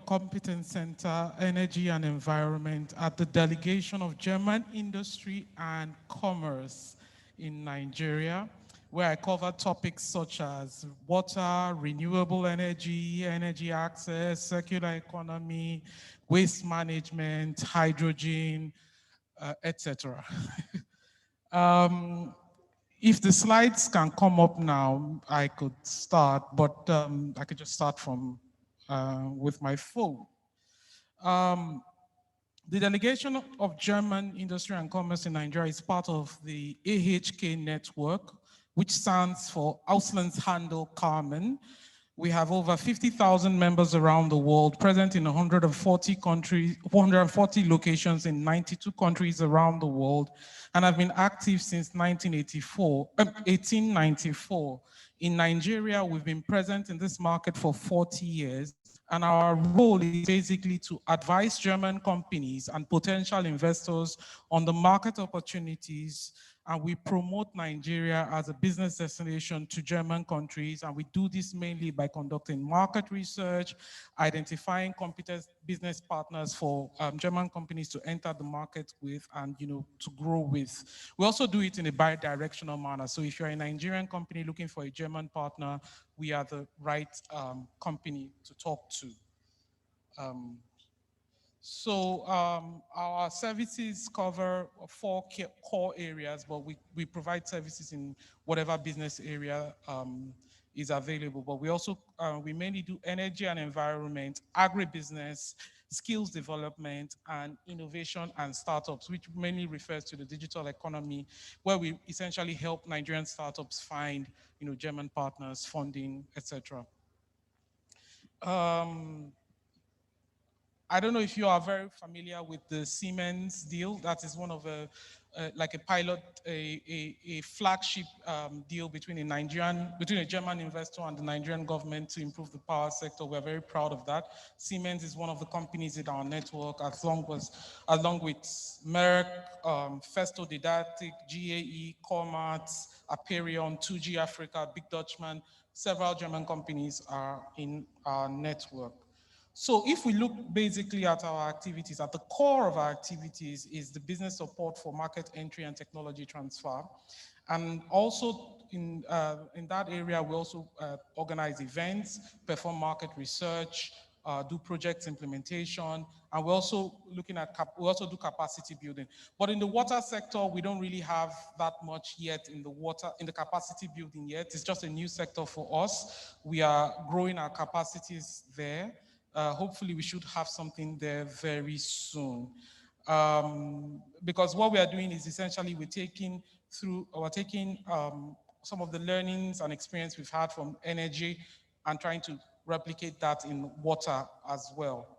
Competence Center, Energy and Environment at the Delegation of German Industry and Commerce in Nigeria, where I cover topics such as water, renewable energy, energy access, circular economy, waste management, hydrogen, etc. um, if the slides can come up now, I could start, but I could just start from with my phone. Um, the delegation of German industry and commerce in Nigeria is part of the AHK network, which stands for Auslandshandel Kamen. We have over 50,000 members around the world, present in 140 countries, 140 locations in 92 countries around the world, and have been active since 1894. In Nigeria, we've been present in this market for 40 years, and our role is basically to advise German companies and potential investors on the market opportunities, and we promote Nigeria as a business destination to German countries, and we do this mainly by conducting market research, identifying competent business partners for German companies to enter the market with and to grow with. We also do it in a bi-directional manner. So if you're a Nigerian company looking for a German partner, we are the right company to talk to. Our services cover four core areas, but we provide services in whatever business area is available. But we also, we mainly do energy and environment, agribusiness, skills development, and innovation and startups, which mainly refers to the digital economy, where we essentially help Nigerian startups find, German partners, funding, etc. I don't know if you are very familiar with the Siemens deal. That is one of like a pilot, a flagship deal between a German investor and the Nigerian government to improve the power sector. We're very proud of that. Siemens is one of the companies in our network, along with Merck, Festo Didactic, GAE, Cormat, Aperion, 2G Africa, Big Dutchman. Several German companies are in our network. So if we look basically at our activities, at the core of our activities is the business support for market entry and technology transfer. And also in that area, we also organize events, perform market research, do project implementation, and we're also looking at, we also do capacity building. But in the water sector, we don't really have that much yet in the capacity building yet. It's just a new sector for us. We are growing our capacities there. Hopefully we should have something there very soon. Because what we are doing is essentially we're taking some of the learnings and experience we've had from energy and trying to replicate that in water as well.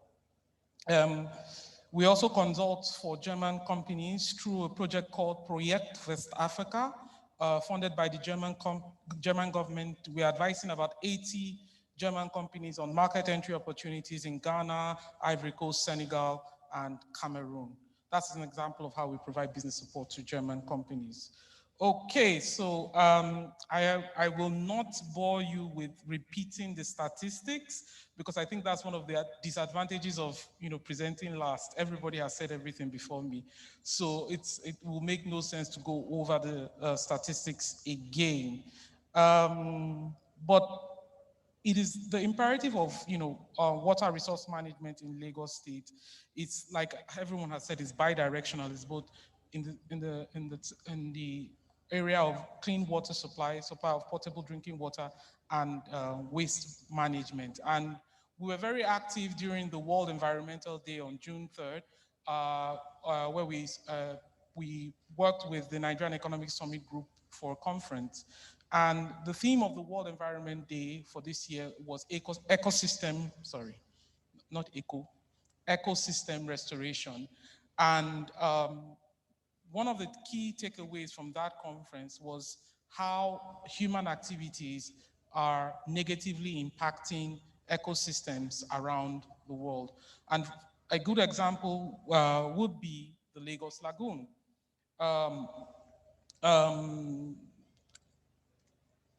We also consult for German companies through a project called Projekt West Africa, funded by the German government. We are advising about 80 German companies on market entry opportunities in Ghana, Ivory Coast, Senegal, and Cameroon. That's an example of how we provide business support to German companies. Okay, so I will not bore you with repeating the statistics because I think that's one of the disadvantages of presenting last. Everybody has said everything before me, so it will make no sense to go over the statistics again. But it is the imperative of water resource management in Lagos State. It's like everyone has said, it's bi-directional. It's both in the area of clean water supply of potable drinking water, and waste management. And we were very active during the World Environmental Day on June 3rd, where we worked with the Nigerian Economic Summit Group for a conference. And the theme of the World Environment Day for this year was ecosystem restoration. And one of the key takeaways from that conference was how human activities are negatively impacting ecosystems around the world. And a good example would be the Lagos Lagoon.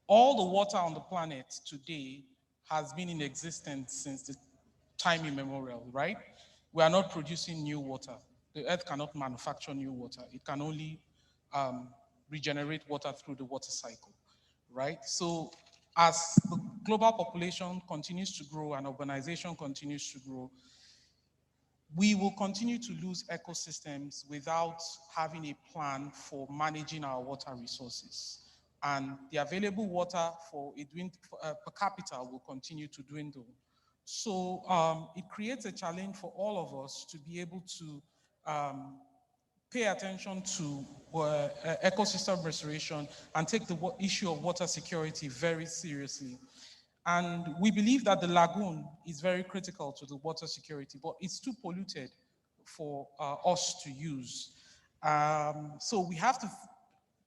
All the water on the planet today has been in existence since the time immemorial, right? We are not producing new water. The earth cannot manufacture new water. It can only regenerate water through the water cycle, right? So as the global population continues to grow and urbanization continues to grow, we will continue to lose ecosystems without having a plan for managing our water resources. And the available water for per capita will continue to dwindle. So it creates a challenge for all of us to be able to pay attention to ecosystem restoration and take the issue of water security very seriously. And we believe that the lagoon is very critical to the water security, but it's too polluted for us to use. So we have to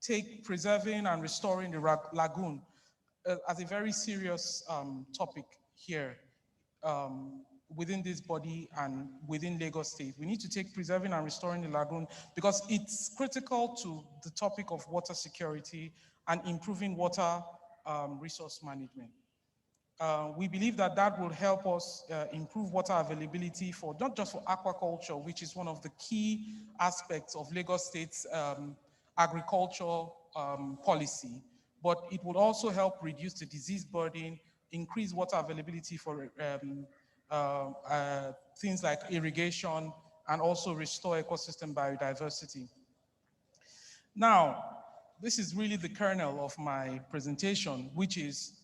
take preserving and restoring the lagoon as a very serious topic here within this body and within Lagos State. We need to take preserving and restoring the lagoon because it's critical to the topic of water security and improving water resource management. We believe that that will help us improve water availability for not just for aquaculture, which is one of the key aspects of Lagos State's agriculture policy, but it would also help reduce the disease burden, increase water availability for things like irrigation, and also restore ecosystem biodiversity. Now, this is really the kernel of my presentation, which is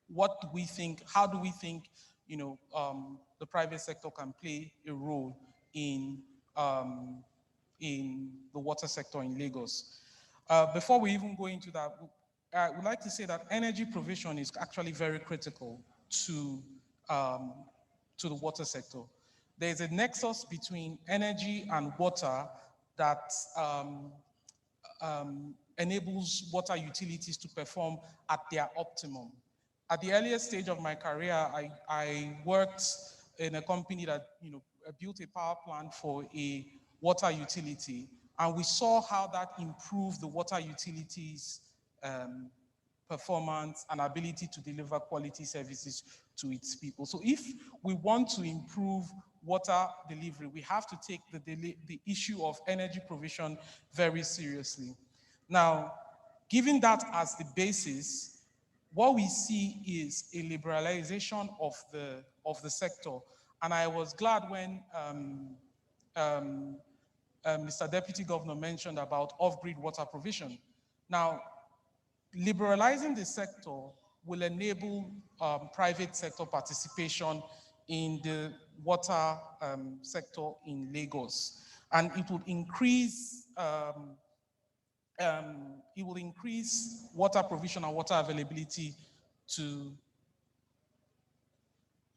what do we think, how do we think, the private sector can play a role in the water sector in Lagos. Before we even go into that, I would like to say that energy provision is actually very critical to the water sector. There's a nexus between energy and water that enables water utilities to perform at their optimum. At the earliest stage of my career, I worked in a company that built a power plant for a water utility, and we saw how that improved the water utilities performance and ability to deliver quality services to its people. So if we want to improve water delivery, we have to take the issue of energy provision very seriously. Now, given that as the basis, what we see is a liberalization of the sector. And I was glad when Mr. Deputy Governor mentioned about off-grid water provision. Now, liberalizing the sector will enable private sector participation in the water sector in Lagos. And it will increase water provision and water availability to,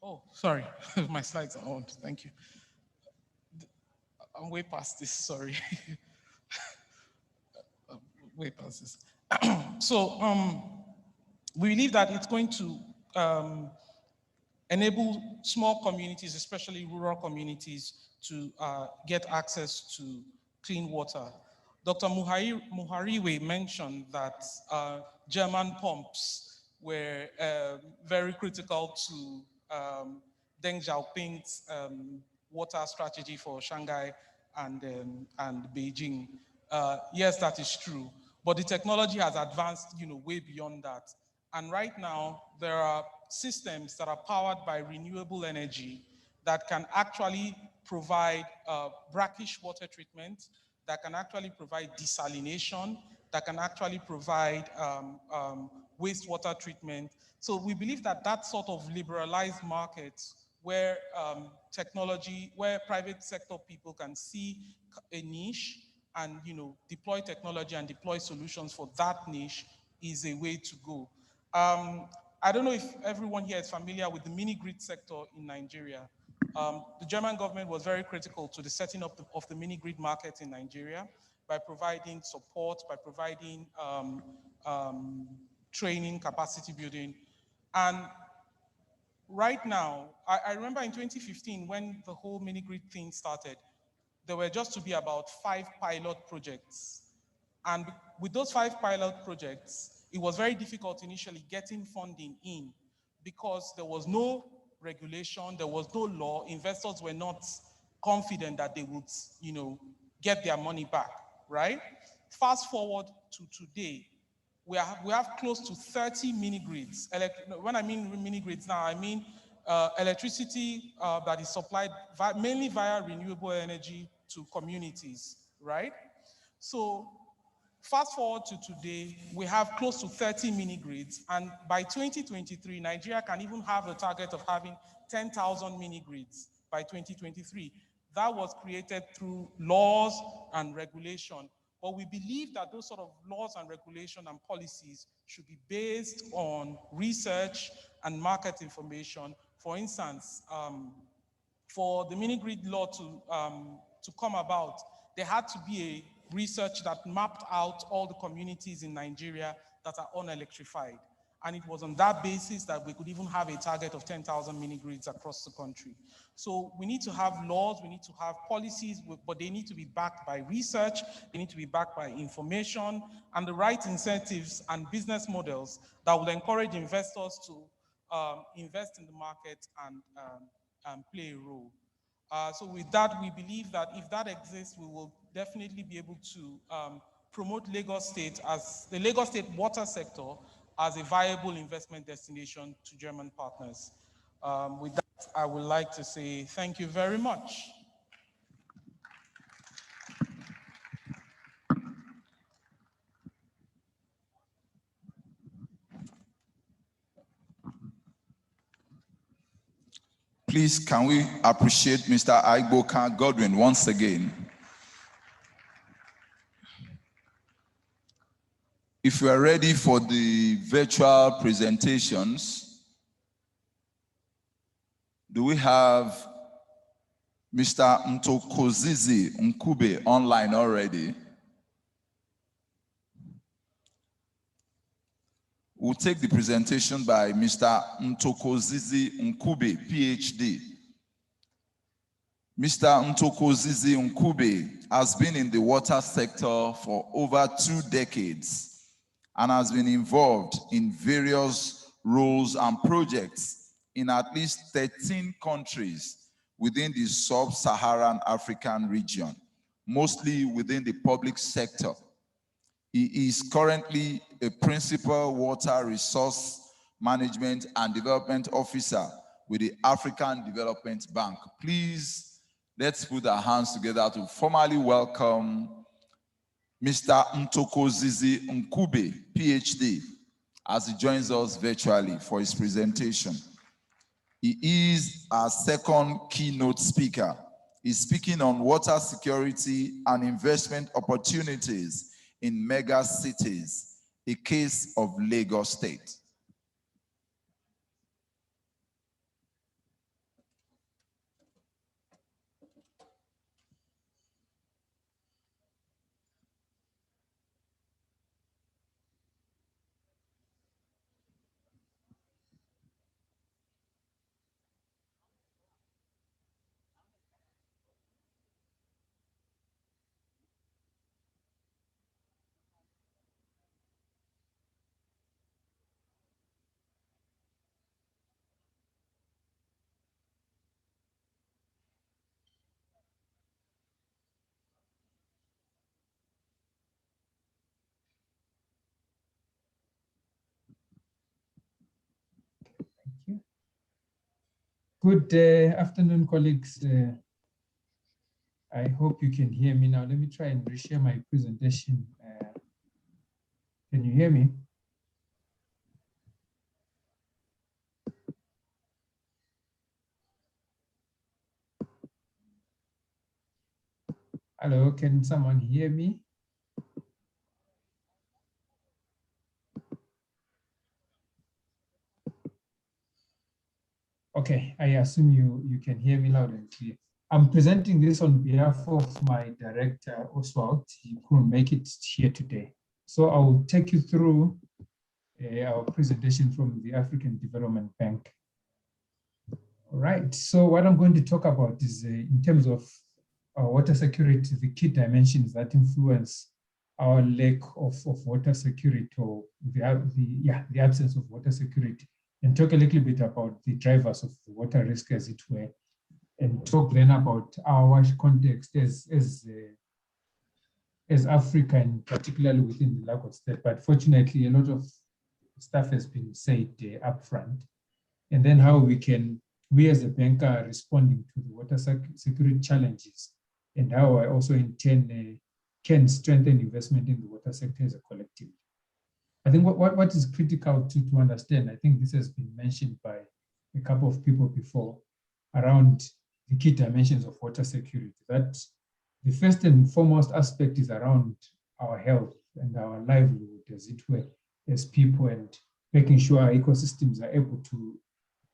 oh, sorry, my slides are on, thank you. I'm way past this, sorry. Way past this. So we believe that it's going to enable small communities, especially rural communities, to get access to clean water. Dr. Muhariwe mentioned that German pumps were very critical to Deng Xiaoping's water strategy for Shanghai and Beijing. Yes, that is true. But the technology has advanced, way beyond that. And right now, there are systems that are powered by renewable energy that can actually provide brackish water treatment, that can actually provide desalination, that can actually provide wastewater treatment. So we believe that that sort of liberalized market where where private sector people can see a niche and deploy technology and deploy solutions for that niche is a way to go. I don't know if everyone here is familiar with the mini-grid sector in Nigeria. The German government was very critical to the setting up of the mini-grid market in Nigeria by providing support, by providing training, capacity building. And right now, I remember in 2015 when the whole mini-grid thing started, there were just to be about 5 pilot projects. And with those 5 pilot projects, it was very difficult initially getting funding in because there was no regulation, there was no law. Investors were not confident that they would, get their money back, right? Fast forward to today, we have close to 30 mini grids. When I mean mini grids now, I mean electricity that is supplied mainly via renewable energy to communities, right? So fast forward to today, we have close to 30 mini grids, and by 2023, Nigeria can even have a target of having 10,000 mini grids by 2023. That was created through laws and regulation. But we believe that those sort of laws and regulation and policies should be based on research and market information. For instance, for the mini grid law to come about, there had to be a research that mapped out all the communities in Nigeria that are unelectrified. And it was on that basis that we could even have a target of 10,000 mini grids across the country. So we need to have laws, we need to have policies, but they need to be backed by research, they need to be backed by information, and the right incentives and business models that will encourage investors to invest in the market and play a role. So with that, we believe that if that exists, we will definitely be able to promote Lagos State as the Lagos State water sector as a viable investment destination to German partners. With that, I would like to say thank you very much. Please, can we appreciate Mr. Aiboka Godwin once again? If we are ready for the virtual presentations, do we have Mr. Mtokozizi Nkube online already? We'll take the presentation by Mr. Mtokozizi Nkube, PhD. Mr. Mtokozizi Nkube has been in the water sector for over 2 decades and has been involved in various roles and projects in at least 13 countries within the sub-Saharan African region, mostly within the public sector. He is currently a principal water resource management and development officer with the African Development Bank. Please, let's put our hands together to formally welcome Mr. Mtokozizi Nkube, PhD, as he joins us virtually for his presentation. He is our second keynote speaker. He's speaking on water security and investment opportunities in mega cities, a case of Lagos State. Good afternoon, colleagues. I hope you can hear me now. Let me try and reshare my presentation. Can you hear me? Hello, can someone hear me? Okay, I assume you can hear me loud and clear. I'm presenting this on behalf of my director, Oswald. He couldn't make it here today. So I will take you through our presentation from the African Development Bank. All right, so what I'm going to talk about is in terms of water security, the key dimensions that influence our lack of water security, or the absence of water security and talk a little bit about the drivers of the water risk, as it were, and talk then about our context as Africa, and particularly within the Lagos State. But fortunately, a lot of stuff has been said upfront. And then how we as a bank are responding to the water security challenges, and how I also in turn can strengthen investment in the water sector as a collective. I think what is critical to understand, I think this has been mentioned by a couple of people before, around the key dimensions of water security, that the first and foremost aspect is around our health and our livelihood, as it were, as people, and making sure our ecosystems are able to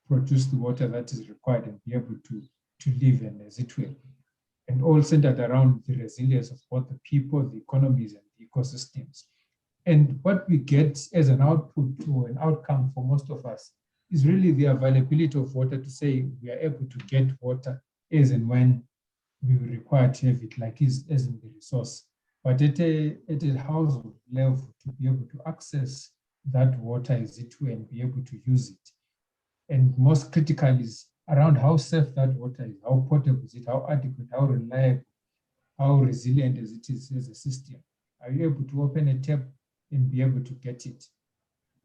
produce the water that is required and be able to live in, as it were. And all centered around the resilience of both the people, the economies, and the ecosystems. And what we get as an output or an outcome for most of us is really the availability of water, to say we are able to get water as and when we require to have it, like as in the resource. But at a household level, to be able to access that water, as it were, and be able to use it. And most critical is around how safe that water is, how potable is it, how adequate, how reliable, how resilient as it is as a system. Are you able to open a tap and be able to get it?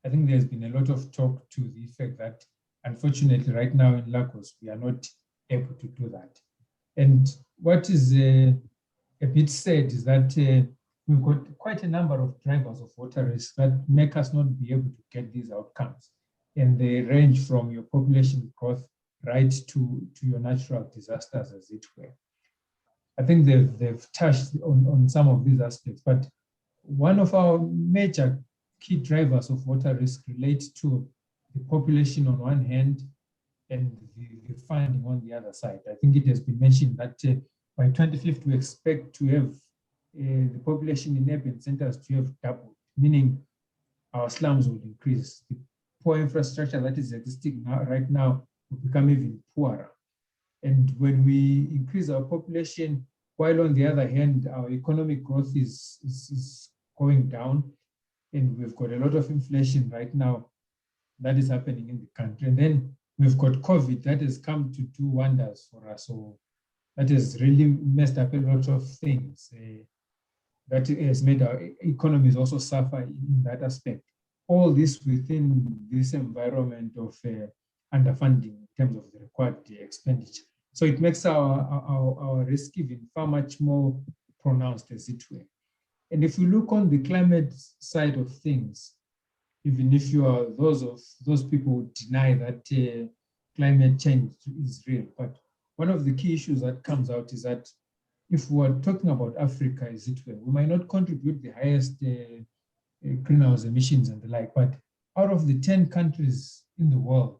I think there's been a lot of talk to the effect that, unfortunately, right now in Lagos, we are not able to do that. And what is a bit sad is that we've got quite a number of drivers of water risk that make us not be able to get these outcomes. And they range from your population growth right to your natural disasters, as it were. I think they've touched on some of these aspects, but one of our major key drivers of water risk relates to the population on one hand and the funding on the other side. I think it has been mentioned that by 2050, we expect to have the population in urban centers to have doubled, meaning our slums will increase. The poor infrastructure that is existing right now will become even poorer. And when we increase our population, while on the other hand, our economic growth is going down, and we've got a lot of inflation right now that is happening in the country. And then we've got COVID that has come to do wonders for us. So that has really messed up a lot of things. That has made our economies also suffer in that aspect. All this within this environment of underfunding in terms of the required expenditure. So it makes our risk even far much more pronounced, as it were. And if you look on the climate side of things, even if you are those people who deny that climate change is real, but one of the key issues that comes out is that if we're talking about Africa, as it were, we might not contribute the highest greenhouse emissions and the like, but out of the 10 countries in the world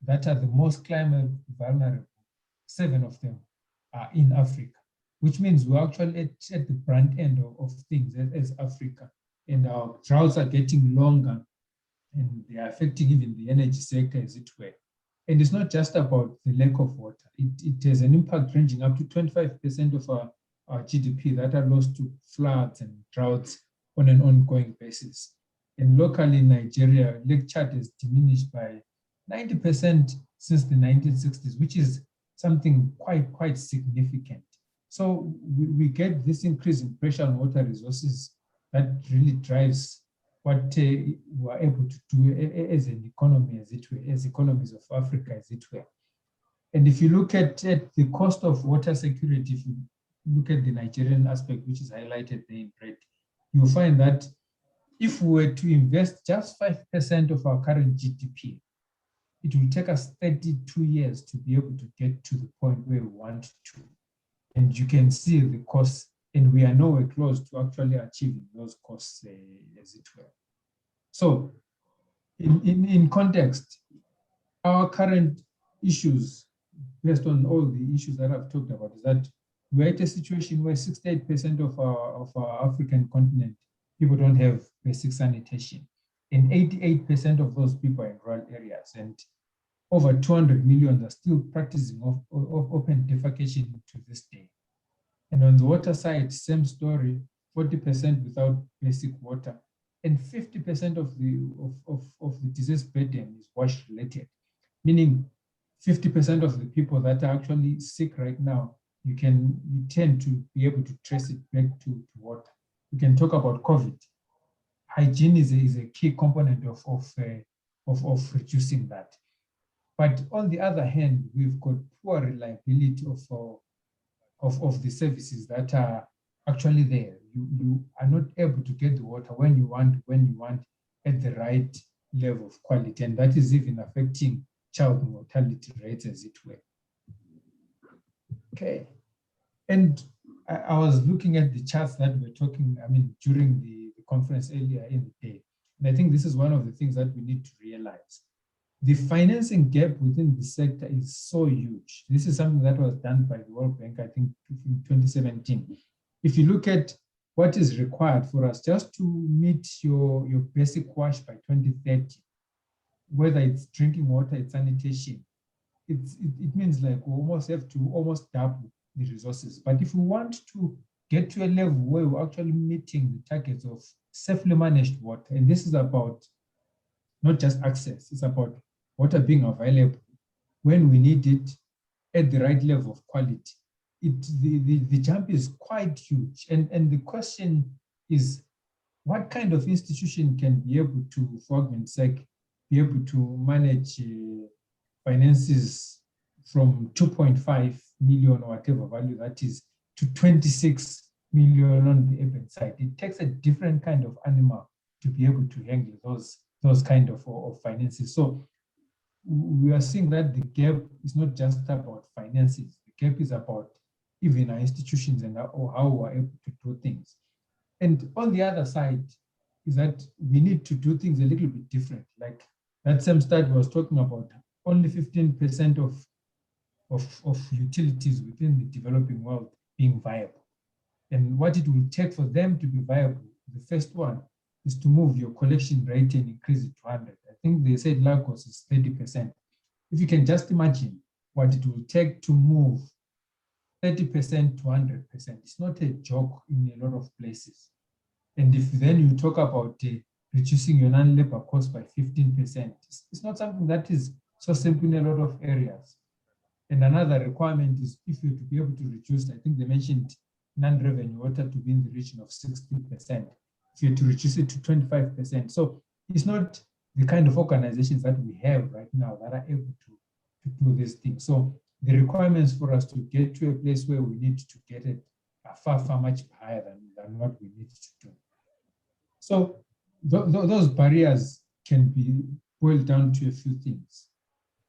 that are the most climate vulnerable, 7 of them are in Africa, which means we're actually at the front end of things as Africa. And our droughts are getting longer, and they are affecting even the energy sector, as it were. And it's not just about the lack of water. It has an impact ranging up to 25% of our GDP that are lost to floods and droughts on an ongoing basis. And locally in Nigeria, Lake Chad has diminished by 90% since the 1960s, which is something quite significant. So we get this increase in pressure on water resources that really drives what we are able to do as an economy, as it were, as economies of Africa, as it were. And if you look at the cost of water security, if you look at the Nigerian aspect, which is highlighted there in red, you'll find that if we were to invest just 5% of our current GDP, it will take us 32 years to be able to get to the point where we want to. And you can see the costs, and we are nowhere close to actually achieving those costs, as it were. So in context, our current issues, based on all the issues that I've talked about, is that we're at a situation where 68% of our African continent, people don't have basic sanitation. And 88% of those people are in rural areas. And over 200 million are still practicing of open defecation to this day. And on the water side, same story, 40% without basic water. and 50% of the disease burden is wash related, meaning 50% of the people that are actually sick right now, you tend to be able to trace it back to water. We can talk about COVID. Hygiene is a key component of reducing that. But on the other hand, we've got poor reliability of the services that are actually there. You are not able to get the water when you want at the right level of quality. And that is even affecting child mortality rates, as it were. Okay. And I was looking at the charts that we're talking, during the conference earlier in the day. And I think this is one of the things that we need to realize. The financing gap within the sector is so huge. This is something that was done by the World Bank, I think, in 2017. If you look at what is required for us just to meet your basic wash by 2030, whether it's drinking water, it's sanitation, it means like we almost have to almost double the resources. But if we want to get to a level where we're actually meeting the targets of safely managed water, and this is about not just access, it's about water being available when we need it at the right level of quality. The jump is quite huge. And the question is, what kind of institution can be able to, for argument's sake, be able to manage finances from 2.5 million or whatever value that is to 26 million on the urban side? It takes a different kind of animal to be able to handle those kind of finances. So we are seeing that the gap is not just about finances. The gap is about even our institutions and how we are able to do things. And on the other side is that we need to do things a little bit different. Like that same study was talking about only 15% of utilities within the developing world being viable. And what it will take for them to be viable, the first one is to move your collection rate and increase it to 100. I think they said Lagos is 30%. If you can just imagine what it will take to move 30% to 100%, it's not a joke in a lot of places. And if then you talk about reducing your non-labor cost by 15%, it's not something that is so simple in a lot of areas. And another requirement is if you're to be able to reduce, I think they mentioned non-revenue water to be in the region of 60%. If you're to reduce it to 25%. So it's not the kind of organizations that we have right now that are able to do these things. So the requirements for us to get to a place where we need to get it are far, far much higher than what we need to do. So those barriers can be boiled down to a few things.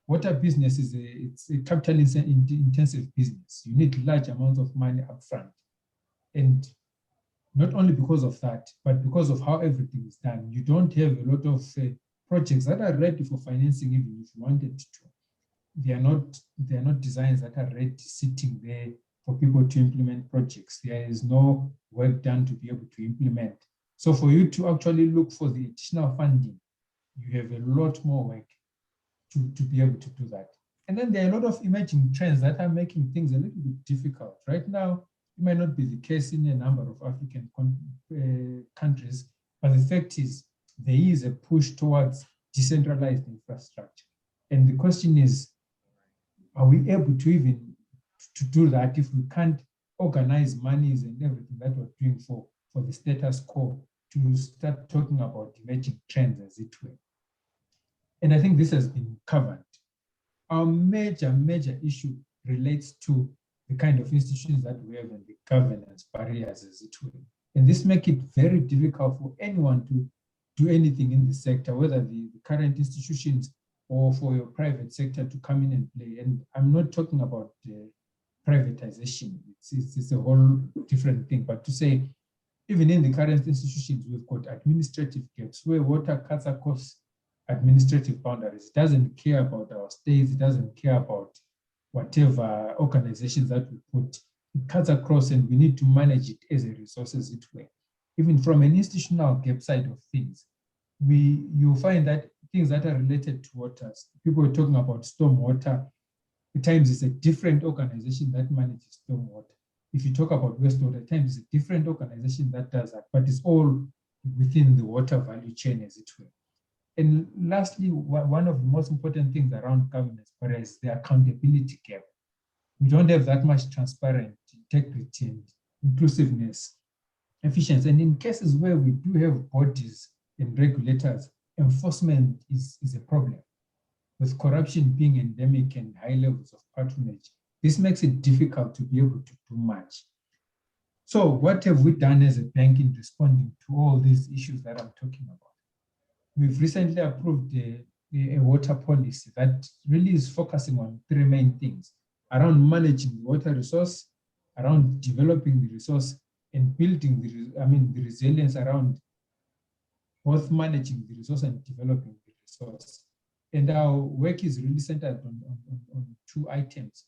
Water business it's a capital intensive business. You need large amounts of money upfront. And not only because of that, but because of how everything is done. You don't have a lot of projects that are ready for financing, even if you wanted to. They are not designs that are ready sitting there for people to implement projects. There is no work done to be able to implement. So for you to actually look for the additional funding, you have a lot more work to be able to do that. And then there are a lot of emerging trends that are making things a little bit difficult. Right now, it might not be the case in a number of African countries, but the fact is there is a push towards decentralized infrastructure. And the question is, are we able to even to do that if we can't organize monies and everything that we're doing for the status quo to start talking about emerging trends, as it were? And I think this has been covered. Our major issue relates to the kind of institutions that we have and the governance barriers, as it were. And this makes it very difficult for anyone to do anything in the sector, whether the current institutions or for your private sector to come in and play. And I'm not talking about privatization. It's a whole different thing. But to say, even in the current institutions, we've got administrative gaps where water cuts across administrative boundaries. It doesn't care about our states. It doesn't care about whatever organizations that we put. It cuts across, and we need to manage it as a resource, as it were. Even from an institutional gap side of things, you find that things that are related to water, people are talking about stormwater. At times it's a different organization that manages stormwater. If you talk about wastewater, at times it's a different organization that does that, but it's all within the water value chain, as it were. And lastly, one of the most important things around governance is the accountability gap. We don't have that much transparency, integrity, and inclusiveness, efficiency. And in cases where we do have bodies and regulators, enforcement is a problem. With corruption being endemic and high levels of patronage, this makes it difficult to be able to do much. So what have we done as a bank in responding to all these issues that I'm talking about? We've recently approved a water policy that really is focusing on three main things: around managing the water resource, around developing the resource, and building the resilience around both managing the resource and developing the resource. And our work is really centered on two items: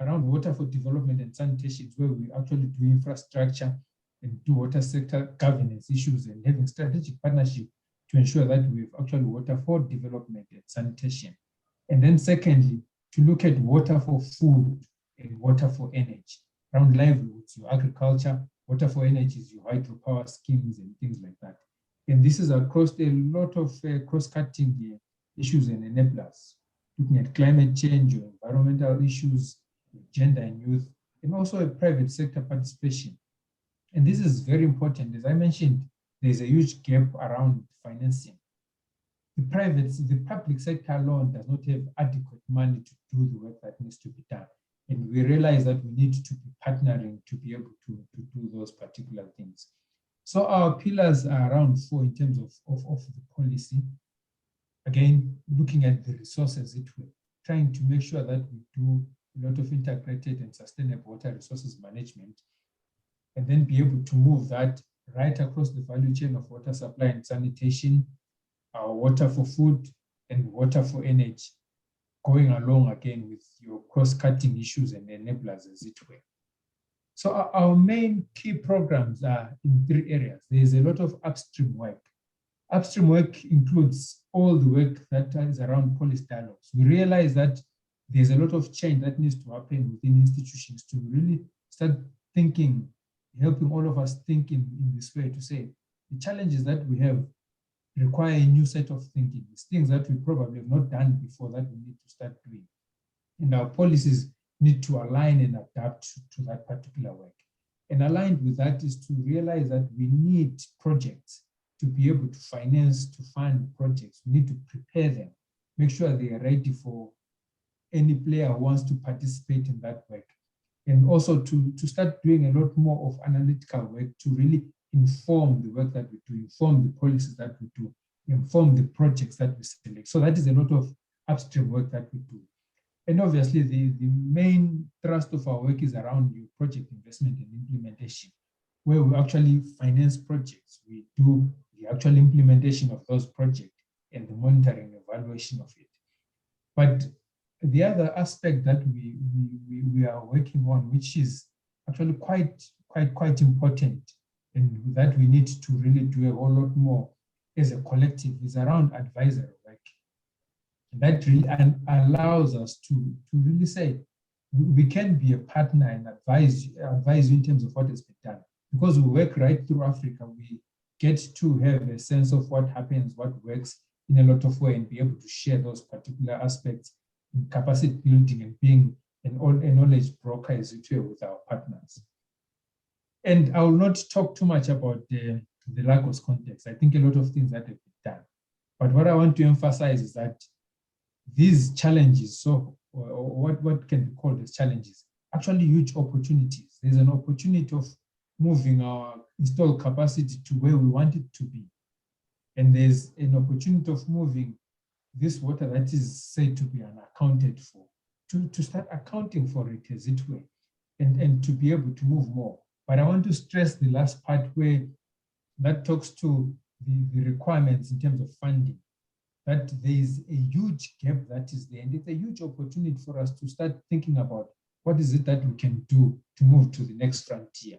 around water for development and sanitation, where we actually do infrastructure and do water sector governance issues and having strategic partnership to ensure that we have actually water for development and sanitation. And then secondly, to look at water for food and water for energy, around livelihoods, your agriculture, water for energy is your hydropower schemes and things like that. And this is across a lot of cross-cutting issues and enablers, looking at climate change or environmental issues, gender and youth, and also a private sector participation. And this is very important. As I mentioned, there's a huge gap around financing. The public sector alone does not have adequate money to do the work that needs to be done. And we realize that we need to be partnering to be able to do those particular things. So our pillars are around 4 in terms of the policy. Again, looking at the resources, trying to make sure that we do a lot of integrated and sustainable water resources management, and then be able to move that right across the value chain of water supply and sanitation, water for food and water for energy, going along again with your cross-cutting issues and enablers, as it were. So our main key programs are in 3 areas. There's a lot of upstream work. Upstream work includes all the work that is around policy dialogues. We realize that there's a lot of change that needs to happen within institutions to really start thinking, helping all of us think in this way, to say the challenges that we have require a new set of thinking. It's things that we probably have not done before that we need to start doing. And our policies need to align and adapt to that particular work. And aligned with that is to realize that we need projects to be able to finance, to fund projects. We need to prepare them, make sure they are ready for any player who wants to participate in that work. And also to start doing a lot more of analytical work to really inform the work that we do, inform the policies that we do, inform the projects that we select. So that is a lot of upstream work that we do. And obviously the main thrust of our work is around new project investment and implementation, where we actually finance projects. We do the actual implementation of those projects and the monitoring and evaluation of it. But the other aspect that we are working on, which is actually quite important, and that we need to really do a whole lot more as a collective, is around advisory work. And that really allows us to really say, we can be a partner and advise you in terms of what has been done. Because we work right through Africa, we get to have a sense of what happens, what works in a lot of ways, and be able to share those particular aspects in capacity building and being a knowledge broker, as it were, with our partners. And I will not talk too much about the Lagos context. I think a lot of things that have been done. But what I want to emphasize is that these challenges, or what can be called as challenges, actually huge opportunities. There's an opportunity of moving our installed capacity to where we want it to be. And there's an opportunity of moving this water that is said to be unaccounted for, to start accounting for it, as it were, and to be able to move more. But I want to stress the last part where that talks to the requirements in terms of funding, that there is a huge gap that is there. And it's a huge opportunity for us to start thinking about what is it that we can do to move to the next frontier.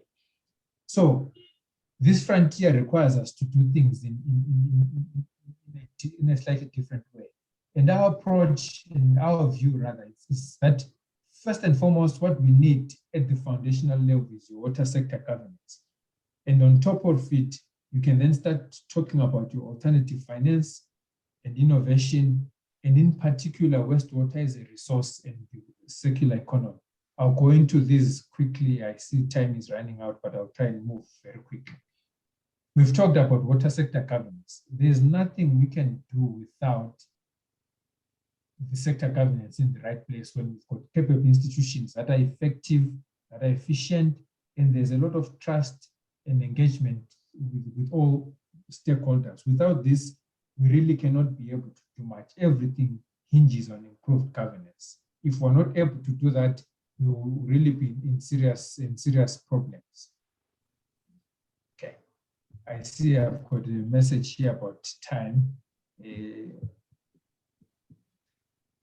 So this frontier requires us to do things in a slightly different way. And our approach, and our view rather, is that first and foremost, what we need at the foundational level is your water sector governance. And on top of it, You can then start talking about your alternative finance and innovation, and in particular, wastewater as a resource in the circular economy. I'll go into this quickly. I see time is running out, but I'll try and move very quickly. We've talked about water sector governance. There's nothing we can do without the sector governance in the right place when we've got capable institutions that are effective, that are efficient, and there's a lot of trust and engagement with all stakeholders. Without this, we really cannot be able to do much. Everything hinges on improved governance. If we're not able to do that, we will really be in serious problems. Okay, I see I've got a message here about time.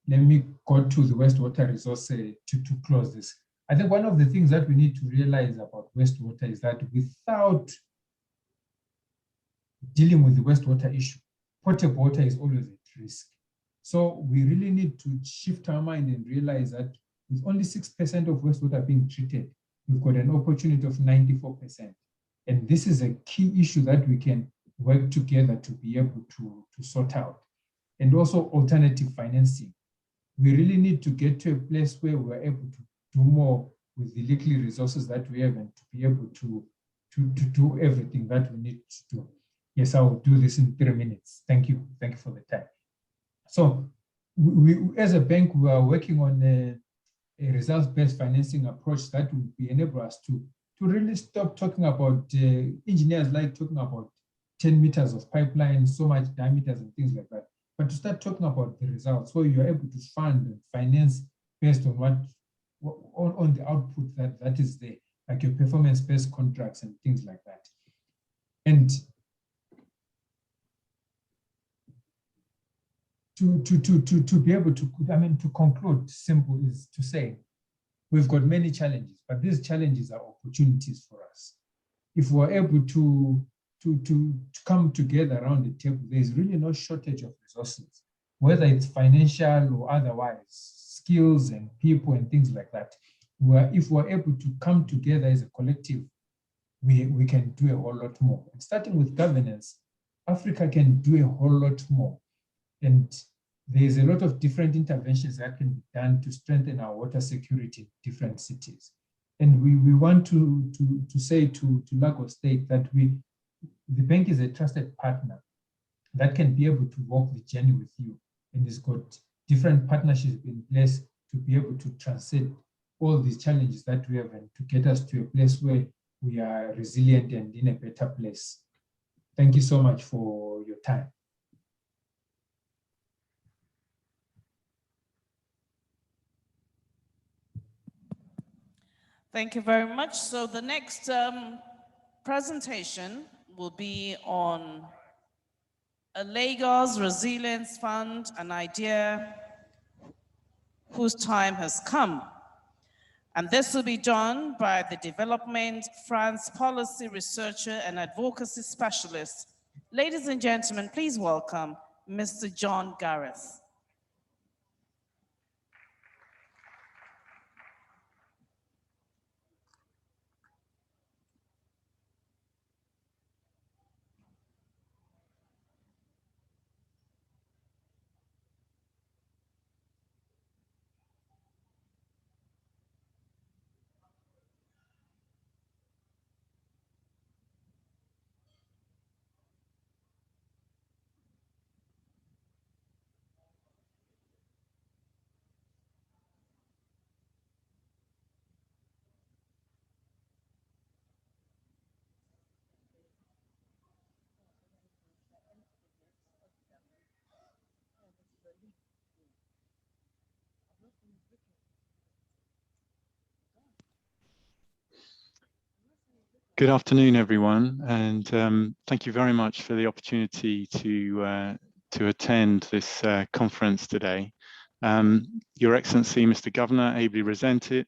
Let me go to the wastewater resource to close this. I think one of the things that we need to realize about wastewater is that without dealing with the wastewater issue, potable water is always at risk. So we really need to shift our mind and realize that with only 6% of wastewater being treated, we've got an opportunity of 94%. And this is a key issue that we can work together to be able to sort out. And also alternative financing. We really need to get to a place where we're able to do more with the little resources that we have and to be able to do everything that we need to do. Yes, I will do this in 3 minutes. Thank you. Thank you for the time. So we as a bank, we are working on a results-based financing approach that will enable us to really stop talking about, engineers like talking about 10 meters of pipeline, so much diameters and things like that, but to start talking about the results, so you're able to fund and finance based on on the output that is there, like your performance-based contracts and things like that. And to be able to, to conclude, simple is to say, we've got many challenges, but these challenges are opportunities for us. If we're able to come together around the table, there's really no shortage of resources, whether it's financial or otherwise, skills and people and things like that. If we're able to come together as a collective, we can do a whole lot more. And starting with governance, Africa can do a whole lot more. And there's a lot of different interventions that can be done to strengthen our water security in different cities. And we want to say to Lagos State that the bank is a trusted partner that can be able to walk the journey with you, and it's got different partnerships in place to be able to transcend all these challenges that we have and to get us to a place where we are resilient and in a better place. Thank you so much for your time. Thank you very much. So the next presentation will be on a Lagos Resilience Fund, an idea whose time has come. And this will be done by the Development France Policy Researcher and Advocacy Specialist. Ladies and gentlemen, please welcome Mr. John Gareth. Good afternoon, everyone, and thank you very much for the opportunity to attend this conference today. Your Excellency, Mr. Governor, ably represented,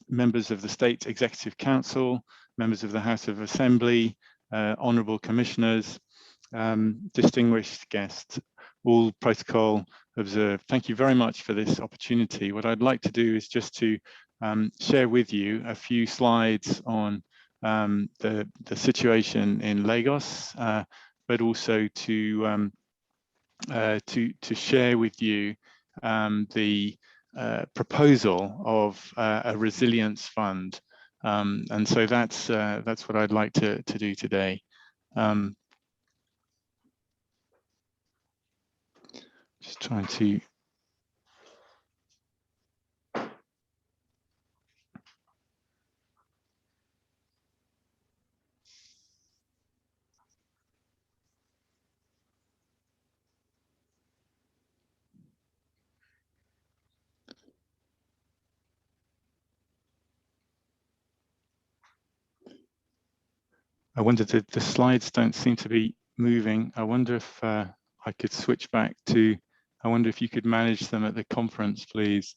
members of the State Executive Council, members of the House of Assembly, honourable commissioners, distinguished guests, all protocol observed. Thank you very much for this opportunity. What I'd like to do is just to share with you a few slides on the situation in Lagos, but also to share with you the proposal of a resilience fund, and so that's what I'd like to do today. Just trying to. I wonder, the slides don't seem to be moving. I wonder if I could switch back to, I wonder if you could manage them at the conference, please.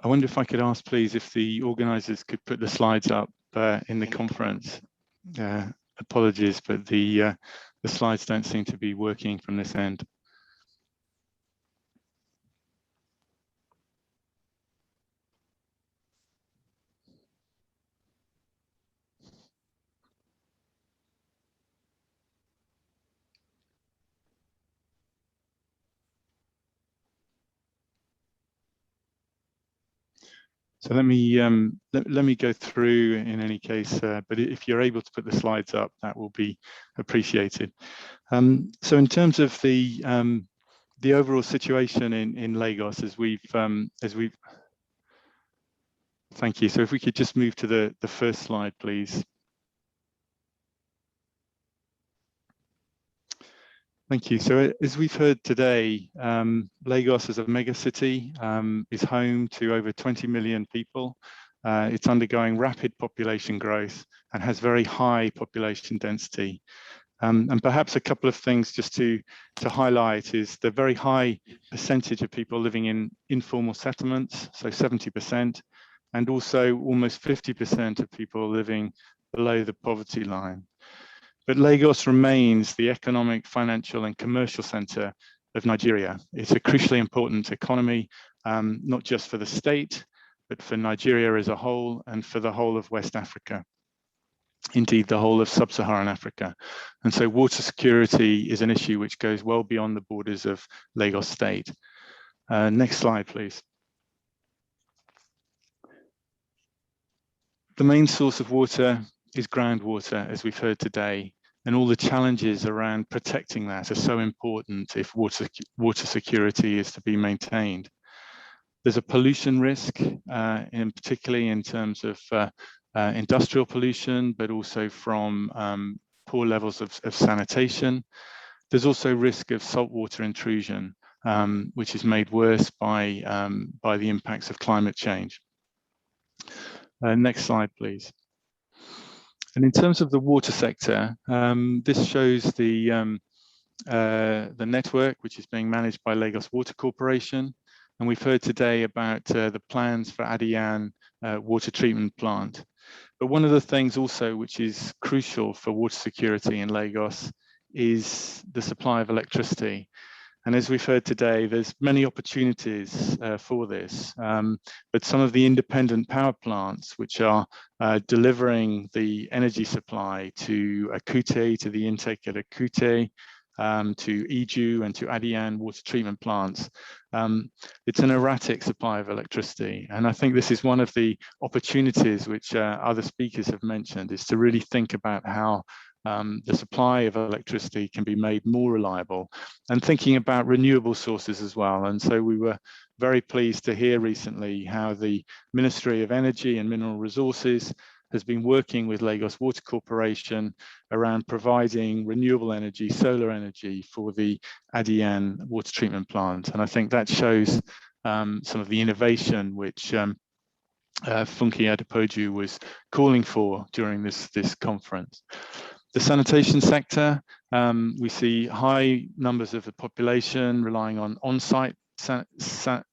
I wonder if I could ask, please, if the organisers could put the slides up in the conference. Apologies, but the slides don't seem to be working from this end. So let me go through in any case, but if you're able to put the slides up, that will be appreciated. So in terms of the overall situation in Lagos, as we've thank you. So if we could just move to the first slide, please. Thank you. So as we've heard today, Lagos as a megacity is home to over 20 million people. It's undergoing rapid population growth and has very high population density. And perhaps a couple of things just to highlight is the very high percentage of people living in informal settlements, so 70%, and also almost 50% of people living below the poverty line. But Lagos remains the economic, financial, and commercial center of Nigeria. It's a crucially important economy, not just for the state, but for Nigeria as a whole and for the whole of West Africa. Indeed, the whole of sub-Saharan Africa. And so water security is an issue which goes well beyond the borders of Lagos state. Next slide, please. The main source of water is groundwater, as we've heard today, and all the challenges around protecting that are so important if water security is to be maintained. There's a pollution risk, particularly in terms of industrial pollution, but also from poor levels of sanitation. There's also risk of saltwater intrusion, which is made worse by the impacts of climate change. Next slide, please. And in terms of the water sector, this shows the network which is being managed by Lagos Water Corporation. And we've heard today about the plans for Adian water treatment plant. But one of the things also which is crucial for water security in Lagos is the supply of electricity. And as we've heard today, there's many opportunities for this, but some of the independent power plants which are delivering the energy supply to Akute, to the intake at Akute, to Iju and to Adian water treatment plants, it's an erratic supply of electricity. And I think this is one of the opportunities which other speakers have mentioned, is to really think about how the supply of electricity can be made more reliable, and thinking about renewable sources as well. And so we were very pleased to hear recently how the Ministry of Energy and Mineral Resources has been working with Lagos Water Corporation around providing renewable energy, solar energy for the Adian water treatment plant. And I think that shows some of the innovation which Funke Adepoju was calling for during this conference. The sanitation sector, we see high numbers of the population relying on on-site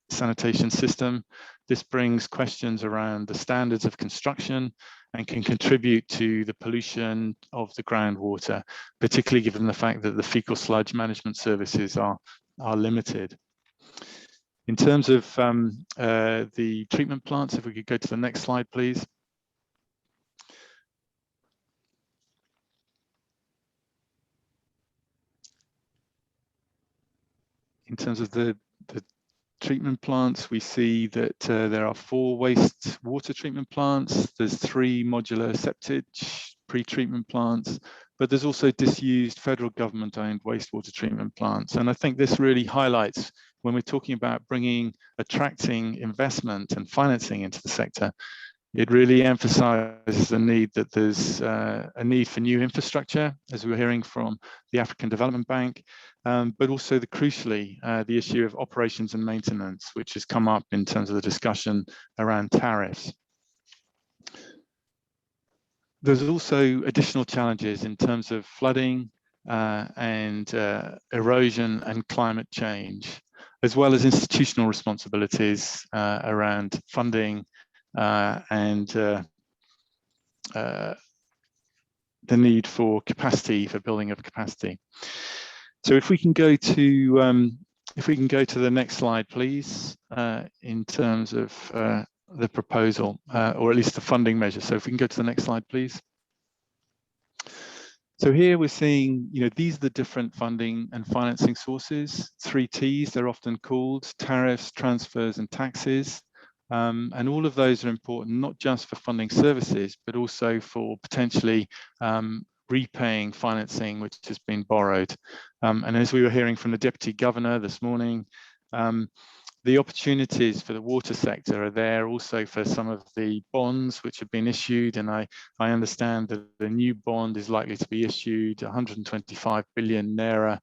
sanitation system. This brings questions around the standards of construction and can contribute to the pollution of the groundwater, particularly given the fact that the fecal sludge management services are limited. In terms of the treatment plants, if we could go to the next slide, please. In terms of the treatment plants, we see that there are 4 waste water treatment plants. There's 3 modular septage pre-treatment plants, but there's also disused federal government-owned wastewater treatment plants. And I think this really highlights, when we're talking about attracting investment and financing into the sector, it really emphasizes the need that there's a need for new infrastructure, as we were hearing from the African Development Bank, but also crucially, the issue of operations and maintenance, which has come up in terms of the discussion around tariffs. There's also additional challenges in terms of flooding and erosion and climate change, as well as institutional responsibilities around funding and the need for capacity, for building up capacity. So if we can go to the next slide, please, in terms of the proposal, or at least the funding measure. So if we can go to the next slide, please. So here we're seeing, these are the different funding and financing sources, 3 T's, they're often called: tariffs, transfers, and taxes. And all of those are important, not just for funding services, but also for potentially repaying financing which has been borrowed. And as we were hearing from the Deputy Governor this morning, the opportunities for the water sector are there also for some of the bonds which have been issued. And I understand that the new bond is likely to be issued, 125 billion naira.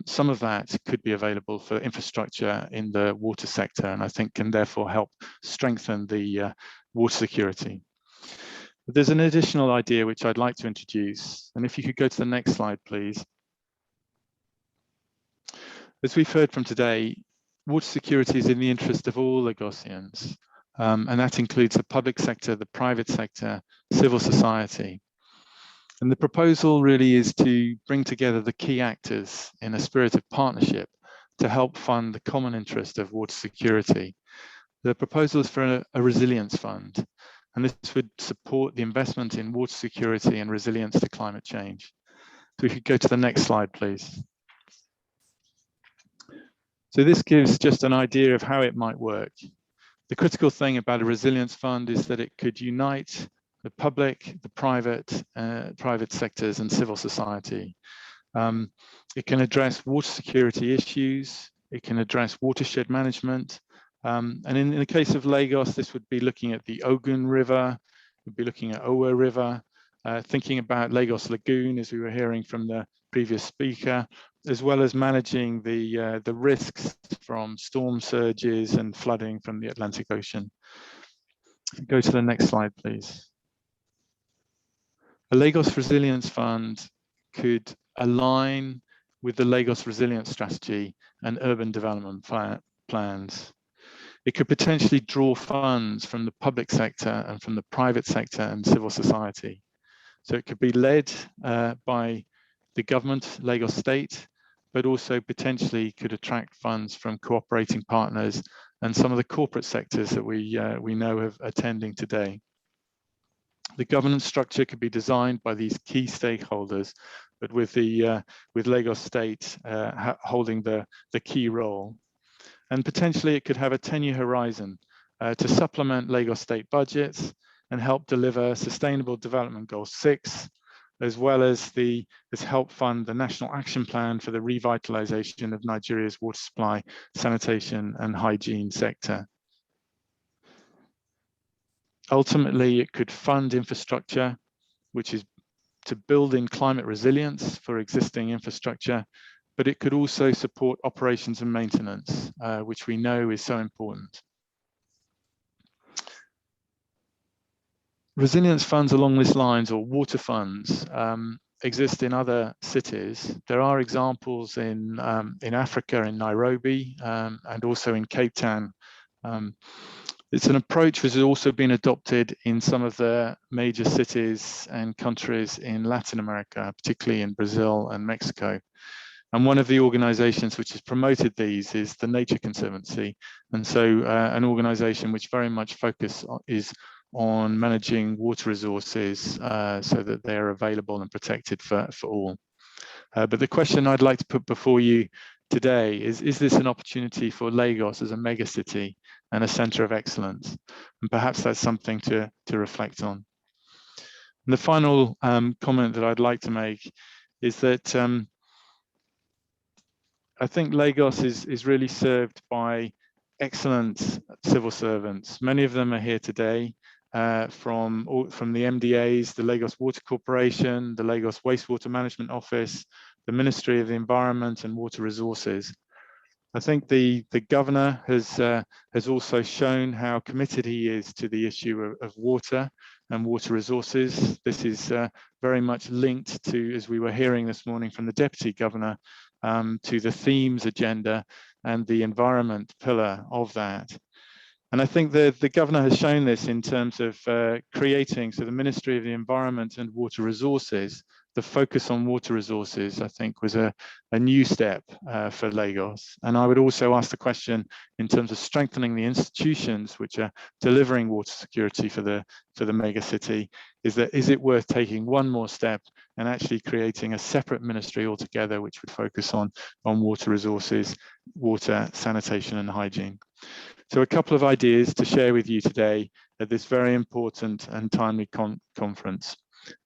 Some of that could be available for infrastructure in the water sector, and I think can therefore help strengthen the water security. But there's an additional idea which I'd like to introduce, and if you could go to the next slide, please. As we've heard from today, water security is in the interest of all Lagosians, and that includes the public sector, the private sector, civil society. And the proposal really is to bring together the key actors in a spirit of partnership to help fund the common interest of water security. The proposal is for a resilience fund, and this would support the investment in water security and resilience to climate change. So if you could go to the next slide, please. So this gives just an idea of how it might work. The critical thing about a resilience fund is that it could unite the public, the private sectors, and civil society. It can address water security issues. It can address watershed management. And in the case of Lagos, this would be looking at the Ogun River, would be looking at Owo River, thinking about Lagos Lagoon, as we were hearing from the previous speaker, as well as managing the risks from storm surges and flooding from the Atlantic Ocean. Go to the next slide, please. A Lagos Resilience Fund could align with the Lagos Resilience Strategy and urban development plans. It could potentially draw funds from the public sector and from the private sector and civil society. So it could be led by the government, Lagos State, but also potentially could attract funds from cooperating partners and some of the corporate sectors that we know of attending today. The governance structure could be designed by these key stakeholders, but with Lagos State holding the key role. And potentially it could have a 10-year horizon to supplement Lagos State budgets and help deliver Sustainable Development Goal 6, as well as has helped fund the National Action Plan for the revitalization of Nigeria's water supply, sanitation and hygiene sector. Ultimately, it could fund infrastructure, which is to build in climate resilience for existing infrastructure, but it could also support operations and maintenance, which we know is so important. Resilience funds along these lines, or water funds, exist in other cities. There are examples in Africa, in Nairobi, and also in Cape Town. It's an approach which has also been adopted in some of the major cities and countries in Latin America, particularly in Brazil and Mexico. And one of the organizations which has promoted these is the Nature Conservancy. And so an organization which very much is on managing water resources so that they are available and protected for all. But the question I'd like to put before you today is this an opportunity for Lagos as a megacity and a center of excellence? And perhaps that's something to reflect on. And the final comment that I'd like to make is that I think Lagos is really served by excellent civil servants. Many of them are here today from the MDAs, the Lagos Water Corporation, the Lagos Wastewater Management Office, the Ministry of the Environment and Water Resources. I think the governor has also shown how committed he is to the issue of water and water resources. This is very much linked to, as we were hearing this morning from the deputy governor, to the themes agenda and the environment pillar of that. And I think the governor has shown this in terms of creating, so the Ministry of the Environment and Water Resources, the focus on water resources, I think was a new step for Lagos. And I would also ask the question in terms of strengthening the institutions which are delivering water security for the megacity, is it worth taking one more step and actually creating a separate ministry altogether which would focus on water resources, water, sanitation and hygiene. So a couple of ideas to share with you today at this very important and timely conference.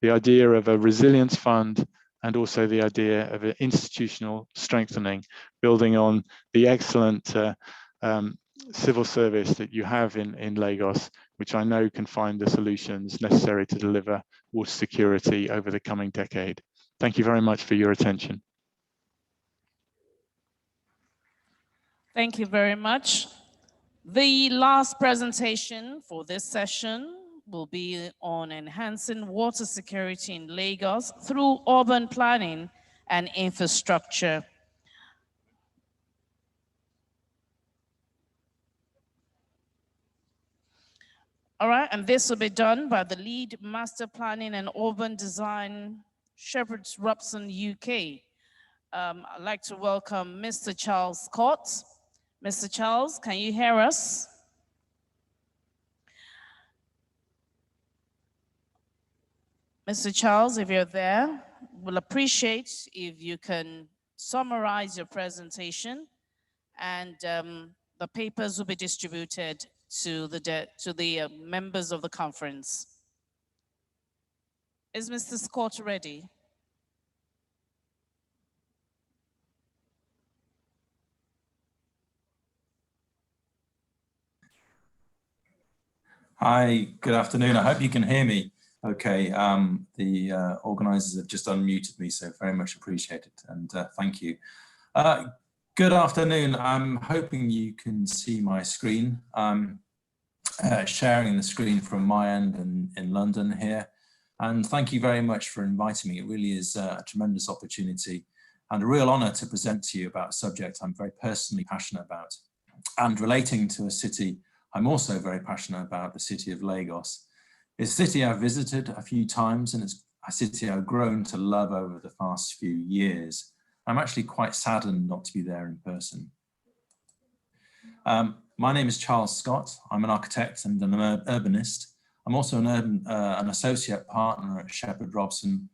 The idea of a resilience fund and also the idea of an institutional strengthening, building on the excellent civil service that you have in Lagos, which I know can find the solutions necessary to deliver water security over the coming decade. Thank you very much for your attention. Thank you very much. The last presentation for this session will be on enhancing water security in Lagos through urban planning and infrastructure. All right, and this will be done by the lead Master Planning and Urban Design, Shepherds Robson, UK. I'd like to welcome Mr. Charles Scott. Mr. Charles, can you hear us? Mr. Charles, if you're there, we'll appreciate if you can summarize your presentation, and the papers will be distributed to the members of the conference. Is Mr. Scott ready? Hi, good afternoon. I hope you can hear me. Okay, the organizers have just unmuted me, so very much appreciated, and thank you. Good afternoon. I'm hoping you can see my screen. I'm sharing the screen from my end in London here, and thank you very much for inviting me. It really is a tremendous opportunity and a real honor to present to you about a subject I'm very personally passionate about, and relating to a city I'm also very passionate about, the city of Lagos. It's a city I've visited a few times, and it's a city I've grown to love over the past few years. I'm actually quite saddened not to be there in person. My name is Charles Scott. I'm an architect and an urbanist. I'm also an associate partner at Shepherds Robson,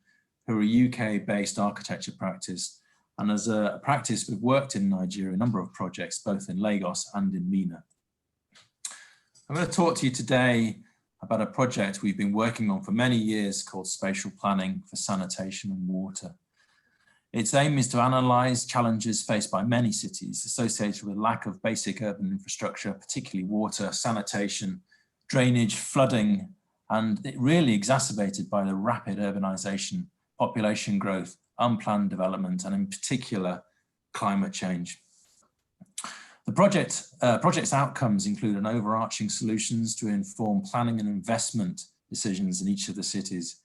who are a UK-based architecture practice. And as a practice, we've worked in Nigeria, a number of projects, both in Lagos and in Minna. I'm going to talk to you today about a project we've been working on for many years called Spatial Planning for Sanitation and Water. Its aim is to analyse challenges faced by many cities associated with lack of basic urban infrastructure, particularly water, sanitation, drainage, flooding, and it really exacerbated by the rapid urbanisation, population growth, unplanned development, and in particular, climate change. The project's outcomes include an overarching solutions to inform planning and investment decisions in each of the cities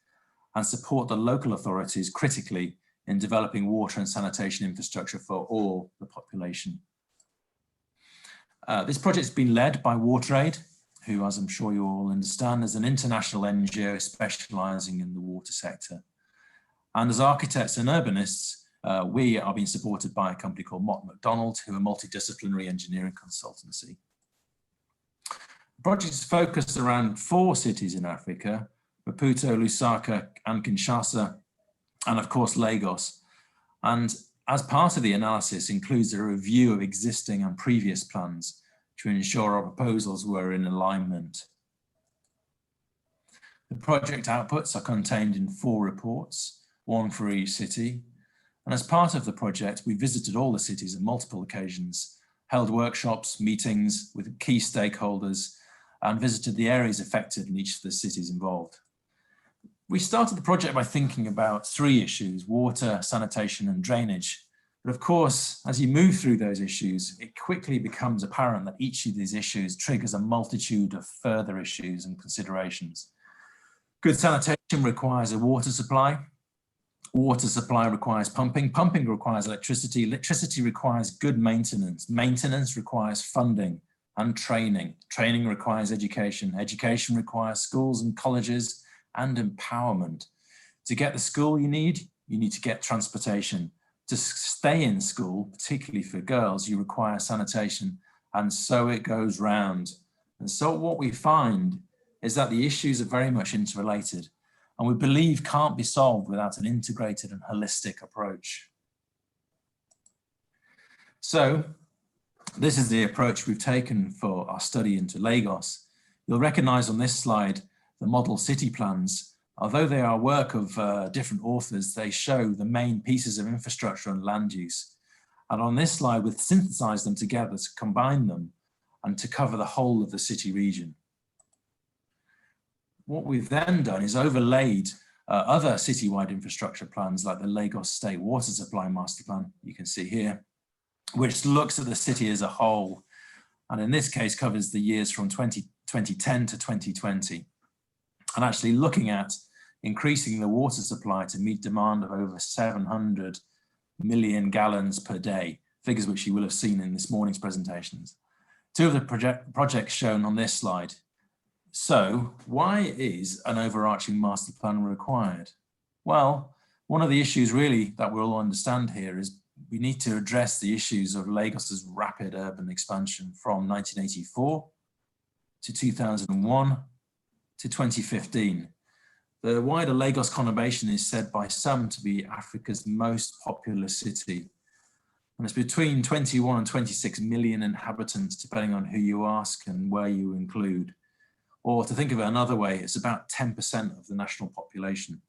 and support the local authorities critically in developing water and sanitation infrastructure for all the population. This project's been led by WaterAid, who, as I'm sure you all understand, is an international NGO specialising in the water sector. And as architects and urbanists, we are being supported by a company called Mott MacDonald, who are a multidisciplinary engineering consultancy. The project is focused around 4 cities in Africa: Maputo, Lusaka, and Kinshasa, and of course Lagos. And as part of the analysis includes a review of existing and previous plans to ensure our proposals were in alignment. The project outputs are contained in 4 reports, 1 for each city. And as part of the project, we visited all the cities on multiple occasions, held workshops, meetings with key stakeholders, and visited the areas affected in each of the cities involved. We started the project by thinking about 3 issues: water, sanitation, and drainage. But of course, as you move through those issues, it quickly becomes apparent that each of these issues triggers a multitude of further issues and considerations. Good sanitation requires a water supply. Water supply requires pumping. Pumping requires electricity. Electricity requires good maintenance. Maintenance requires funding and training. Training requires education. Education requires schools and colleges and empowerment. To get the school you need to get transportation. To stay in school, particularly for girls, you require sanitation, and so it goes round. And so what we find is that the issues are very much interrelated, and we believe can't be solved without an integrated and holistic approach. So this is the approach we've taken for our study into Lagos. You'll recognise on this slide the model city plans. Although they are work of different authors, they show the main pieces of infrastructure and land use. And on this slide, we've synthesised them together to combine them and to cover the whole of the city region. What we've then done is overlaid other citywide infrastructure plans like the Lagos State Water Supply Master Plan, you can see here, which looks at the city as a whole, and in this case covers the years from 2010 to 2020, and actually looking at increasing the water supply to meet demand of over 700 million gallons per day, figures which you will have seen in this morning's presentations. 2 of the projects shown on this slide. So why is an overarching master plan required? Well, one of the issues really that we'll all understand here is we need to address the issues of Lagos's rapid urban expansion from 1984 to 2001 to 2015. The wider Lagos conurbation is said by some to be Africa's most populous city. And it's between 21 and 26 million inhabitants, depending on who you ask and where you include. Or to think of it another way, it's about 10% of the national population.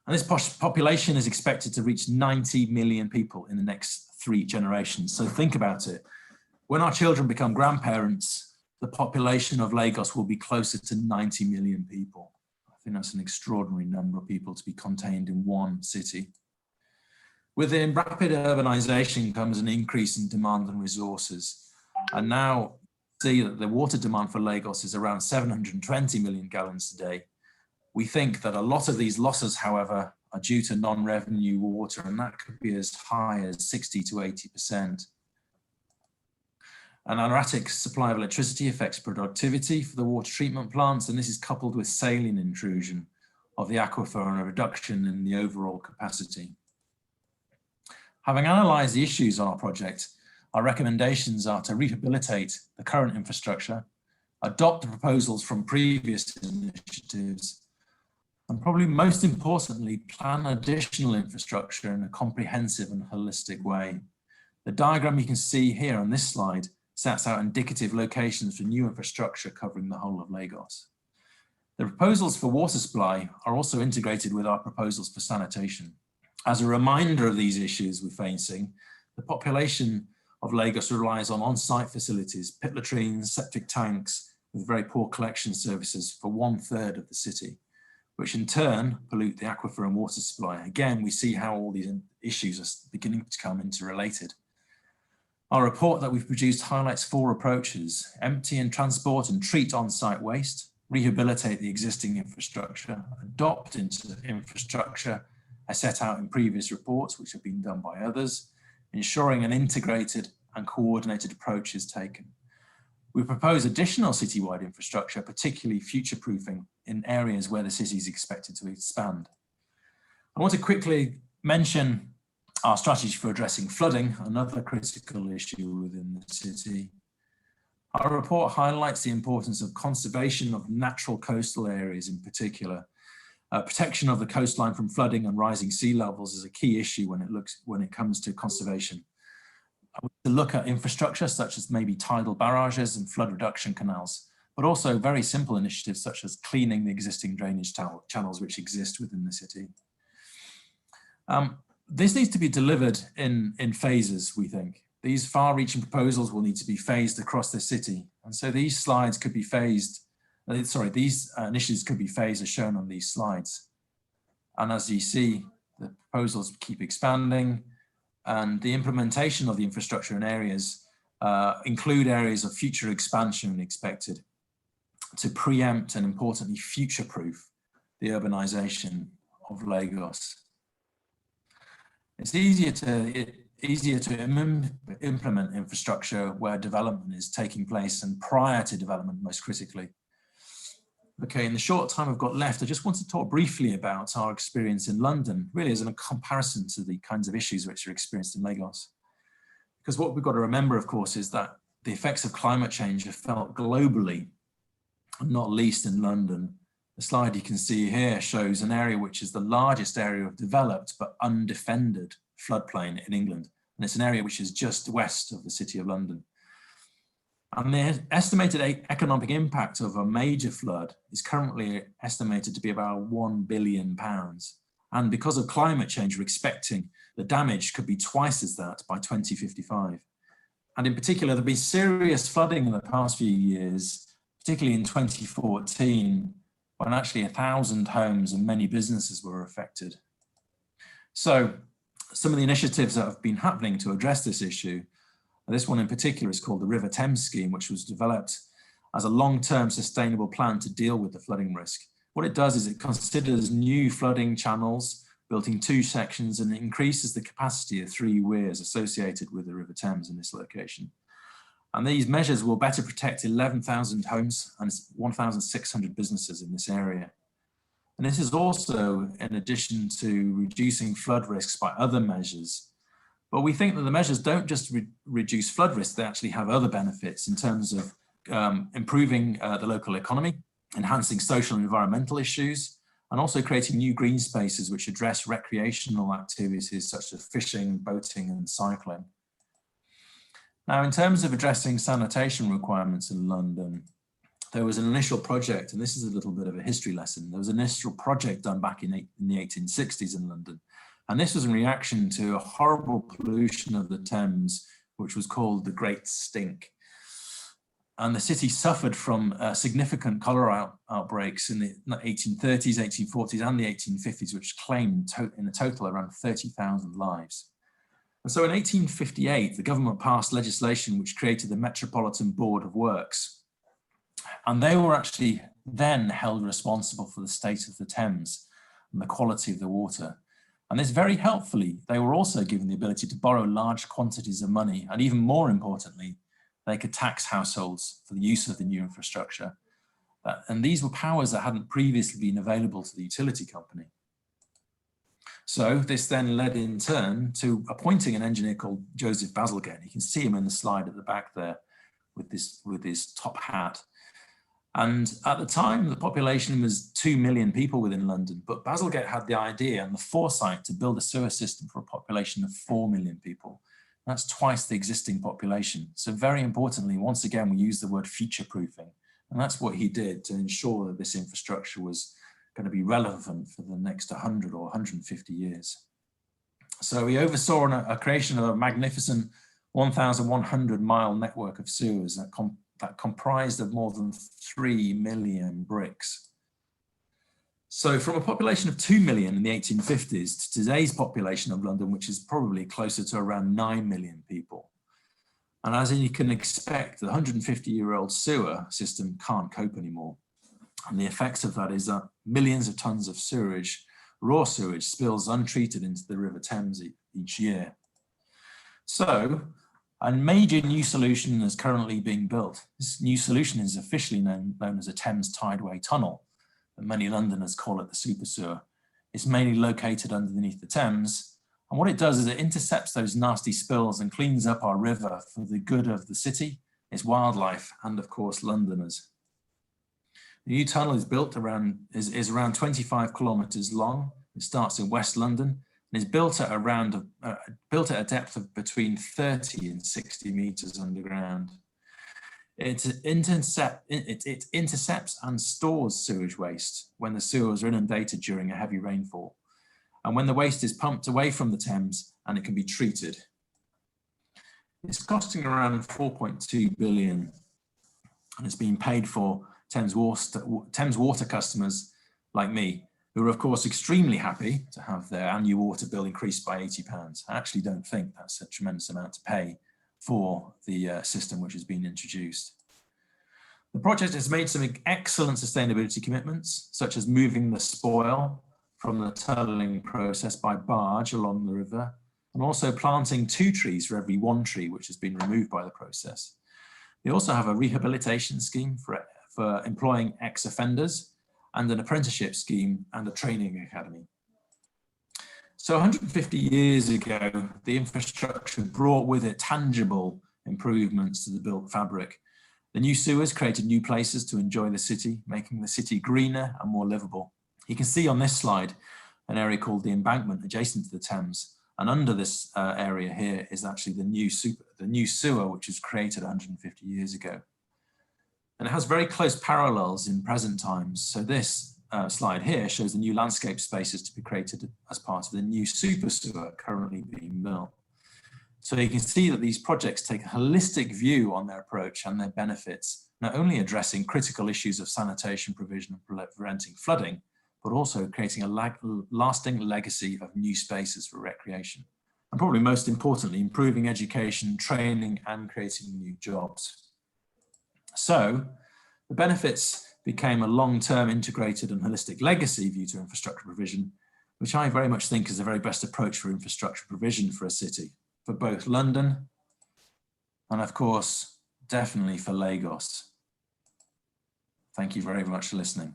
And this population is expected to reach 90 million people in the next 3 generations. So think about it. When our children become grandparents, the population of Lagos will be closer to 90 million people. I think that's an extraordinary number of people to be contained in one city. With the rapid urbanization comes an increase in demand and resources. And now see that the water demand for Lagos is around 720 million gallons a day. We think that a lot of these losses, however, are due to non-revenue water, and that could be as high as 60 to 80%. An erratic supply of electricity affects productivity for the water treatment plants, and this is coupled with saline intrusion of the aquifer and a reduction in the overall capacity. Having analysed the issues on our project, our recommendations are to rehabilitate the current infrastructure, adopt the proposals from previous initiatives, and probably most importantly, plan additional infrastructure in a comprehensive and holistic way. The diagram you can see here on this slide sets out indicative locations for new infrastructure covering the whole of Lagos. The proposals for water supply are also integrated with our proposals for sanitation. As a reminder of these issues we're facing, the population of Lagos relies on on-site facilities, pit latrines, septic tanks, with very poor collection services for 1/3 of the city, which in turn pollute the aquifer and water supply. Again, we see how all these issues are beginning to come interrelated. Our report that we've produced highlights 4 approaches: empty and transport and treat on-site waste, rehabilitate the existing infrastructure, adopt into infrastructure as set out in previous reports, which have been done by others, ensuring an integrated and coordinated approach is taken. We propose additional citywide infrastructure, particularly future-proofing in areas where the city is expected to expand. I want to quickly mention our strategy for addressing flooding, another critical issue within the city. Our report highlights the importance of conservation of natural coastal areas in particular. Protection of the coastline from flooding and rising sea levels is a key issue when it comes to conservation. I want to look at infrastructure such as maybe tidal barrages and flood reduction canals, but also very simple initiatives such as cleaning the existing drainage channels which exist within the city. This needs to be delivered in phases, we think. These far-reaching proposals will need to be phased across the city. And so these slides could be phased, these initiatives could be phased as shown on these slides. And as you see, the proposals keep expanding, and the implementation of the infrastructure in areas include areas of future expansion expected to preempt and importantly future-proof the urbanization of Lagos. It's easier to implement infrastructure where development is taking place and prior to development, most critically. Okay, in the short time I've got left, I just want to talk briefly about our experience in London, really as a comparison to the kinds of issues which are experienced in Lagos. Because what we've got to remember, of course, is that the effects of climate change are felt globally, not least in London. The slide you can see here shows an area which is the largest area of developed but undefended floodplain in England. And it's an area which is just west of the City of London. And the estimated economic impact of a major flood is currently estimated to be about £1 billion. And because of climate change, we're expecting the damage could be twice as that by 2055. And in particular, there'll be serious flooding in the past few years, particularly in 2014, when actually 1,000 homes and many businesses were affected. So some of the initiatives that have been happening to address this issue, and this one in particular is called the River Thames Scheme, which was developed as a long-term sustainable plan to deal with the flooding risk. What it does is it considers new flooding channels built in 2 sections and it increases the capacity of 3 weirs associated with the River Thames in this location. And these measures will better protect 11,000 homes and 1,600 businesses in this area. And this is also in addition to reducing flood risks by other measures. But we think that the measures don't just reduce flood risk, they actually have other benefits in terms of improving the local economy, enhancing social and environmental issues, and also creating new green spaces which address recreational activities such as fishing, boating, and cycling. Now, in terms of addressing sanitation requirements in London, there was an initial project, and this is a little bit of a history lesson. There was an initial project done back in the 1860s in London. And this was in reaction to a horrible pollution of the Thames, which was called the Great Stink. And the city suffered from significant cholera outbreaks in the 1830s, 1840s, and the 1850s, which claimed in a total around 30,000 lives. And so in 1858, the government passed legislation which created the Metropolitan Board of Works. And they were actually then held responsible for the state of the Thames and the quality of the water. And this very helpfully, they were also given the ability to borrow large quantities of money. And even more importantly, they could tax households for the use of the new infrastructure. And these were powers that hadn't previously been available to the utility company. So this then led in turn to appointing an engineer called Joseph Bazalgette. You can see him in the slide at the back there with his top hat. And at the time, the population was 2 million people within London, but Bazalgette had the idea and the foresight to build a sewer system for a population of 4 million people. That's twice the existing population. So very importantly, once again, we use the word future-proofing. And that's what he did to ensure that this infrastructure was going to be relevant for the next 100 or 150 years. So he oversaw a creation of a magnificent 1,100-mile network of sewers that comprised of more than 3 million bricks. So from a population of 2 million in the 1850s to today's population of London, which is probably closer to around 9 million people. And as you can expect, the 150-year-old sewer system can't cope anymore. And the effects of that is that millions of tons of sewage, raw sewage, spills untreated into the River Thames each year. So a major new solution is currently being built. This new solution is officially known as a Thames Tideway Tunnel, but many Londoners call it the Super Sewer. It's mainly located underneath the Thames. And what it does is it intercepts those nasty spills and cleans up our river for the good of the city, its wildlife, and of course, Londoners. The new tunnel is built around 25 kilometers long. It starts in West London and is built at a depth of between 30 and 60 meters underground. It intercepts and stores sewage waste when the sewers are inundated during a heavy rainfall, and when the waste is pumped away from the Thames and it can be treated. It's costing around 4.2 billion, and it's being paid for Thames Water customers like me, who are of course extremely happy to have their annual water bill increased by £80. I actually don't think that's a tremendous amount to pay for the system which has been introduced. The project has made some excellent sustainability commitments, such as moving the spoil from the tunneling process by barge along the river, and also planting 2 trees for every 1 tree which has been removed by the process. They also have a rehabilitation scheme for employing ex-offenders, and an apprenticeship scheme and a training academy. So 150 years ago, the infrastructure brought with it tangible improvements to the built fabric. The new sewers created new places to enjoy the city, making the city greener and more livable. You can see on this slide an area called the Embankment adjacent to the Thames, and under this area here is actually the new sewer, which was created 150 years ago. And it has very close parallels in present times. So this slide here shows the new landscape spaces to be created as part of the new super sewer currently being built. So you can see that these projects take a holistic view on their approach and their benefits, not only addressing critical issues of sanitation provision and preventing flooding, but also creating a lasting legacy of new spaces for recreation. And probably most importantly, improving education, training, and creating new jobs. So the benefits became a long-term integrated and holistic legacy view to infrastructure provision, which I very much think is the very best approach for infrastructure provision for a city, for both London and of course, definitely for Lagos. Thank you very much for listening.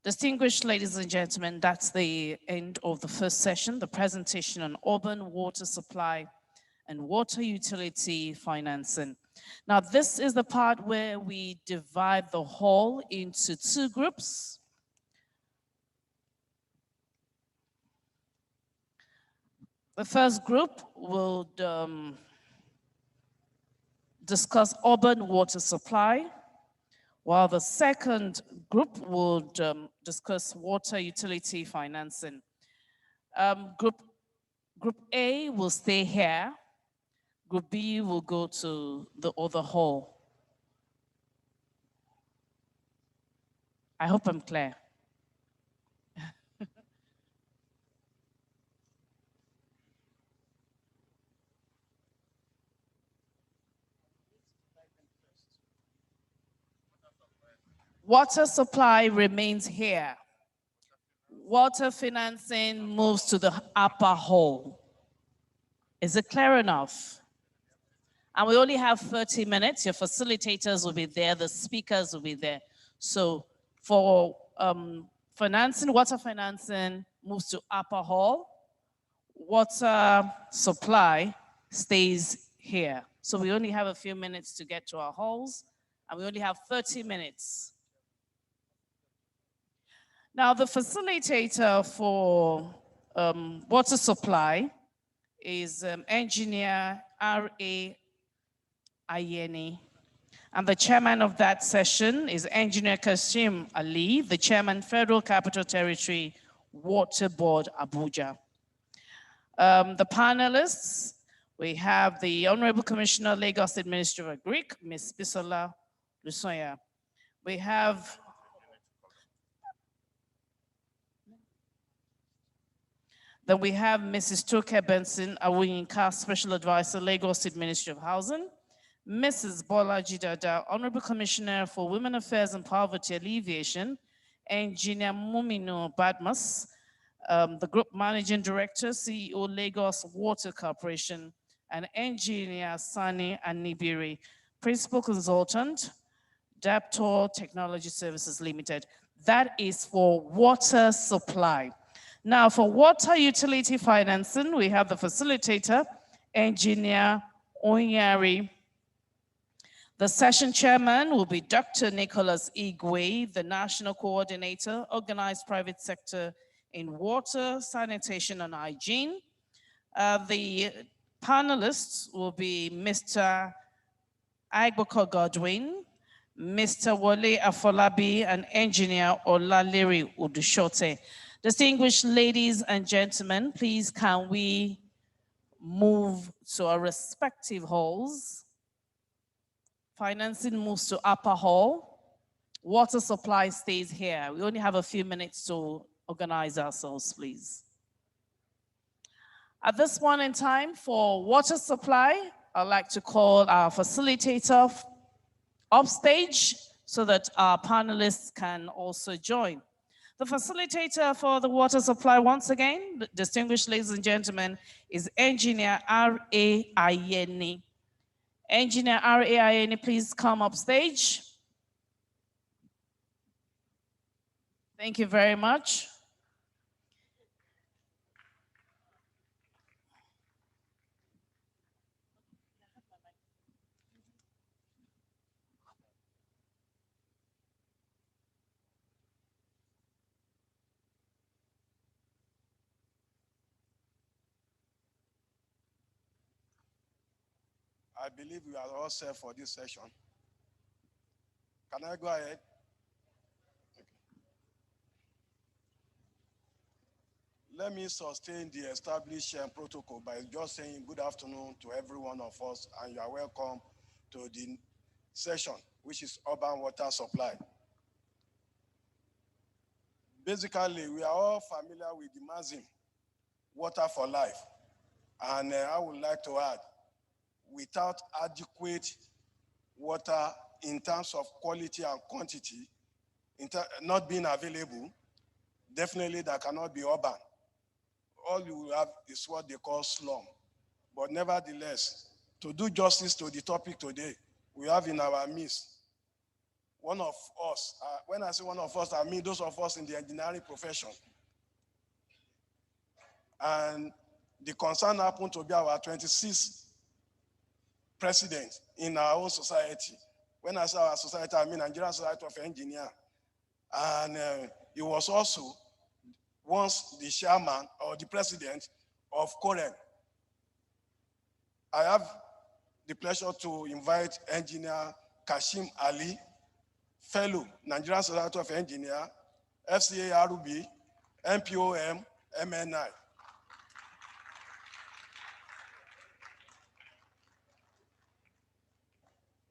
Distinguished ladies and gentlemen, that's the end of the first session, the presentation on urban water supply and water utility financing. Now, this is the part where we divide the hall into 2 groups. The first group will discuss urban water supply, while the second group would discuss water utility financing. Group A will stay here. Group B will go to the other hall. I hope I'm clear. Water supply remains here. Water financing moves to the upper hall. Is it clear enough? And we only have 30 minutes. Your facilitators will be there. The speakers will be there. So For financing, water financing moves to Upper Hall. Water supply stays here. So we only have a few minutes to get to our halls, and we only have 30 minutes. Now, the facilitator for water supply is engineer R.A. Ayeni. And the chairman of that session is engineer Kasim Ali, the chairman, Federal Capital Territory Water Board, Abuja. The panelists, we have the Honorable Commissioner, Lagos State Ministry of Agric, Ms. Bisola Lusoya. We have Then we have Mrs. Toke Benson Awuyinka, Special Advisor, Lagos State Ministry of Housing. Mrs. Bola Jidada, Honorable Commissioner for Women Affairs and Poverty Alleviation. Engineer Mumino Badmus, the Group Managing Director, CEO, Lagos Water Corporation. And Engineer Sani Anibiri, Principal Consultant, Daptor Technology Services Limited. That is for water supply. Now, for water utility financing, we have the facilitator, Engineer Onyari. The session chairman will be Dr. Nicholas Igwe, the National Coordinator, Organized Private Sector in Water, Sanitation, and Hygiene. The panelists will be Mr. Agboko Godwin, Mr. Wole Afolabi, and Engineer Olaleri Udushote. Distinguished ladies and gentlemen, please can we move to our respective halls? Financing moves to Upper Hall. Water supply stays here. We only have a few minutes to organize ourselves, please. At this point in time, for water supply, I'd like to call our facilitator upstage so that our panelists can also join. The facilitator for the water supply, once again, distinguished ladies and gentlemen, is Engineer R.A. Ayeni. Engineer R.A. Ayeni, please come up stage. Thank you very much. I believe we are all set for this session. Can I go ahead? Okay. Let me sustain the established protocol by just saying good afternoon to every one of us, and you are welcome to the session, which is urban water supply. Basically, we are all familiar with the maxim, water for life. And I would like to add, without adequate water in terms of quality and quantity, not being available, definitely that cannot be urban. All you will have is what they call slum. But nevertheless, to do justice to the topic today, we have in our midst one of us. When I say one of us, I mean those of us in the engineering profession. And the concern happened to be our 26th president in our own society. When I say our society, I mean Nigerian Society of Engineers. And he was also once the chairman or the president of COREN. I have the pleasure to invite Engineer Kasim Ali, fellow Nigerian Society of Engineers, FCA RUB, NPOM, MNI.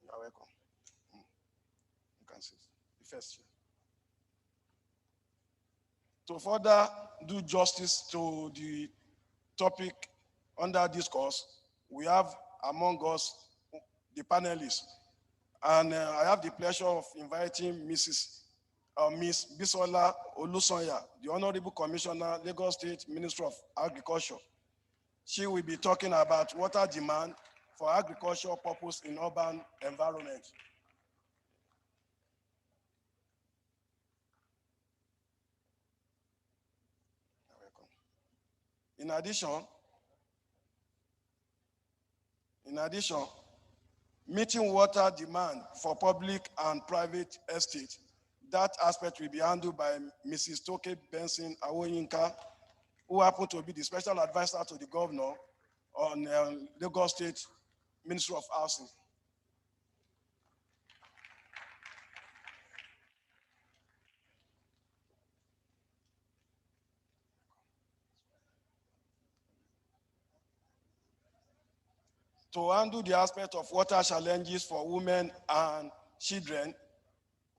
You're welcome. You can see the first chair. To further do justice to the topic under discourse, we have among us the panelists. And I have the pleasure of inviting Miss Bisola Olusoya, the Honorable Commissioner, Lagos State Ministry of Agriculture. She will be talking about water demand for agricultural purpose in urban environment. In addition, meeting water demand for public and private estate, that aspect will be handled by Mrs. Toke Benson Awoyinka, who happened to be the special advisor to the governor on Lagos State Ministry of Housing. To handle the aspect of water challenges for women and children,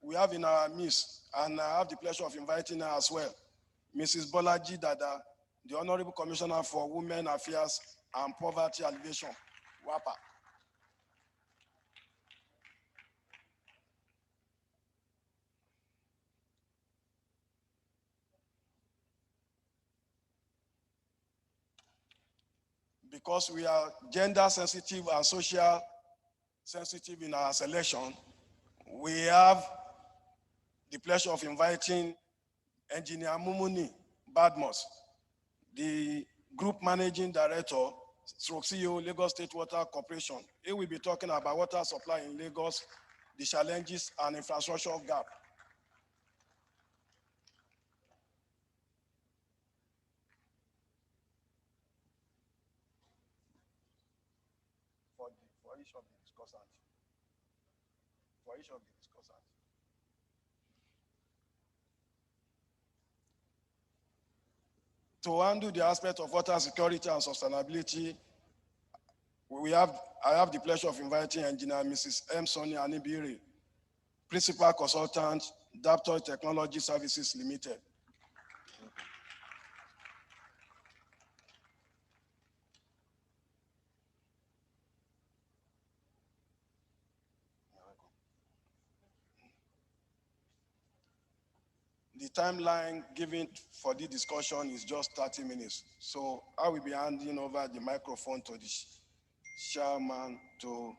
we have in our midst, and I have the pleasure of inviting her as well, Mrs. Bolaji Dada, the Honorable Commissioner for Women Affairs and Poverty Alleviation, WAPA. Because we are gender sensitive and social sensitive in our selection, we have the pleasure of inviting Engineer Mumuni Badmos, the Group Managing Director, stroke CEO, Lagos State Water Corporation. He will be talking about water supply in Lagos, the challenges and infrastructure gap. For each of the discussants. To handle the aspect of water security and sustainability, I have the pleasure of inviting Engineer Mrs. M. Sonny Anibiri, Principal Consultant, Daptoy Technology Services Limited. The timeline given for the discussion is just 30 minutes. So I will be handing over the microphone to the chairman to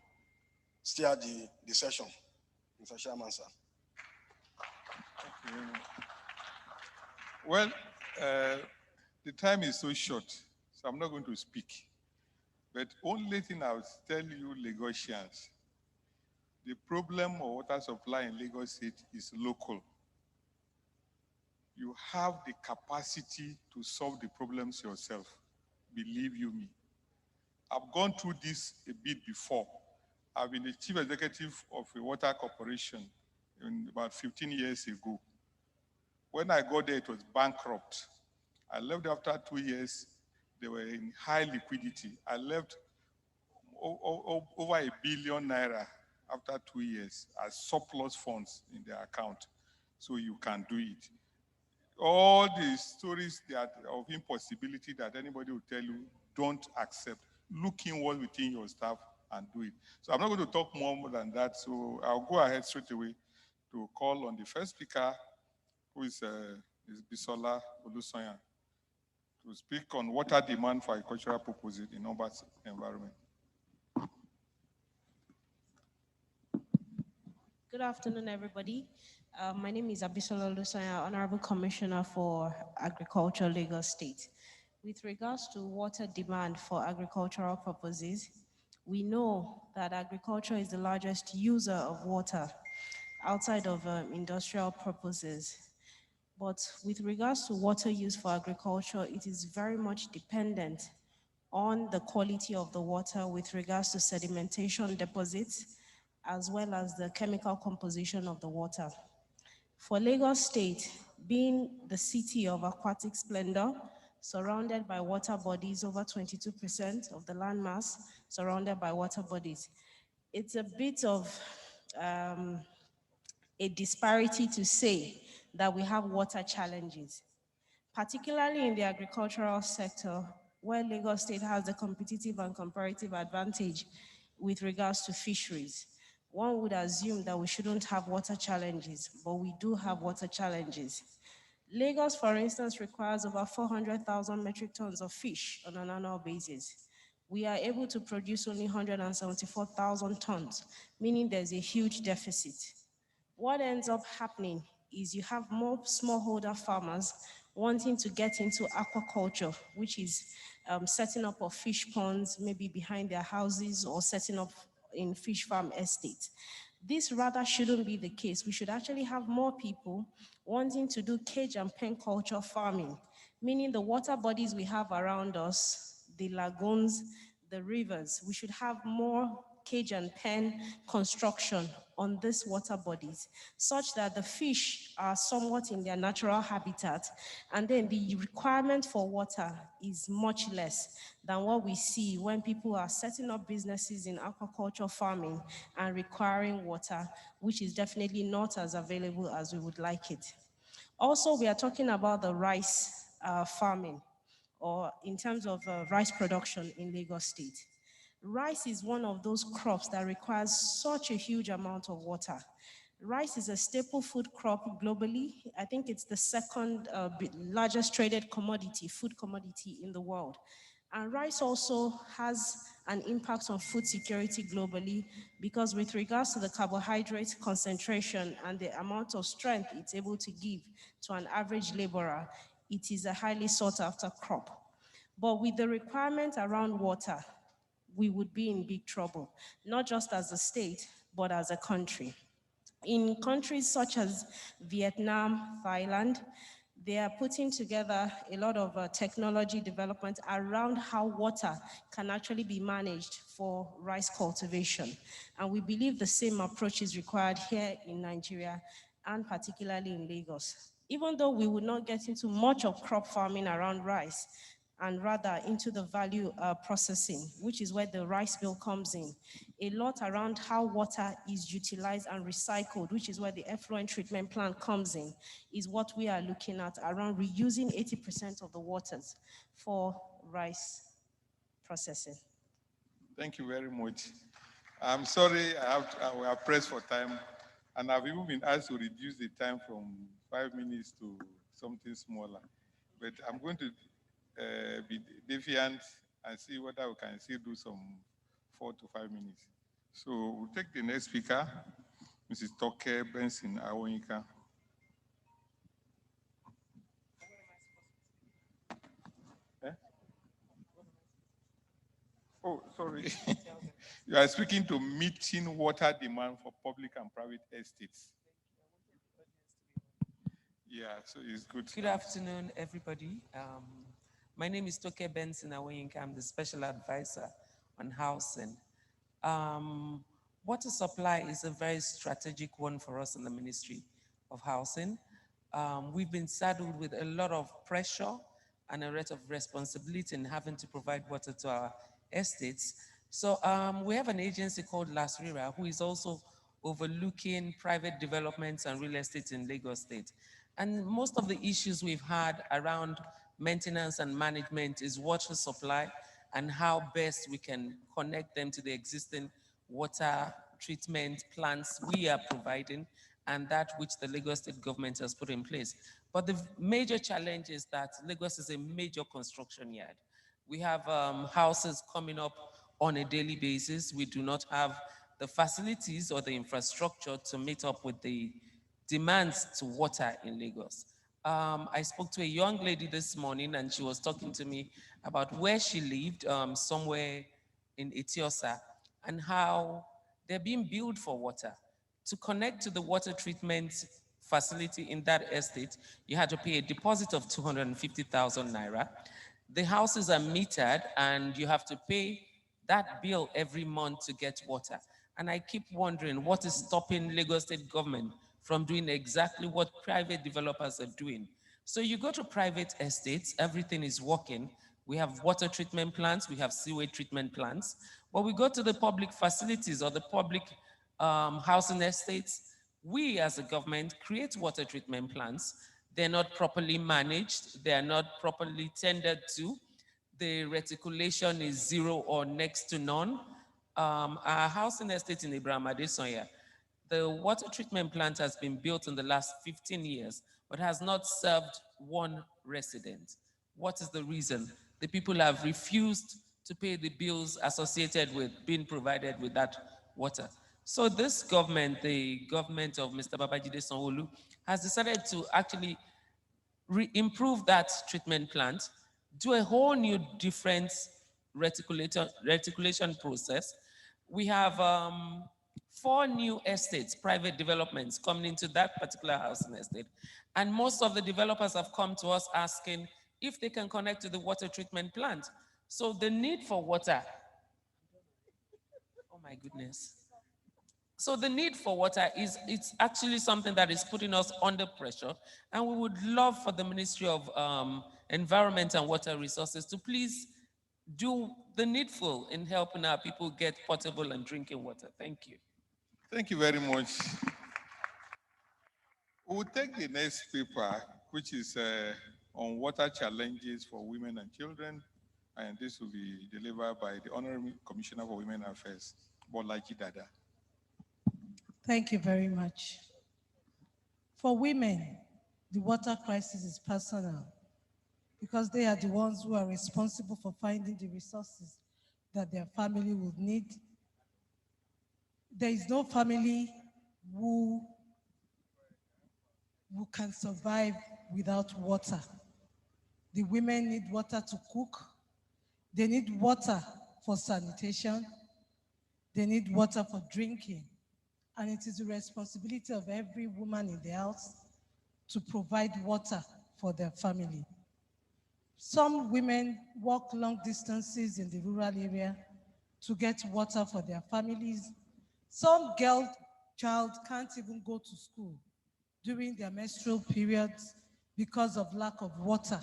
steer the session. Mr. Chairman, sir. Well, the time is so short, so I'm not going to speak. But only thing I'll tell you, Lagosians, the problem of water supply in Lagos State is local. You have the capacity to solve the problems yourself, believe you me. I've gone through this a bit before. I've been the chief executive of a water corporation about 15 years ago. When I got there, it was bankrupt. I left after 2 years. They were in high liquidity. I left over ₦1 billion after 2 years as surplus funds in their account. So you can do it. All the stories of impossibility that anybody will tell you, don't accept. Look inward within your staff and do it. So I'm not going to talk more than that. So I'll go ahead straight away to call on the first speaker, who is Bisola Olusoyan, to speak on water demand for agricultural purposes in urban environment. Good afternoon, everybody. My name is Abisola Olusoyan, Honorable Commissioner for Agriculture, Lagos State. With regards to water demand for agricultural purposes, we know that agriculture is the largest user of water outside of industrial purposes. But with regards to water use for agriculture, it is very much dependent on the quality of the water with regards to sedimentation deposits, as well as the chemical composition of the water. For Lagos State, being the city of aquatic splendor, surrounded by water bodies, over 22% of the landmass surrounded by water bodies, it's a bit of a disparity to say that we have water challenges, particularly in the agricultural sector, where Lagos State has the competitive and comparative advantage with regards to fisheries. One would assume that we shouldn't have water challenges, but we do have water challenges. Lagos, for instance, requires over 400,000 metric tons of fish on an annual basis. We are able to produce only 174,000 tons, meaning there's a huge deficit. What ends up happening is you have more smallholder farmers wanting to get into aquaculture, which is setting up of fish ponds, maybe behind their houses, or setting up in fish farm estates. This rather shouldn't be the case. We should actually have more people wanting to do cage and pen culture farming, meaning the water bodies we have around us, the lagoons, the rivers. We should have more cage and pen construction on these water bodies, such that the fish are somewhat in their natural habitat, and then the requirement for water is much less than what we see when people are setting up businesses in aquaculture farming and requiring water, which is definitely not as available as we would like it. Also, we are talking about the rice farming, or in terms of rice production in Lagos State. Rice is one of those crops that requires such a huge amount of water. Rice is a staple food crop globally. I think it's the second largest traded commodity, food commodity in the world. And rice also has an impact on food security globally, because with regards to the carbohydrate concentration and the amount of strength it's able to give to an average laborer, it is a highly sought after crop. But with the requirement around water, we would be in big trouble, not just as a state, but as a country. In countries such as Vietnam, Thailand, they are putting together a lot of technology development around how water can actually be managed for rice cultivation. And we believe the same approach is required here in Nigeria, and particularly in Lagos. Even though we would not get into much of crop farming around rice, and rather into the value processing, which is where the rice mill comes in. A lot around how water is utilized and recycled, which is where the effluent treatment plant comes in, is what we are looking at around reusing 80% of the waters for rice processing. Thank you very much. I'm sorry we are pressed for time, and I've even been asked to reduce the time from 5 minutes to something smaller. But I'm going to be defiant and see whether we can still do some 4 to 5 minutes. So we'll take the next speaker, Mrs. Toke Benson Awonyika. Oh, sorry. You are speaking to meeting water demand for public and private estates. Yeah, so it's good. Good afternoon, everybody. My name is Toke Benson Awonyika. I'm the special advisor on housing. Water supply is a very strategic one for us in the Ministry of Housing. We've been saddled with a lot of pressure and a lot of responsibility in having to provide water to our estates. So we have an agency called LASRIRA, who is also overlooking private developments and real estate in Lagos State. And most of the issues we've had around maintenance and management is water supply and how best we can connect them to the existing water treatment plants we are providing and that which the Lagos State government has put in place. But the major challenge is that Lagos is a major construction yard. We have houses coming up on a daily basis. We do not have the facilities or the infrastructure to meet up with the demands to water in Lagos. I spoke to a young lady this morning and she was talking to me about where she lived, somewhere in Etiosa, and how they're being billed for water. To connect to the water treatment facility in that estate, you had to pay a deposit of 250,000 naira. The houses are metered and you have to pay that bill every month to get water. And I keep wondering what is stopping Lagos State government from doing exactly what private developers are doing. So you go to private estates, everything is working. We have water treatment plants, we have sewage treatment plants, but we go to the public facilities or the public housing estates, we as a government create water treatment plants. They're not properly managed, they are not properly tended to. The reticulation is zero or next to none. Our housing estate in Ibrahim Adesanya, the water treatment plant has been built in the last 15 years, but has not served one resident. What is the reason? The people have refused to pay the bills associated with being provided with that water. So this government, the government of Mr. Babajide Sanwo-Olu, has decided to actually improve that treatment plant, do a whole new different reticulation process. We have 4 new estates, private developments coming into that particular housing estate. And most of the developers have come to us asking if they can connect to the water treatment plant. So the need for water, oh my goodness. So the need for water it's actually something that is putting us under pressure. And we would love for the Ministry of Environment and Water Resources to please do the needful in helping our people get potable and drinking water. Thank you. Thank you very much. We'll take the next paper, which is on water challenges for women and children. And this will be delivered by the Honorable Commissioner for Women Affairs, Bolaji Dada. Thank you very much. For women, the water crisis is personal because they are the ones who are responsible for finding the resources that their family would need. There is no family who can survive without water. The women need water to cook. They need water for sanitation. They need water for drinking. And it is the responsibility of every woman in the house to provide water for their family. Some women walk long distances in the rural area to get water for their families. Some child can't even go to school during their menstrual periods because of lack of water.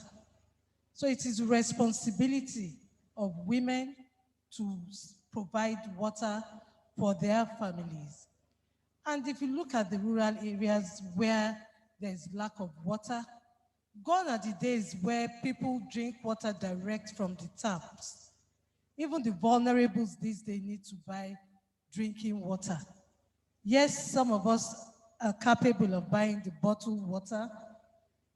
So it is the responsibility of women to provide water for their families. And if you look at the rural areas where there's lack of water, gone are the days where people drink water direct from the taps. Even the vulnerables these days need to buy drinking water. Yes, some of us are capable of buying the bottled water,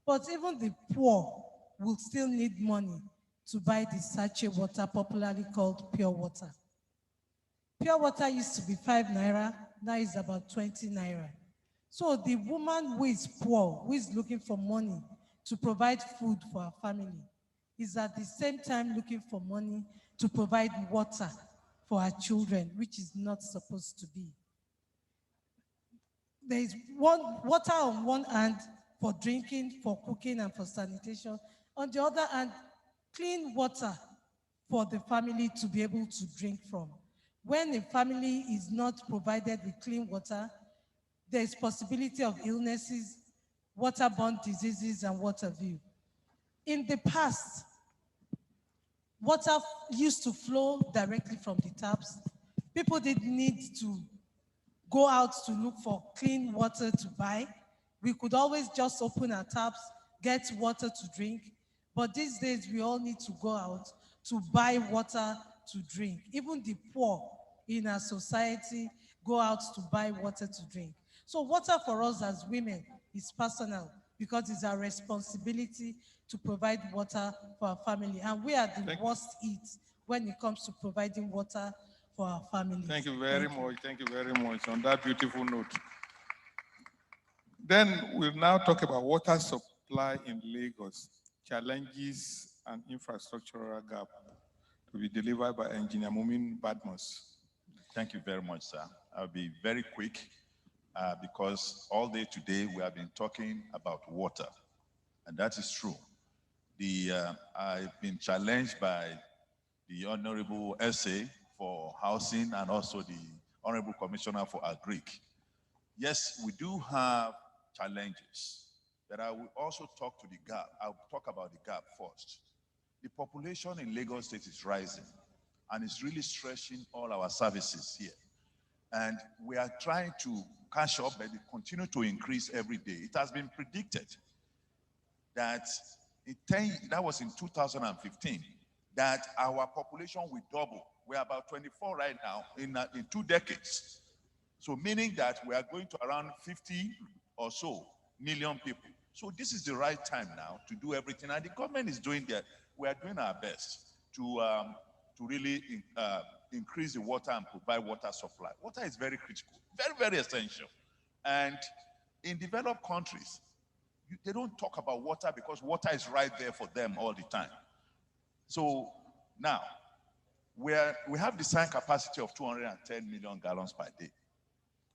but even the poor will still need money to buy the sachet water, popularly called pure water. Pure water used to be 5 naira, now it's about 20 naira. So the woman who is poor, who is looking for money to provide food for her family, is at the same time looking for money to provide water for her children, which is not supposed to be. There is water on one hand for drinking, for cooking, and for sanitation. On the other hand, clean water for the family to be able to drink from. When a family is not provided with clean water, there is possibility of illnesses, waterborne diseases, and water view. In the past, water used to flow directly from the taps. People didn't need to go out to look for clean water to buy. We could always just open our taps, get water to drink. But these days, we all need to go out to buy water to drink. Even the poor in our society go out to buy water to drink. So water for us as women is personal because it's our responsibility to provide water for our family. And we are the worst hit when it comes to providing water for our family. Thank you very much. Thank you very much on that beautiful note. Then we'll now talk about water supply in Lagos, challenges and infrastructural gap, to be delivered by Engineer Mumin Badmus. Thank you very much, sir. I'll be very quick because all day today we have been talking about water, and that is true. I've been challenged by the Honorable SA for Housing and also the Honorable Commissioner for Agric. Yes, we do have challenges, but I will also talk to the gap. I'll talk about the gap first. The population in Lagos State is rising, and it's really stretching all our services here. And we are trying to catch up, but it continues to increase every day. It has been predicted that that was in 2015, that our population will double. We're about 24 right now in 2 decades. So meaning that we are going to around 50 or so million people. So this is the right time now to do everything. And the government is doing that. We are doing our best to really increase the water and provide water supply. Water is very critical, very, very essential. And in developed countries, They don't talk about water because water is right there for them all the time. So now, we have design capacity of 210 million gallons per day.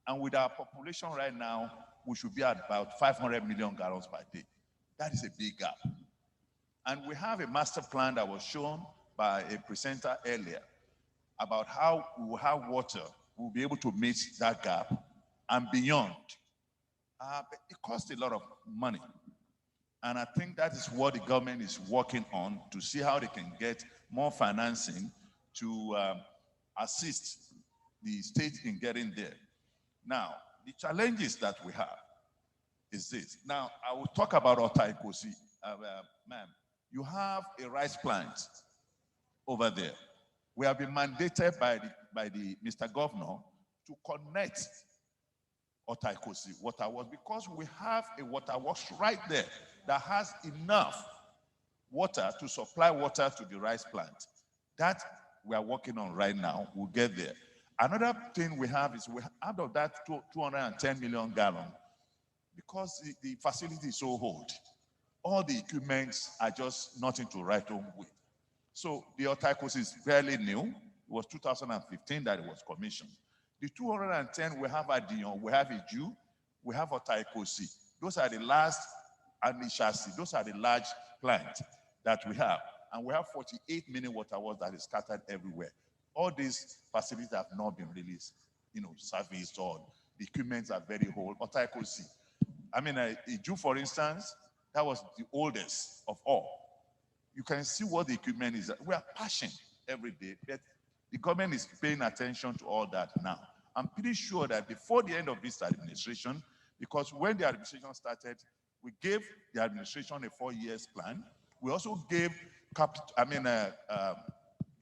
And with our population right now, we should be at about 500 million gallons per day. That is a big gap. And we have a master plan that was shown by a presenter earlier about how we will have water, we'll be able to meet that gap and beyond. But it costs a lot of money. And I think that is what the government is working on to see how they can get more financing to assist the state in getting there. Now, the challenges that we have is this. Now, I will talk about Otaikosi. Ma'am, you have a rice plant over there. We have been mandated by the Mr. Governor to connect Otaikosi Waterworks because we have a waterworks right there that has enough water to supply water to the rice plant. That we are working on right now. We'll get there. Another thing we have is out of that 210 million gallons, because the facility is so old, all the equipments are just nothing to write home with. So the Otaikosi is fairly new. It was 2015 that it was commissioned. The 210 we have Adion, we have Iju, we have Otaikosi. Those are the last, and the chassis. Those are the large plants that we have. And we have 48 mini waterworks that is scattered everywhere. All these facilities have not been released, serviced, or the equipments are very old. Otaikosi. I mean, Iju, for instance, that was the oldest of all. You can see what the equipment is. We are pushing every day, but the government is paying attention to all that now. I'm pretty sure that before the end of this administration, because when the administration started, we gave the administration a 4-year plan. We also gave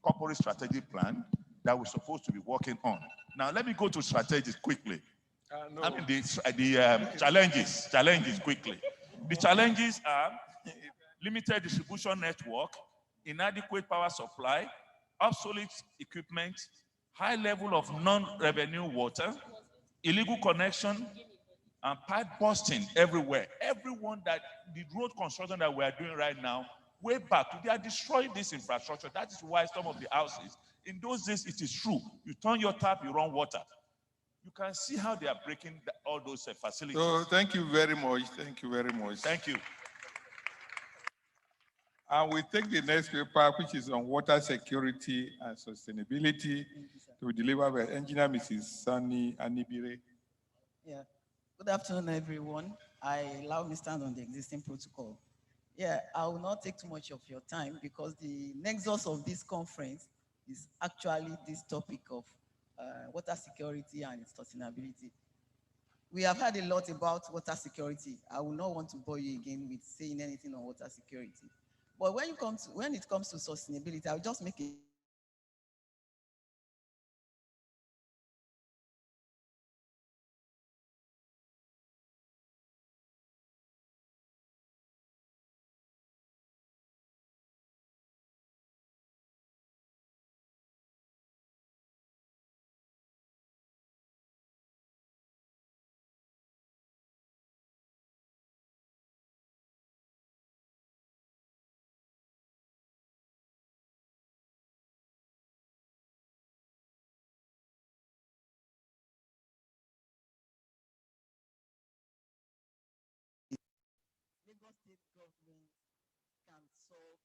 corporate strategy plan that we're supposed to be working on. Now, let me go to strategies quickly. No. I mean, the challenges quickly. The challenges are limited distribution network, inadequate power supply, obsolete equipment, high level of non-revenue water, illegal connection, and pipe busting everywhere. Everyone that the road construction that we are doing right now, way back, they are destroying this infrastructure. That is why some of the houses, in those days, it is true. You turn your tap, you run water. You can see how they are breaking all those facilities. So thank you very much. Thank you very much. Thank you. And we take the next paper, which is on water security and sustainability, to be delivered by Engineer Mrs. Sani Anibire. Yeah. Good afternoon, everyone. I allow me to stand on the existing protocol. Yeah, I will not take too much of your time because the nexus of this conference is actually this topic of water security and sustainability. We have heard a lot about water security. I will not want to bore you again with saying anything on water security. But when it comes to sustainability, I'll just make it Lagos State government can solve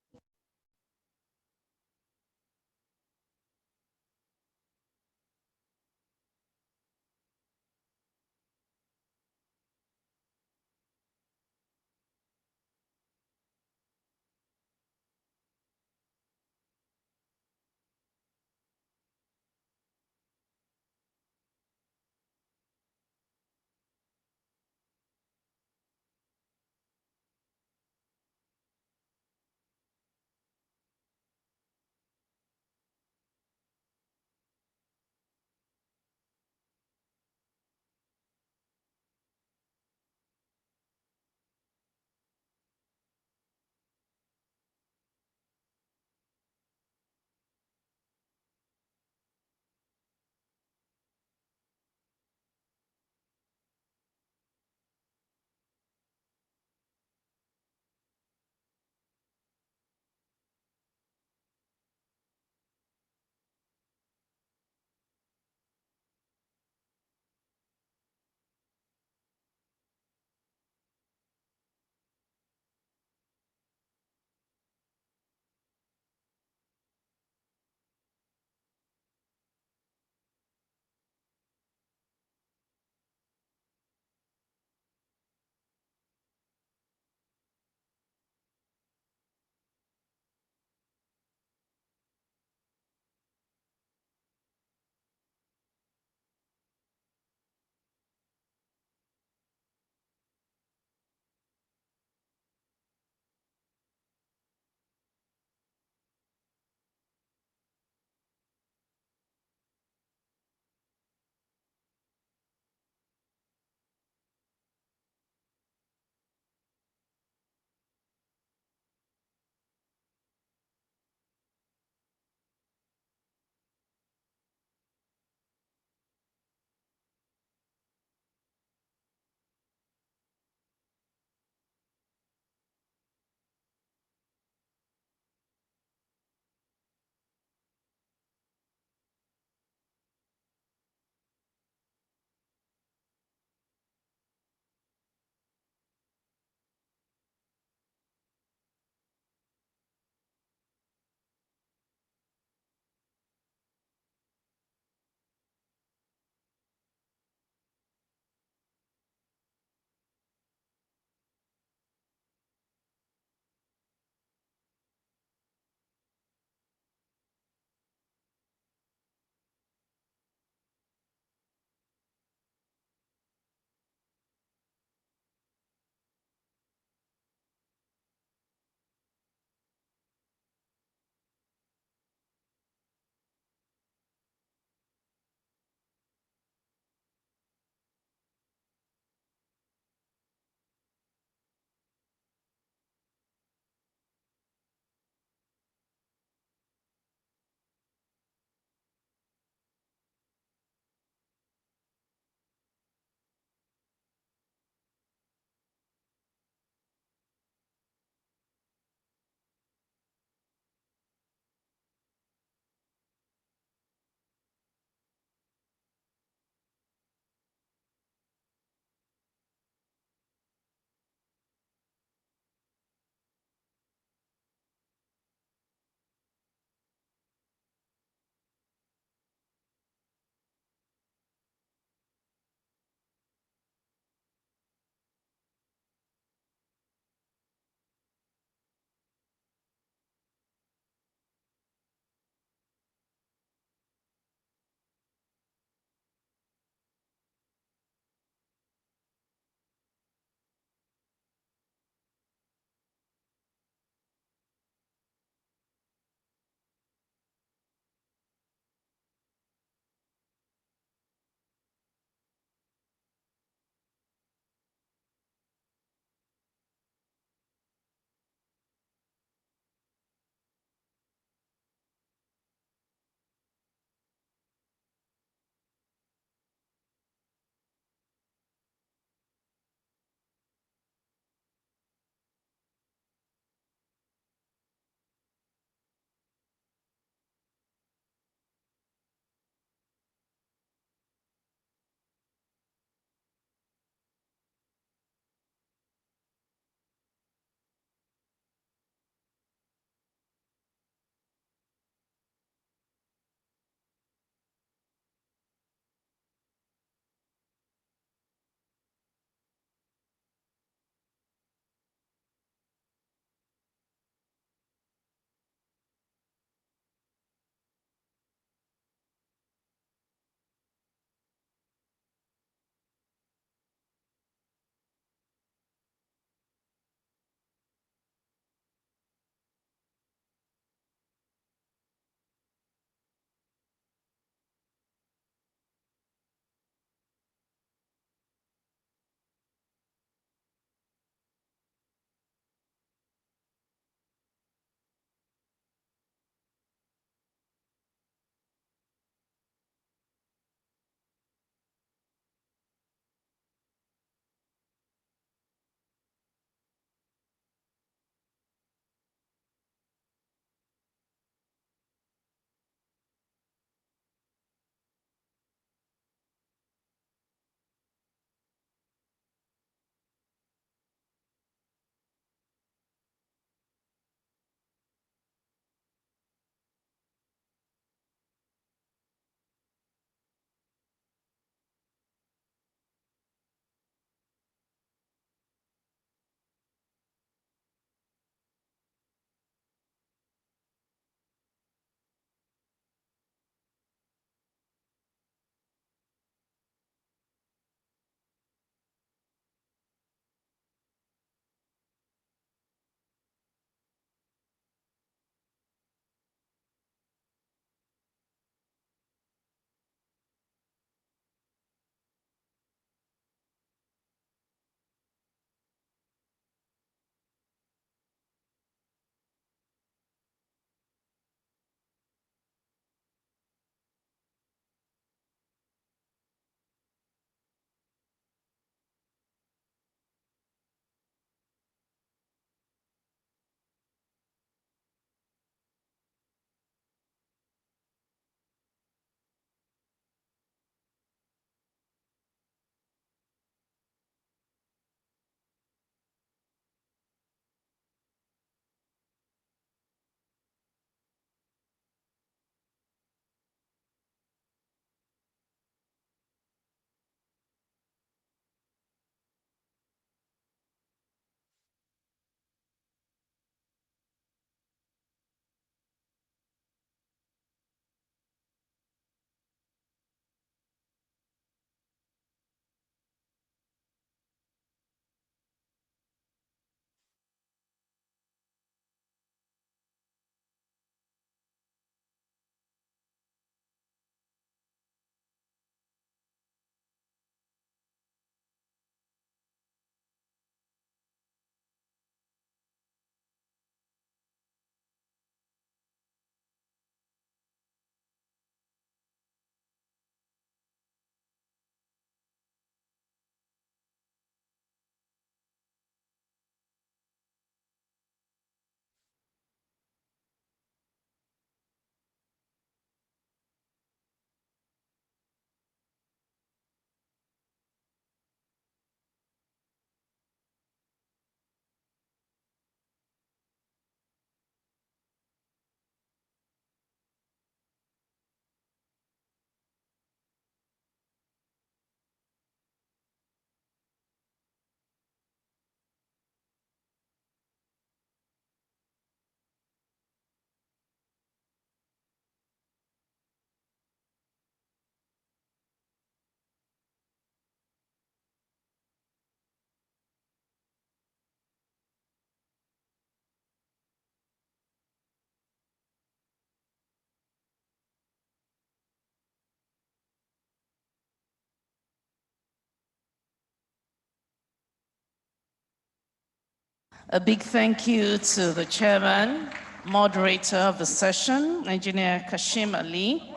A big thank you to the chairman, moderator of the session, Engineer Kashim Ali.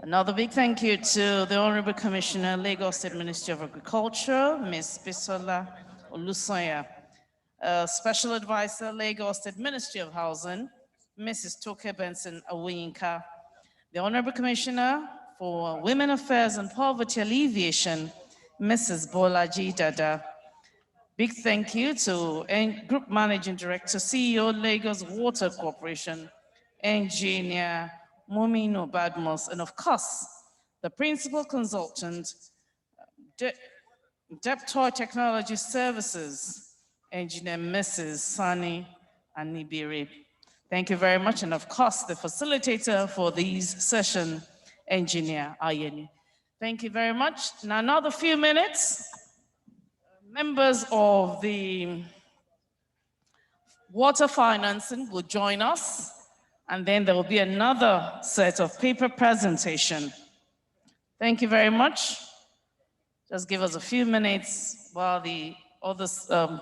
Another big thank you to the Honorable Commissioner, Lagos State Ministry of Agriculture, Ms. Bisola Olusoya. Special Advisor, Lagos State Ministry of Housing, Mrs. Toke Benson Awinka. The Honorable Commissioner for Women Affairs and Poverty Alleviation, Mrs. Bolaji Dada. Big thank you to Group Managing Director, CEO, Lagos Water Corporation, Engineer Mumino Badmos, and of course, the Principal Consultant, Deptoy Technology Services, Engineer Mrs. Sani Anibiri. Thank you very much, and of course, the facilitator for these session, Engineer Ayeni. Thank you very much. In another few minutes, members of the water financing will join us, and then there will be another set of paper presentation. Thank you very much. Just give us a few minutes while the other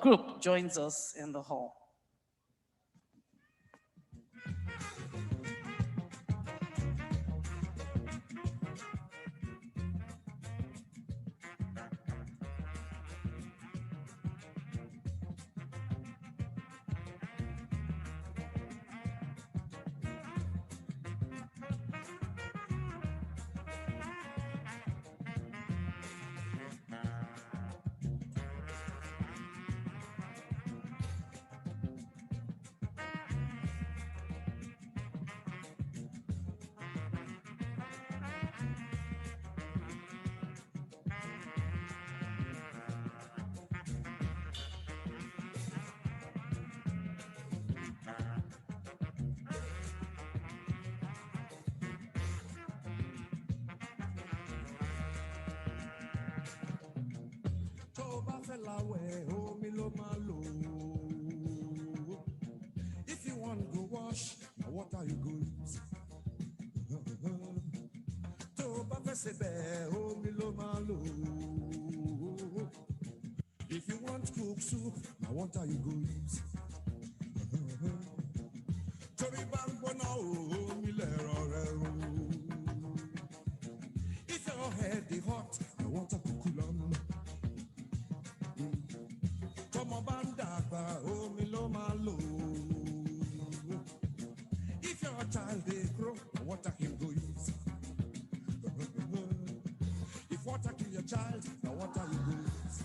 group joins us in the hall. If you want to wash, now what are you going to? If you want cook soup, now what are you going to? If your head is hot, now what are you cool on? If your child they grow, water him go use. If water kill your child, now water you go use.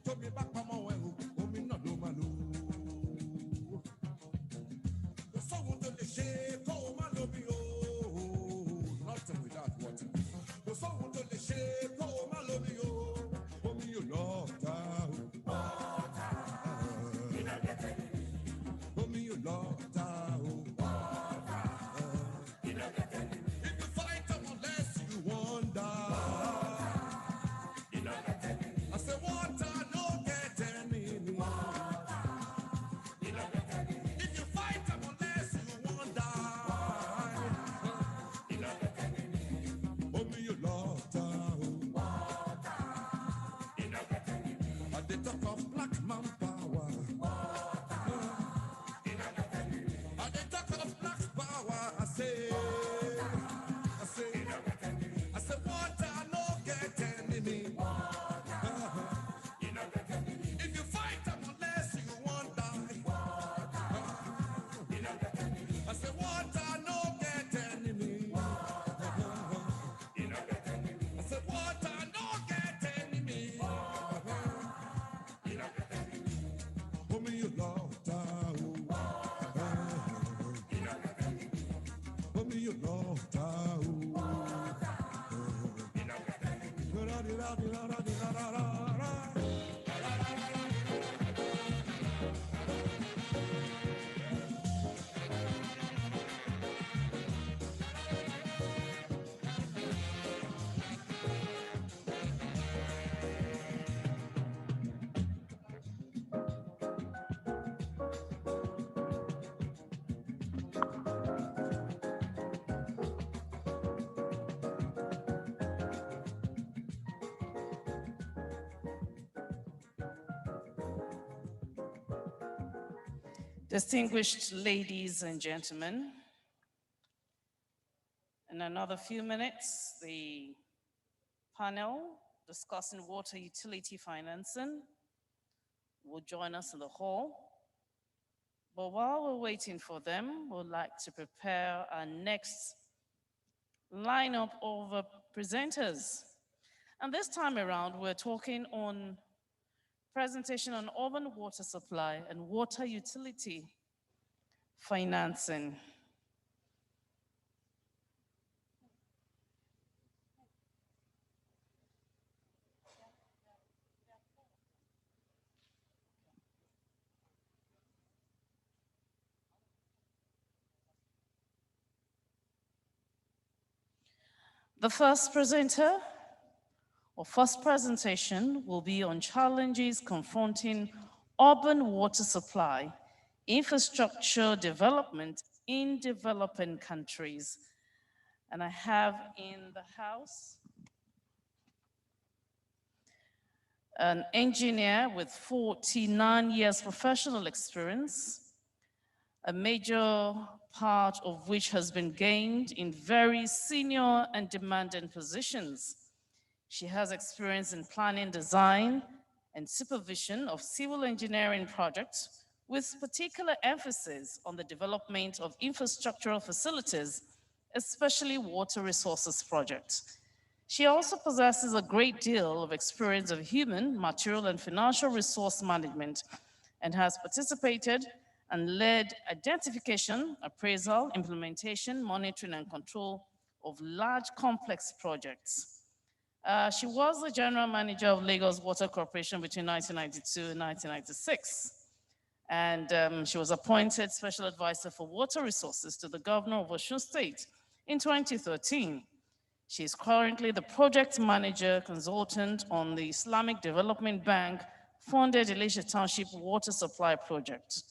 To me back mama well, me not do malo. The song to the shake, oh malo be oh, nothing without water. The song to the shake, oh malo be oh, me you love down. Lord, if you fight them unless you wonder, I say water no get enemy. If you fight them unless you wonder, oh me you Lord, at the talk of black man power. I say, water no get enemy. If you fight them unless you won't die. I say, water no get enemy. I say, water no get enemy. Oh, me you love you know Distinguished ladies and gentlemen, in another few minutes, the panel discussing water utility financing will join us in the hall. But while we're waiting for them, we'd like to prepare our next lineup of presenters. And this time around, we're talking on presentation on urban water supply and water utility financing. The first presenter or first presentation will be on challenges confronting urban water supply, infrastructure development in developing countries. And I have in the house an engineer with 49 years professional experience, a major part of which has been gained in very senior and demanding positions. She has experience in planning, design, and supervision of civil engineering projects with particular emphasis on the development of infrastructural facilities, especially water resources projects. She also possesses a great deal of experience of human, material, and financial resource management and has participated and led identification, appraisal, implementation, monitoring, and control of large complex projects. She was the general manager of Lagos Water Corporation between 1992 and 1996. And she was appointed special advisor for water resources to the governor of Osun State in 2013. She is currently the project manager consultant on the Islamic Development Bank funded Elisha Township Water Supply Project.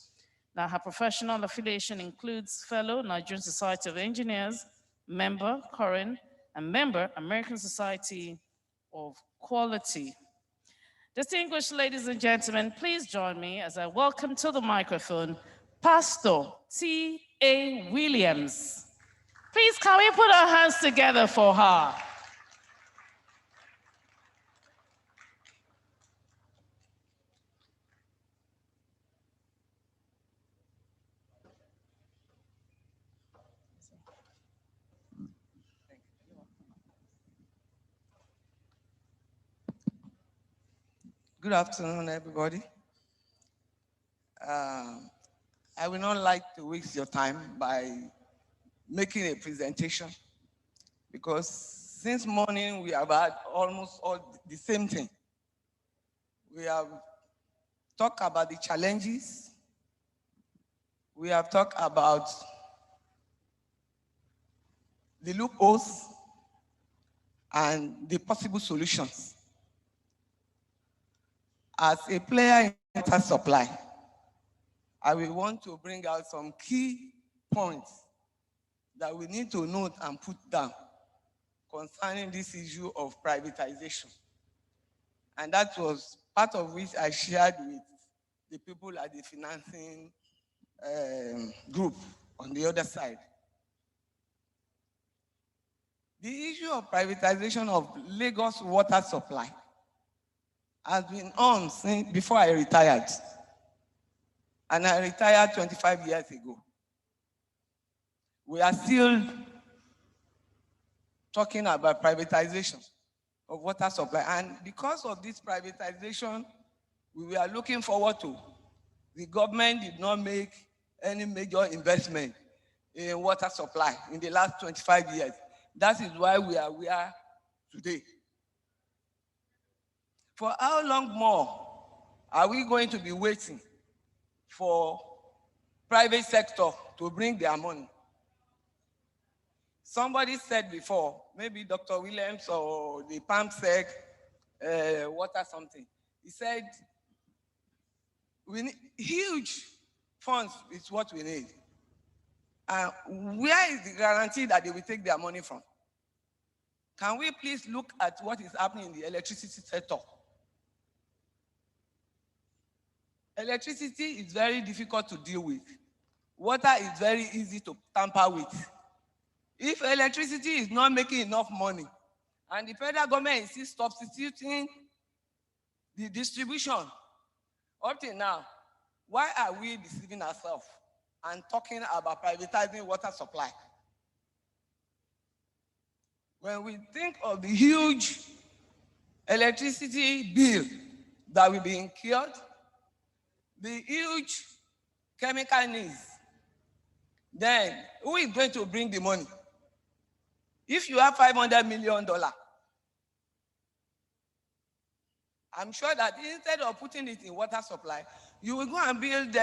Now, her professional affiliation includes fellow Nigerian Society of Engineers, member, current, and member, American Society of Quality. Distinguished ladies and gentlemen, please join me as I welcome to the microphone Pastor T.A. Williams. Please, can we put our hands together for her? Good afternoon, everybody. I will not like to waste your time by making a presentation because since morning we have had almost all the same thing. We have talked about the challenges. We have talked about the loopholes and the possible solutions. As a player in water supply, I will want to bring out some key points that we need to note and put down concerning this issue of privatization. And that was part of which I shared with the people at the financing group on the other side. The issue of privatization of Lagos water supply has been on since before I retired. And I retired 25 years ago. We are still talking about privatization of water supply. And because of this privatization, we were looking forward to, the government did not make any major investment in water supply in the last 25 years. That is why we are today. For how long more are we going to be waiting for private sector to bring their money? Somebody said before, maybe Dr. Williams or the PAMSEC, water something. He said, we need huge funds is what we need. Where is the guarantee that they will take their money from? Can we please look at what is happening in the electricity sector? Electricity is very difficult to deal with. Water is very easy to tamper with. If electricity is not making enough money, and the federal government insists substituting the distribution, up till now, why are we deceiving ourselves and talking about privatizing water supply? When we think of the huge electricity bill that will be incurred, the huge chemical needs, then who is going to bring the money? If you have $500 million, I'm sure that instead of putting it in water supply, you will go and build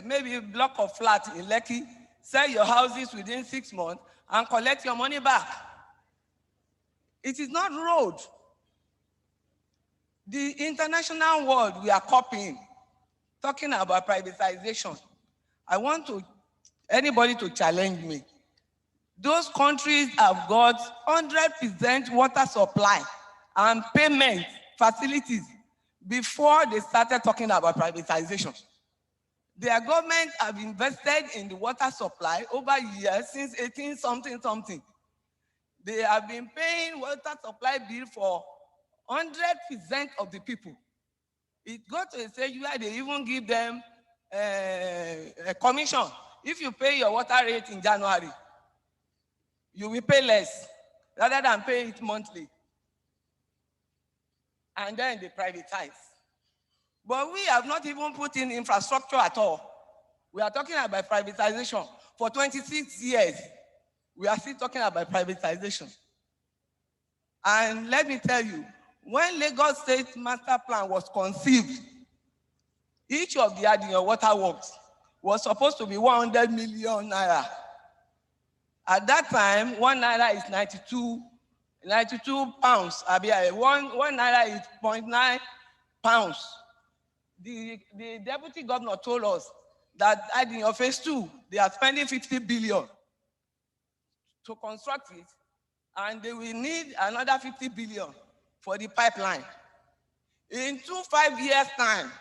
maybe a block of flats in Lekki, sell your houses within 6 months, and collect your money back. It is not road. The international world we are copying, talking about privatization. I want anybody to challenge me. Those countries have got 100% water supply and payment facilities before they started talking about privatization. Their government have invested in the water supply over years, since 18-something. They have been paying water supply bill for 100% of the people. It got to a stage where they even give them a commission. If you pay your water rate in January, you will pay less rather than pay it monthly. And then they privatize. But we have not even put in infrastructure at all. We are talking about privatization. For 26 years, we are still talking about privatization. And let me tell you, when Lagos State Master Plan was conceived, each of the Adinyo Water Works was supposed to be 100 million naira. At that time, 1 naira is 92 pounds. One naira is 0.9 pounds. The deputy governor told us that in your phase 2, they are spending 50 billion to construct it, and they will need another 50 billion for the pipeline. In 5 years' time,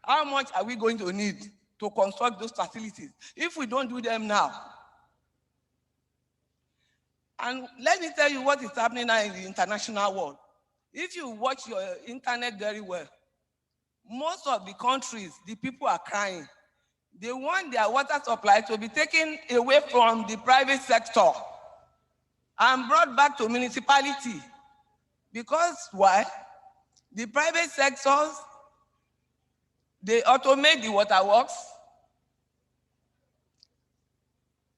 how much are we going to need to construct those facilities if we don't do them now? And let me tell you what is happening now in the international world. If you watch your internet very well, most of the countries, the people are crying. They want their water supply to be taken away from the private sector and brought back to municipality. Because why? The private sectors, they automate the water works,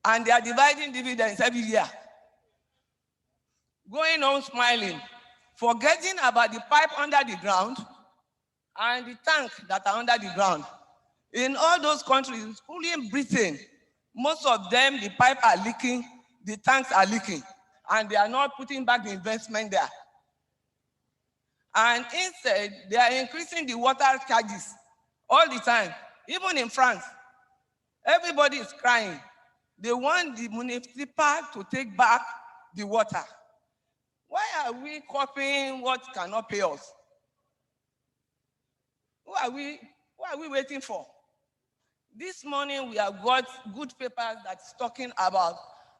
and they are dividing dividends every year. Going on smiling, forgetting about the pipe under the ground and the tank that are under the ground. In all those countries, including Britain, most of them, the pipe are leaking, the tanks are leaking, and they are not putting back the investment there. And instead, they are increasing the water charges all the time. Even in France, everybody is crying. They want the municipal to take back the water. Why are we copying what cannot pay us? Who are we waiting for? This morning, we have got good papers that's talking about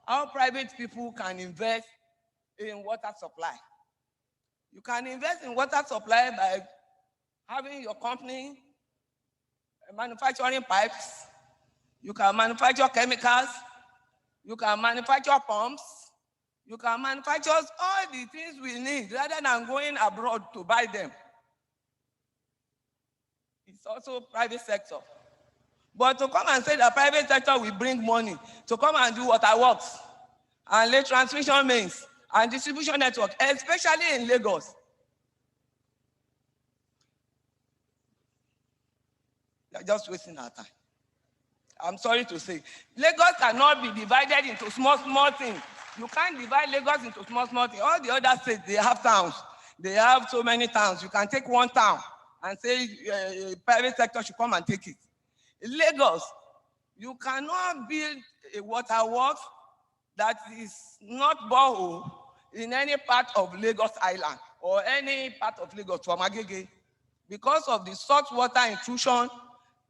how private people can invest in water supply. You can invest in water supply by having your company manufacturing pipes. You can manufacture chemicals. You can manufacture pumps. You can manufacture all the things we need rather than going abroad to buy them. It's also private sector. But to come and say the private sector will bring money to come and do water works and lay transmission mains and distribution network, especially in Lagos. They're just wasting our time. I'm sorry to say. Lagos cannot be divided into small things. You can't divide Lagos into small things. All the other states, they have towns. They have so many towns. You can take one town and say private sector should come and take it. In Lagos, you cannot build a water works that is not borehole in any part of Lagos Island or any part of Lagos from Agege because of the salt water intrusion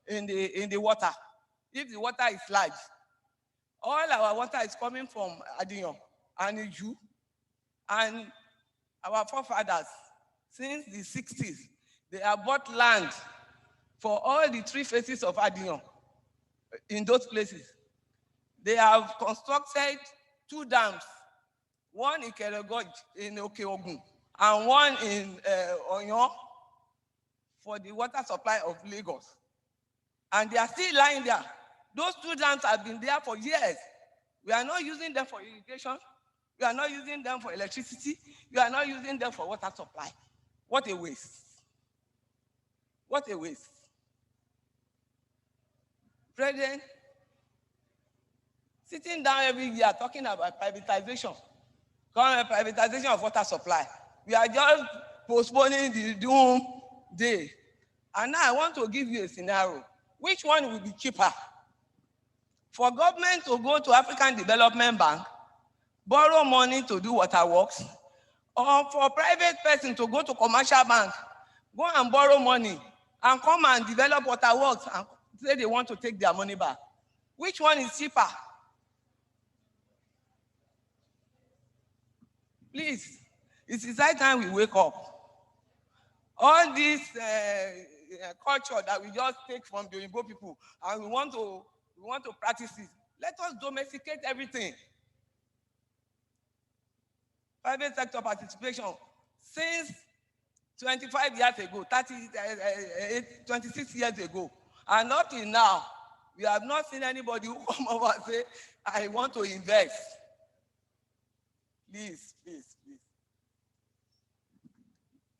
in the water. If the water is large, all our water is coming from Adiyon and Iju, and our forefathers since the 60s, they have bought land for all the 3 phases of Adiyon in those places. They have constructed 2 dams, one in Keregoj in Okeogun and one in Oyon for the water supply of Lagos. And they are still lying there. Those 2 dams have been there for years. We are not using them for irrigation. We are not using them for electricity. We are not using them for water supply. What a waste. What a waste. President, sitting down every year talking about privatization, privatization of water supply. We are just postponing the doom day. And now I want to give you a scenario. Which one will be cheaper? For government to go to African Development Bank, borrow money to do water works, or for private person to go to commercial bank, go and borrow money and come and develop water works and say they want to take their money back. Which one is cheaper? Please, it is high time we wake up. All this culture that we just take from the Igbo people and we want to practice it. Let us domesticate everything. Private sector participation since 25 years ago, 26 years ago, and up till now, we have not seen anybody who come over and say, I want to invest. Please, please, please.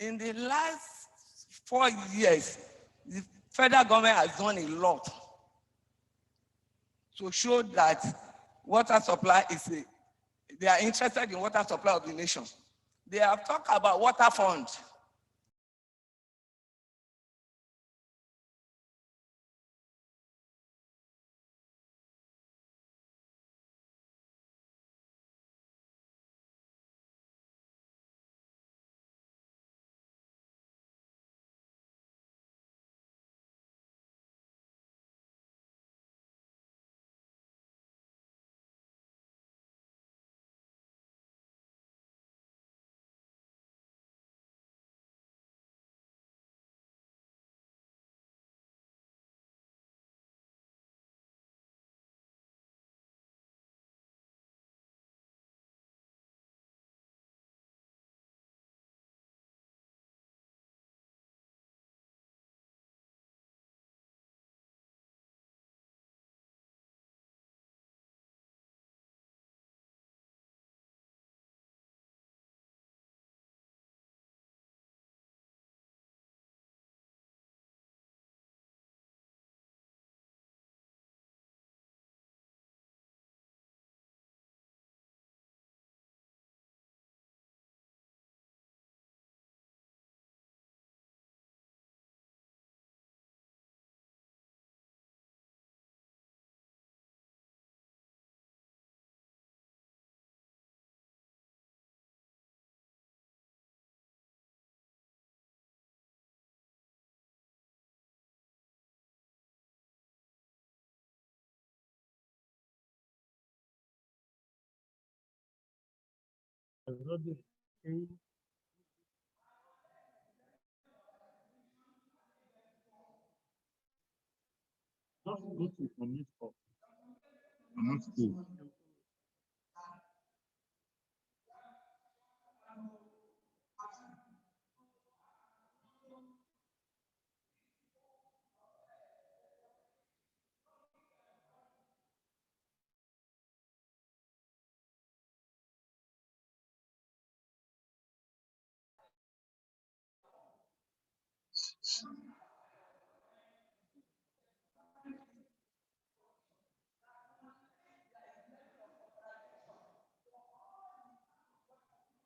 In the last 4 years, the federal government has done a lot to show that water supply they are interested in water supply of the nation. They have talked about water funds.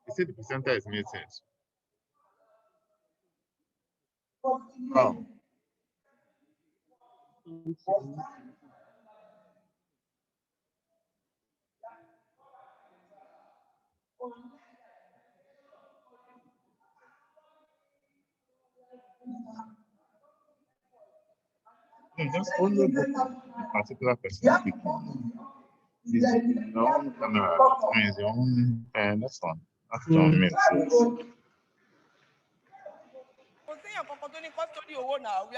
He said the presenter is muted. Oh. No, just only the particular person speaking. Is your own camera, is your own, that's one. That's your own mix. We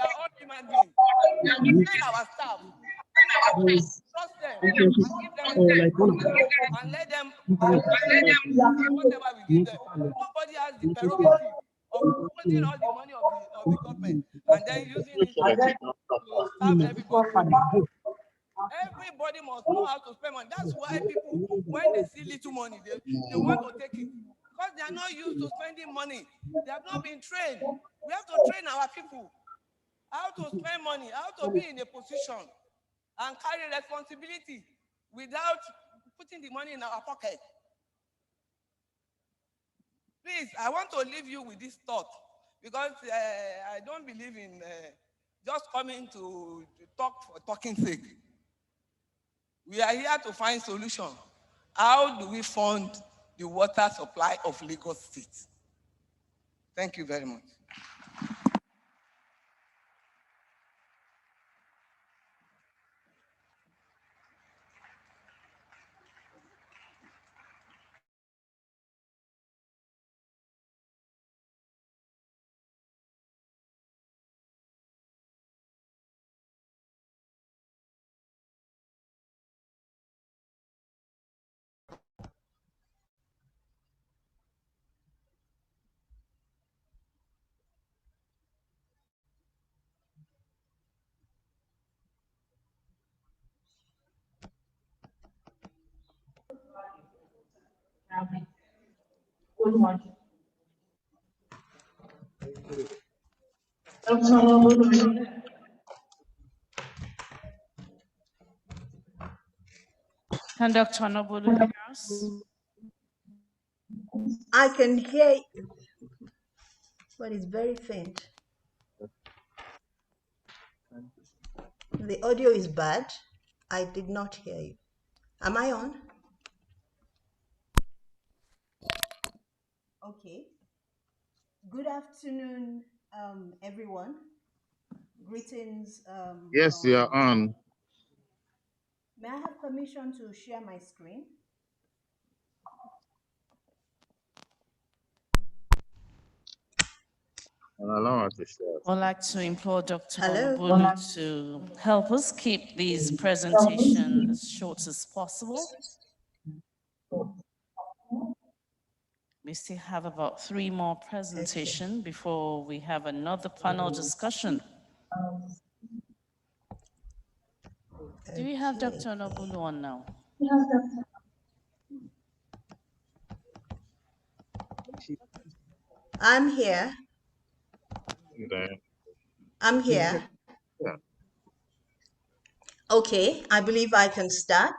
are all human beings. We train our staff. Trust them and give them and let them whatever we give them. Nobody has the prerogative of holding all the money of the government and then using it to serve everybody. Everybody must know how to spend money. That's why people, when they see little money, they want to take it. Because they are not used to spending money. They have not been trained. We have to train our people how to spend money, how to be in a position and carry responsibility without putting the money in our pocket. Please, I want to leave you with this thought because I don't believe in just coming to talk for talking's sake. We are here to find solution. How do we fund the water supply of Lagos State? Thank you very much. Good morning. Can Dr. Nobulu hear us? I can hear you, but it's very faint. The audio is bad. I did not hear you. Am I on? Okay. Good afternoon, everyone. Greetings. Yes, you are on. May I have permission to share my screen? Allow us to share. I'd like to implore Dr. Hello? Nobulu to help us keep these presentations as short as possible. We still have about 3 more presentations before we have another panel discussion. Do we have Dr. Nobulu on now? I'm here. I'm here. Yeah. Okay, I believe I can start.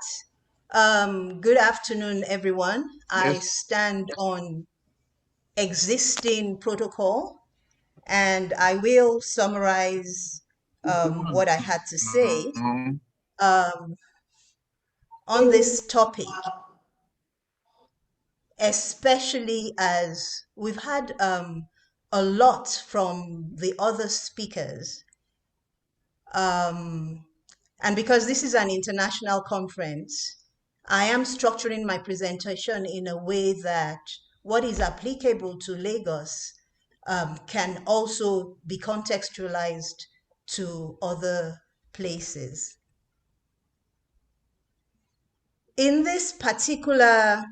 Good afternoon, everyone. I Yes. stand on existing protocol and I will summarize what I had to say on this topic, especially as we've had a lot from the other speakers. And because this is an international conference, I am structuring my presentation in a way that what is applicable to Lagos can also be contextualized to other places. In this particular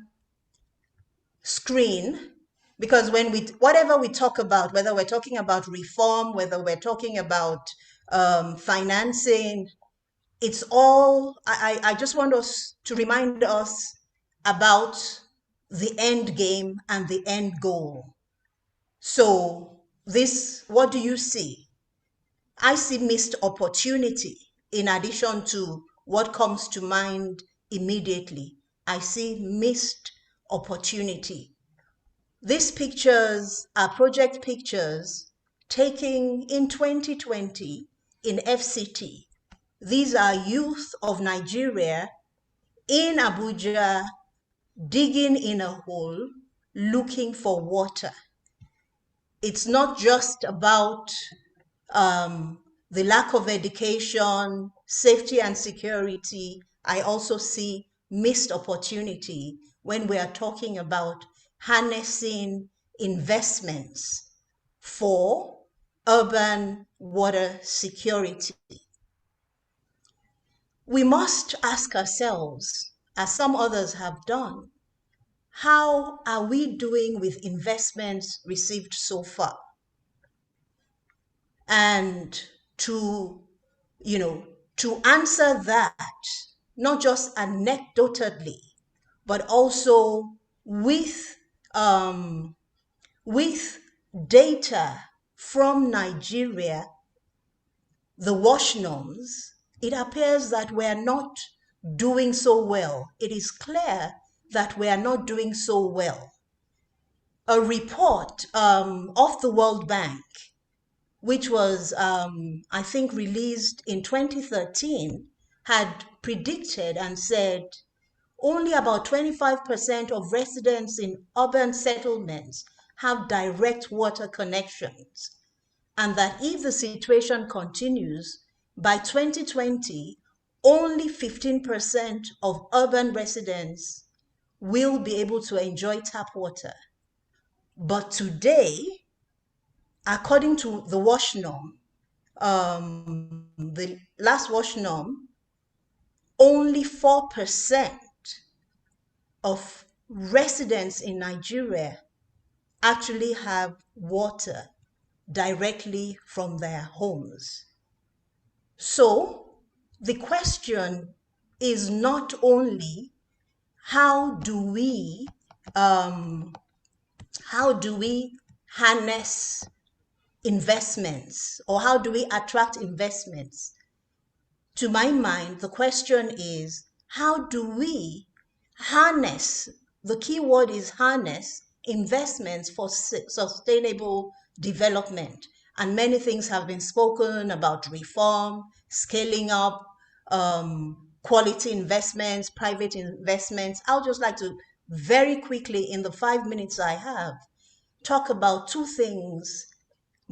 screen, because when whatever we talk about, whether we're talking about reform, whether we're talking about financing, it's all, I just want us to remind us about the end game and the end goal. So this, what do you see? I see missed opportunity in addition to what comes to mind immediately. I see missed opportunity. These pictures are project pictures taken in 2020 in FCT. These are youth of Nigeria in Abuja digging in a hole looking for water. It's not just about the lack of education, safety and security. I also see missed opportunity when we are talking about harnessing investments for urban water security. We must ask ourselves, as some others have done, how are we doing with investments received so far? And to answer that, not just anecdotally, but also with data from Nigeria, the WASH norms, it appears that we're not doing so well. It is clear that we are not doing so well. A report of the World Bank, which was, I think, released in 2013, had predicted and said only about 25% of residents in urban settlements have direct water connections, and that if the situation continues, by 2020, only 15% of urban residents will be able to enjoy tap water. But today, according to the WASH norm, the last WASH norm, only 4% of residents in Nigeria actually have water directly from their homes. So the question is not only how do we harness investments, or how do we attract investments? To my mind, the question is, how do we harness, the key word is harness, investments for sustainable development? And many things have been spoken about: reform, scaling up, quality investments, private investments. I'll just like to very quickly, in the 5 minutes I have, talk about two things.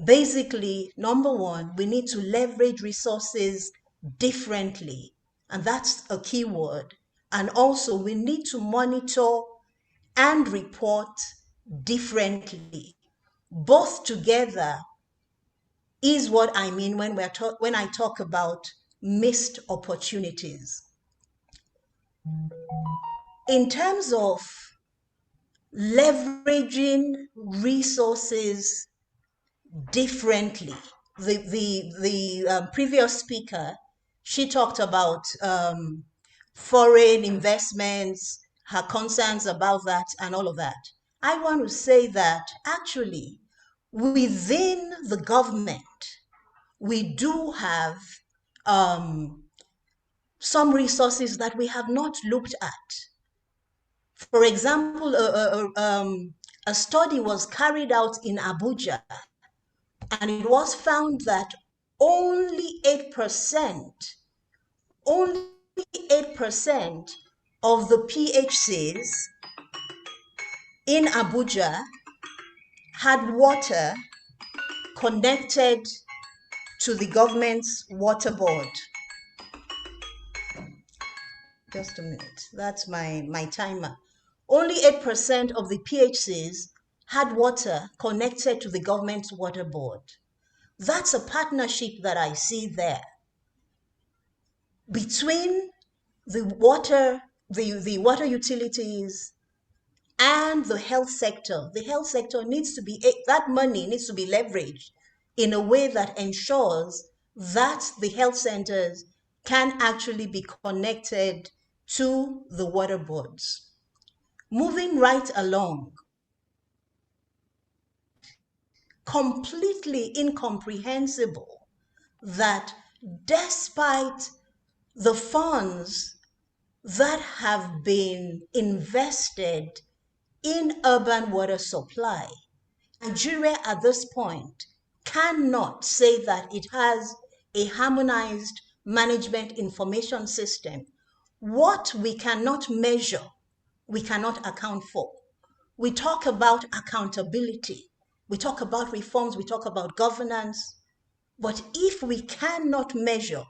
Basically, number one, we need to leverage resources differently, and that's a key word. And also, we need to monitor and report differently. Both together is what I mean when I talk about missed opportunities. In terms of leveraging resources differently, the previous speaker, she talked about foreign investments, her concerns about that and all of that. I want to say that actually within the government, we do have some resources that we have not looked at. For example, a study was carried out in Abuja, and it was found that only 8% of the PHCs in Abuja had water connected to the government's water board. Just a minute, that's my timer. Only 8% of the PHCs had water connected to the government's water board. That's a partnership that I see there between the water utilities and the health sector. The health sector needs to be, that money needs to be leveraged in a way that ensures that the health centers can actually be connected to the water boards. Moving right along, completely incomprehensible that despite the funds that have been invested in urban water supply, Nigeria at this point cannot say that it has a harmonized management information system. What we cannot measure, we cannot account for. We talk about accountability, we talk about reforms, we talk about governance, But if we cannot measure,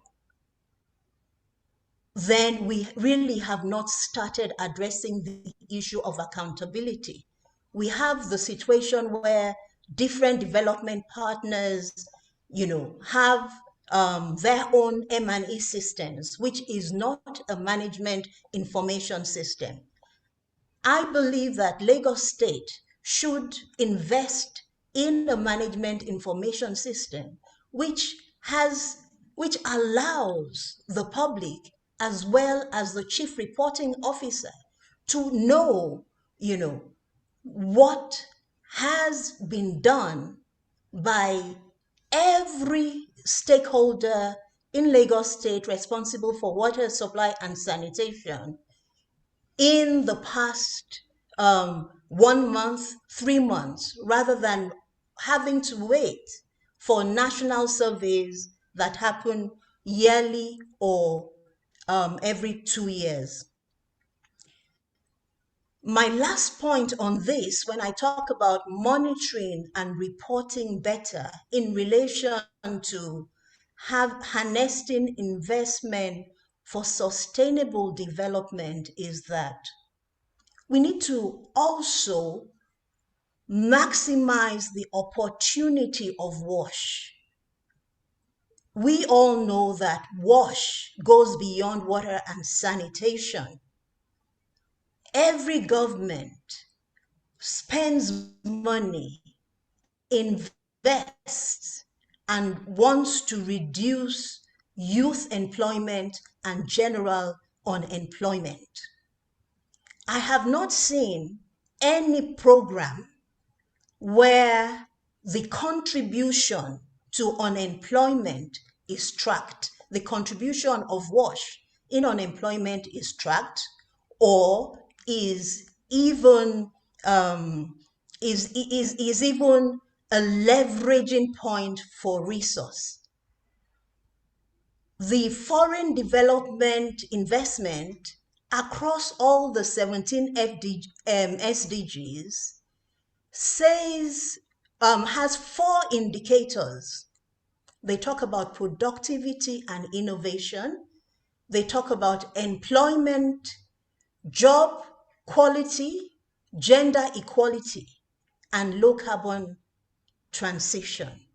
then we really have not started addressing the issue of accountability. We have the situation where different development partners, have their own M&E systems, which is not a management information system. I believe that Lagos State should invest in a management information system which allows the public as well as the chief reporting officer to know, what has been done by every stakeholder in Lagos State responsible for water supply and sanitation in the past 1 month, 3 months, rather than having to wait for national surveys that happen yearly or every 2 years. My last point on this, when I talk about monitoring and reporting better in relation to harnessing investment for sustainable development, is that we need to also maximize the opportunity of WASH. We all know that WASH goes beyond water and sanitation. Every government spends money, invests, and wants to reduce youth employment and general unemployment. I have not seen any program where the contribution to unemployment is tracked. The contribution of WASH in unemployment is tracked, or is even even a leveraging point for resource. The foreign development investment across all the 17 SDGs has 4 indicators. They talk about productivity and innovation. They talk about employment, job quality, gender equality, and low carbon transition.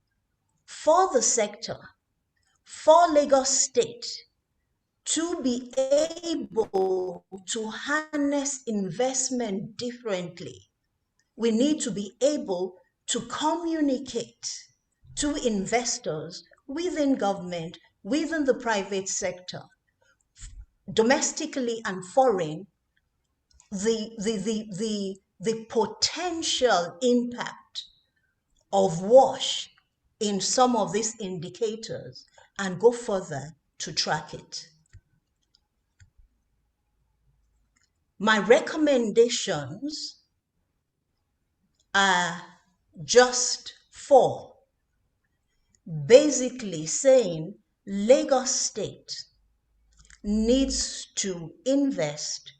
For the sector, for Lagos State to be able to harness investment differently, we need to be able to communicate to investors within government, within the private sector, domestically and foreign, the potential impact of WASH in some of these indicators, and go further to track it. My recommendations are just 4, basically saying Lagos State needs to invest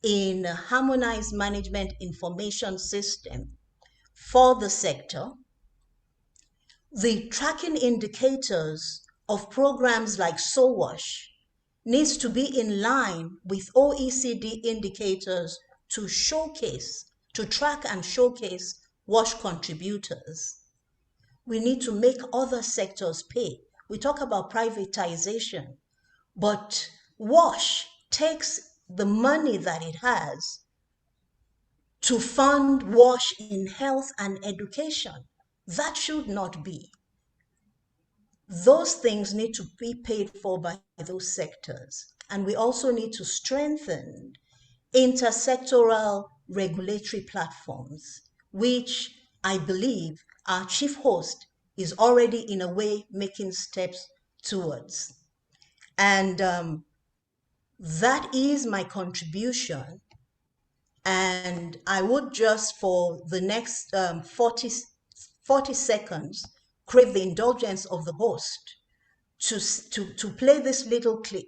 in a harmonized management information system for the sector. The tracking indicators of programs like SOWASH needs to be in line with OECD indicators to track and showcase WASH contributors. We need to make other sectors pay. We talk about privatization, but WASH takes the money that it has to fund WASH in health and education. That should not be. Those things need to be paid for by those sectors. And we also need to strengthen intersectoral regulatory platforms, which I believe our chief host is already in a way making steps towards. And that is my contribution. And I would just, for the next 40 seconds, crave the indulgence of the host to play this little clip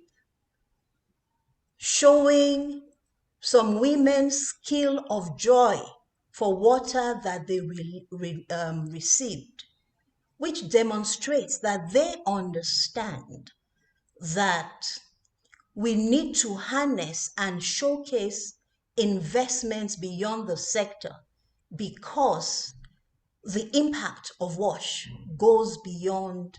showing some women's skill of joy for water that they received which demonstrates that they understand that we need to harness and showcase investments beyond the sector because the impact of WASH goes beyond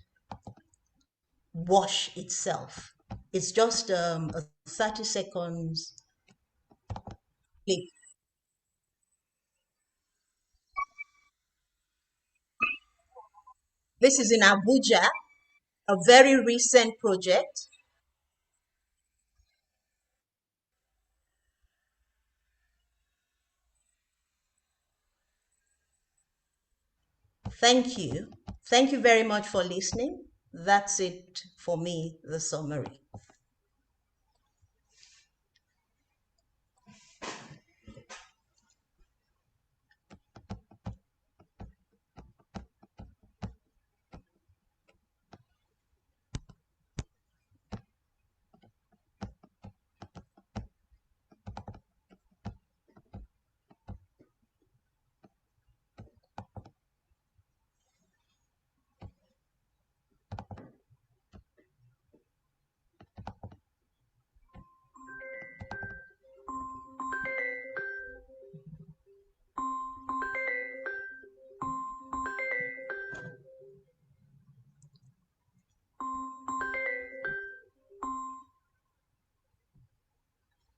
WASH itself. It's just a 30 seconds clip. This is in Abuja, a very recent project. Thank you. Thank you very much for listening. That's it for me, the summary.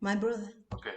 My brother. Okay.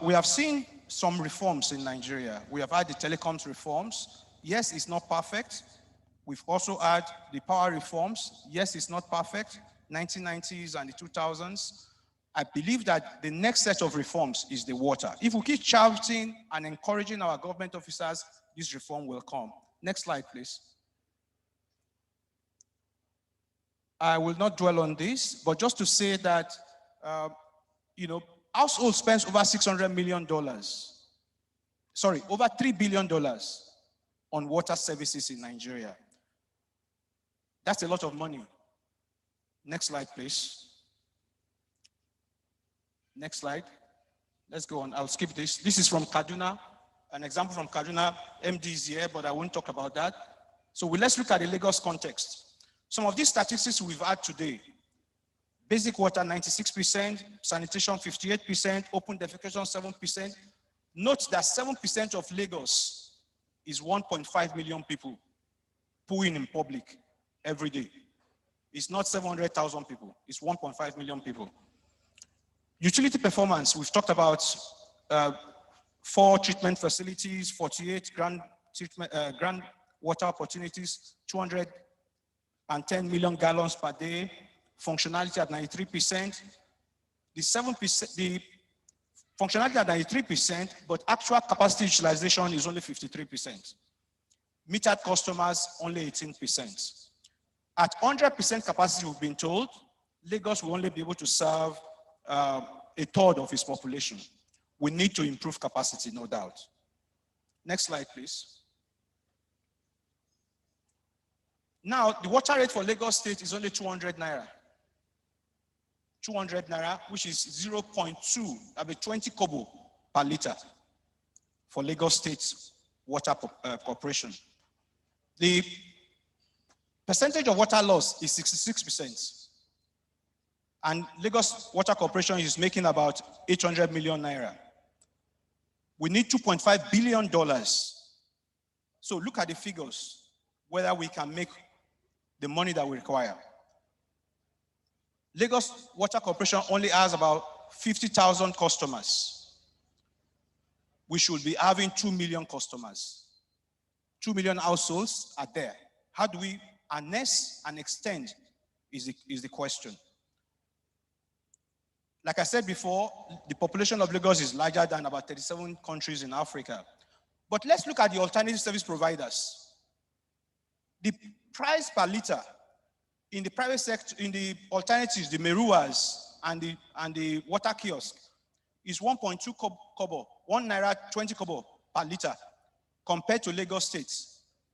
we have seen some reforms in Nigeria. We have had the telecoms reforms. Yes, it's not perfect. We've also had the power reforms. Yes, it's not perfect. 1990s and the 2000s. I believe that the next set of reforms is the water. If we keep shouting and encouraging our government officers, this reform will come. Next slide, please. I will not dwell on this, but just to say that, household spends over $600 million. Sorry, over $3 billion on water services in Nigeria. That's a lot of money. Next slide, please. Next slide. Let's go on. I'll skip this. This is from Kaduna. An example from Kaduna. MD is here, but I won't talk about that. So let's look at the Lagos context. Some of these statistics we've had today. Basic water, 96%, sanitation, 58%, open defecation, 7%. Note that 7% of Lagos is 1.5 million people pooing in public every day. It's not 700,000 people, it's 1.5 million people. Utility performance, we've talked about 4 treatment facilities, 48 ground water opportunities, 210 million gallons per day, functionality at 93%. The 7%, the functionality at 93%, but actual capacity utilization is only 53%. Metered customers, only 18%. At 100% capacity, we've been told, Lagos will only be able to serve a third of its population. We need to improve capacity, no doubt. Next slide, please. Now, the water rate for Lagos State is only 200 naira. 200 naira, which is 0.2, about 20 kobo per liter for Lagos State Water Corporation. The percentage of water loss is 66%. And Lagos Water Corporation is making about 800 million naira. We need $2.5 billion. So look at the figures, whether we can make the money that we require. Lagos Water Corporation only has about 50,000 customers. We should be having 2 million customers. 2 million households are there. How do we harness and extend is the question. Like I said before, the population of Lagos is larger than about 37 countries in Africa. But let's look at the alternative service providers. The price per liter in the private sector, in the alternatives, the Meruas and the water kiosk is 1.2 kobo, 1 naira 20 kobo per liter, compared to Lagos State,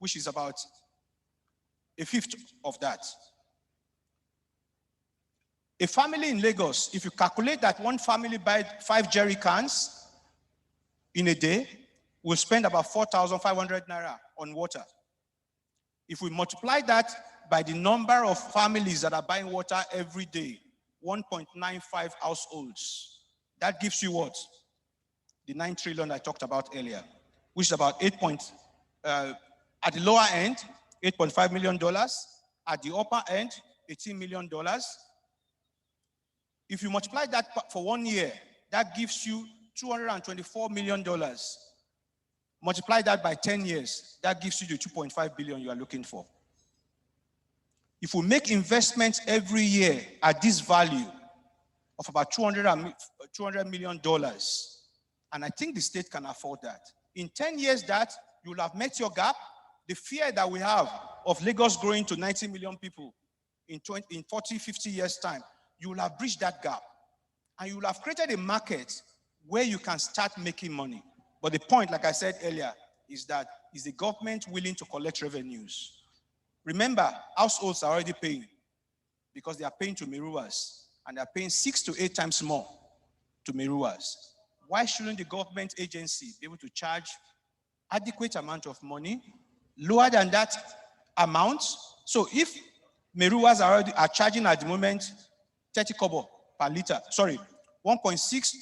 which is about a fifth of that. A family in Lagos, if you calculate that one family buys 5 jerry cans in a day, will spend about 4,500 naira on water. If we multiply that by the number of families that are buying water every day, 1.95 households, that gives you what? The 9 trillion I talked about earlier, which is about at the lower end, $8.5 million, at the upper end, $18 million. If you multiply that for 1 year, that gives you $224 million. Multiply that by 10 years, that gives you the 2.5 billion you are looking for. If we make investments every year at this value of about $200 million, and I think the state can afford that. In 10 years that, you will have met your gap. The fear that we have of Lagos growing to 90 million people in 40, 50 years time, you will have bridged that gap. And you will have created a market where you can start making money. But the point, like I said earlier, is that is the government willing to collect revenues? Remember, households are already paying because they are paying to Meruas, and they are paying 6 to 8 times more to Meruas. Why shouldn't the government agency be able to charge adequate amount of money, lower than that amount? So if Meruas are charging at the moment 30 kobo per liter, sorry, 1.6,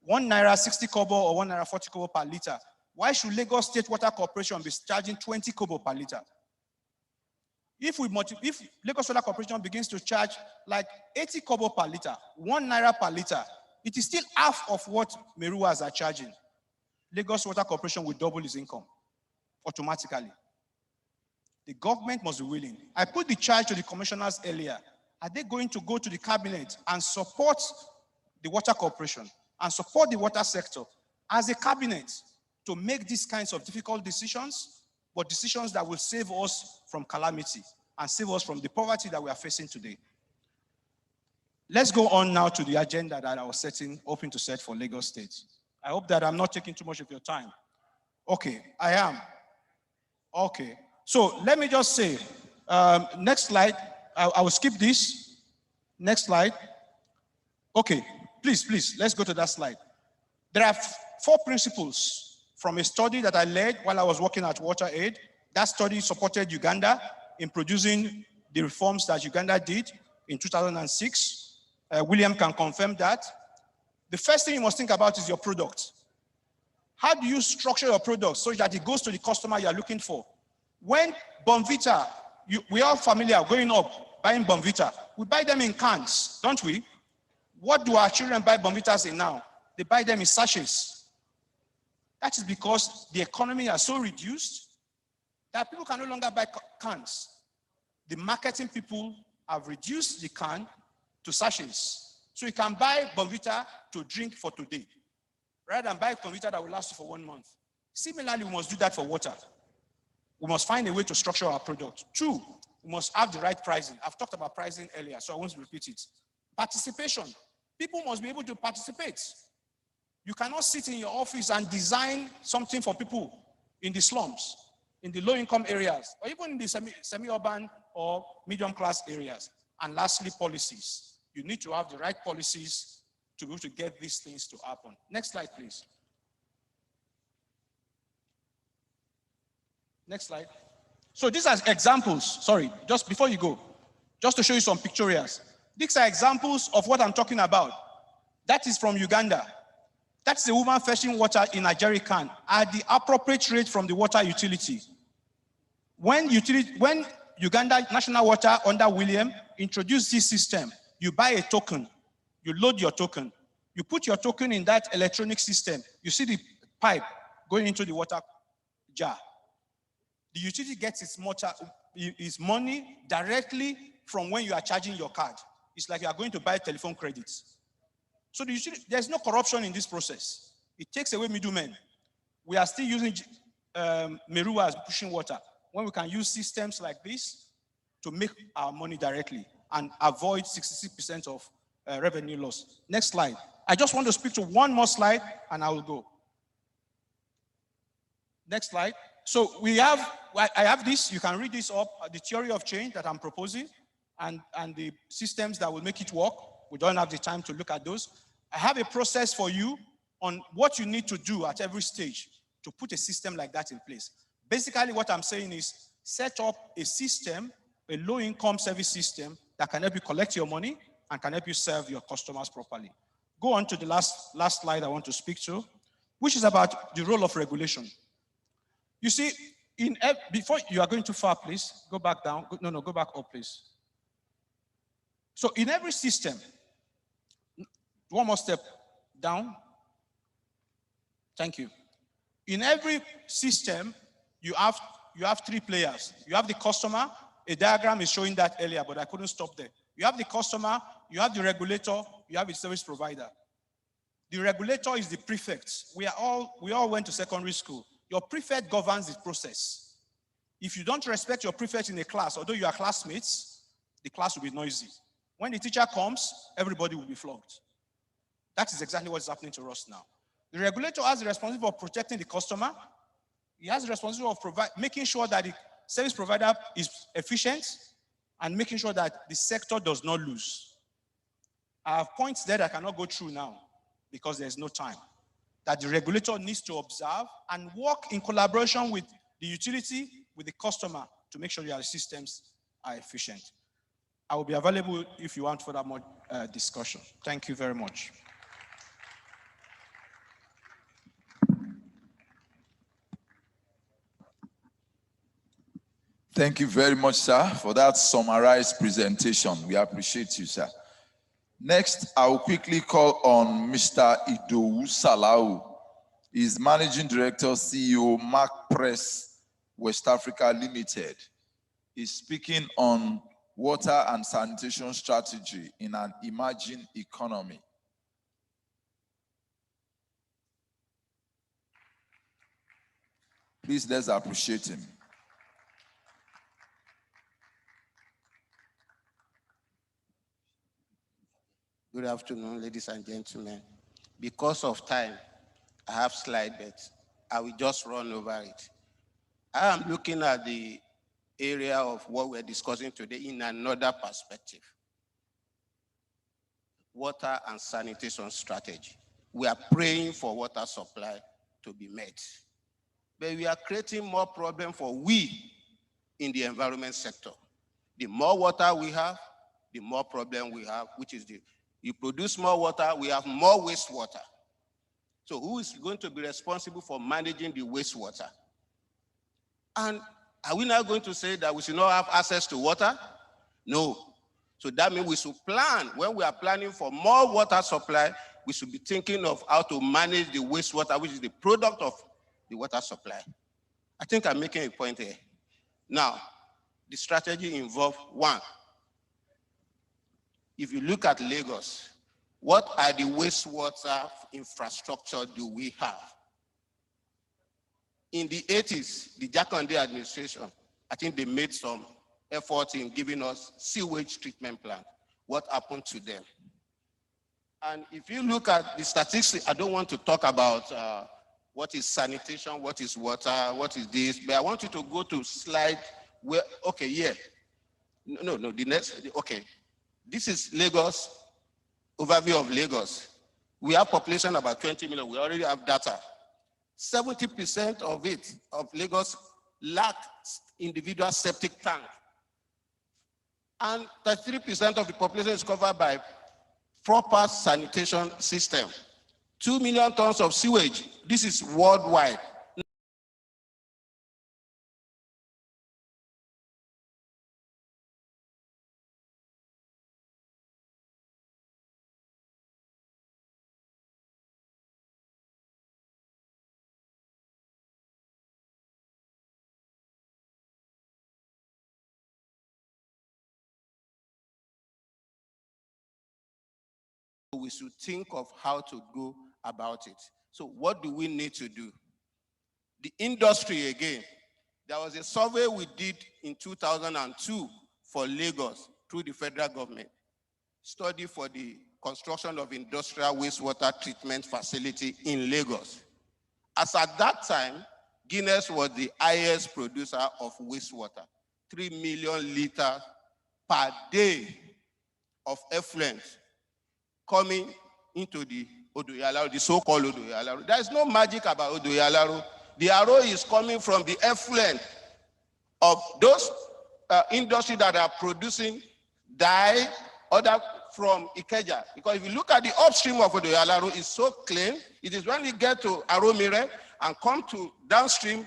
1 naira 60 kobo or 1 naira 40 kobo per liter, why should Lagos State Water Corporation be charging 20 kobo per liter? If Lagos Water Corporation begins to charge like 80 kobo per liter, 1 naira per liter, it is still half of what Meruas are charging. Lagos Water Corporation will double its income automatically. The government must be willing. I put the charge to the commissioners earlier. Are they going to go to the cabinet and support the water corporation and support the water sector as a cabinet to make these kinds of difficult decisions, but decisions that will save us from calamity and save us from the poverty that we are facing today? Let's go on now to the agenda that I was hoping to set for Lagos State. I hope that I'm not taking too much of your time. Okay, I am. Okay, so let me just say, next slide, I will skip this. Next slide. Okay, please, let's go to that slide. There are 4 principles from a study that I led while I was working at WaterAid. That study supported Uganda in producing the reforms that Uganda did in 2006. William can confirm that. The first thing you must think about is your product. How do you structure your product so that it goes to the customer you are looking for? When Bonvita, we are familiar going up, buying Bonvita. We buy them in cans, don't we? What do our children buy Bonvitas in now? They buy them in sachets. That is because the economy is so reduced that people can no longer buy cans. The marketing people have reduced the can to sachets. So you can buy Bonvita to drink for today, rather than buy Bonvita that will last you for 1 month. Similarly, we must do that for water. We must find a way to structure our product. 2, we must have the right pricing. I've talked about pricing earlier, so I won't repeat it. Participation. People must be able to participate. You cannot sit in your office and design something for people in the slums, in the low-income areas, or even in the semi-urban or medium-class areas. And lastly, policies. You need to have the right policies to be able to get these things to happen. Next slide, please. Next slide. So these are examples, sorry, just before you go, just to show you some pictorials. These are examples of what I'm talking about. That is from Uganda. That's the woman fetching water in a jerry can at the appropriate rate from the water utility. When Uganda National Water under William introduced this system, you buy a token, you load your token, you put your token in that electronic system, you see the pipe going into the water jar. The utility gets its money directly from when you are charging your card. It's like you are going to buy telephone credits. So there's no corruption in this process. It takes away middlemen. We are still using Meruas as pushing water, when we can use systems like this to make our money directly and avoid 66% of revenue loss. Next slide. I just want to speak to one more slide and I will go. Next slide. So I have this, you can read this up, the theory of change that I'm proposing and the systems that will make it work. We don't have the time to look at those. I have a process for you on what you need to do at every stage to put a system like that in place. Basically, what I'm saying is set up a system, a low-income service system that can help you collect your money and can help you serve your customers properly. Go on to the last slide I want to speak to, which is about the role of regulation. You see, before you are going too far, please, go back down. No, go back up, please. So in every system, one more step down. Thank you. In every system, you have 3 players. You have the customer. A diagram is showing that earlier, but I couldn't stop there. You have the customer, you have the regulator, you have the service provider. The regulator is the prefect. We all went to secondary school. Your prefect governs the process. If you don't respect your prefect in a class, although you are classmates, the class will be noisy. When the teacher comes, everybody will be flogged. That is exactly what's happening to us now. The regulator has the responsibility of protecting the customer. He has the responsibility of making sure that the service provider is efficient and making sure that the sector does not lose. I have points there that I cannot go through now because there's no time. That the regulator needs to observe and work in collaboration with the utility, with the customer to make sure your systems are efficient. I will be available if you want further more discussion. Thank you very much. Thank you very much, sir, for that summarized presentation. We appreciate you, sir. Next, I will quickly call on Mr. Idowu Salau. He's Managing Director, CEO, Mark Press, West Africa Limited. He's speaking on water and sanitation strategy in an emerging economy. Please, let's appreciate him. Good afternoon, ladies and gentlemen. Because of time, I have slide, but I will just run over it. I am looking at the area of what we're discussing today in another perspective. Water and sanitation strategy. We are praying for water supply to be met, but we are creating more problem for we in the environment sector. The more water we have, the more problem we have, which is you produce more water, we have more wastewater. So who is going to be responsible for managing the wastewater? And are we now going to say that we should not have access to water? No. So that means we should plan, when we are planning for more water supply, we should be thinking of how to manage the wastewater, which is the product of the water supply. I think I'm making a point here. Now, the strategy involves one. If you look at Lagos, what are the wastewater infrastructure do we have? In the 80s, the Jakande administration, I think they made some effort in giving us sewage treatment plant. What happened to them? And if you look at the statistics, I don't want to talk about what is sanitation, what is water, what is this, but I want you to go to slide where, okay, yeah. No, the next, okay. This is Lagos, overview of Lagos. We have population about 20 million. We already have data. 70% of it, of Lagos, lack individual septic tank. And 33% of the population is covered by proper sanitation system. 2 million tons of sewage. This is worldwide. We should think of how to go about it. So what do we need to do? The industry again. There was a survey we did in 2002 for Lagos through the federal government. Study for the construction of industrial wastewater treatment facility in Lagos. As at that time, Guinness was the highest producer of wastewater, 3 million liters per day of effluent coming into the Odo-Iyalara, the so-called Odo-Iyalara. There is no magic about Odo-Iyalara. The arrow is coming from the effluent of those industries that are producing dye, other from Ikeja. Because if you look at the upstream of Odo-Iyalara, it's so clean. It is when you get to Aromire and come to downstream,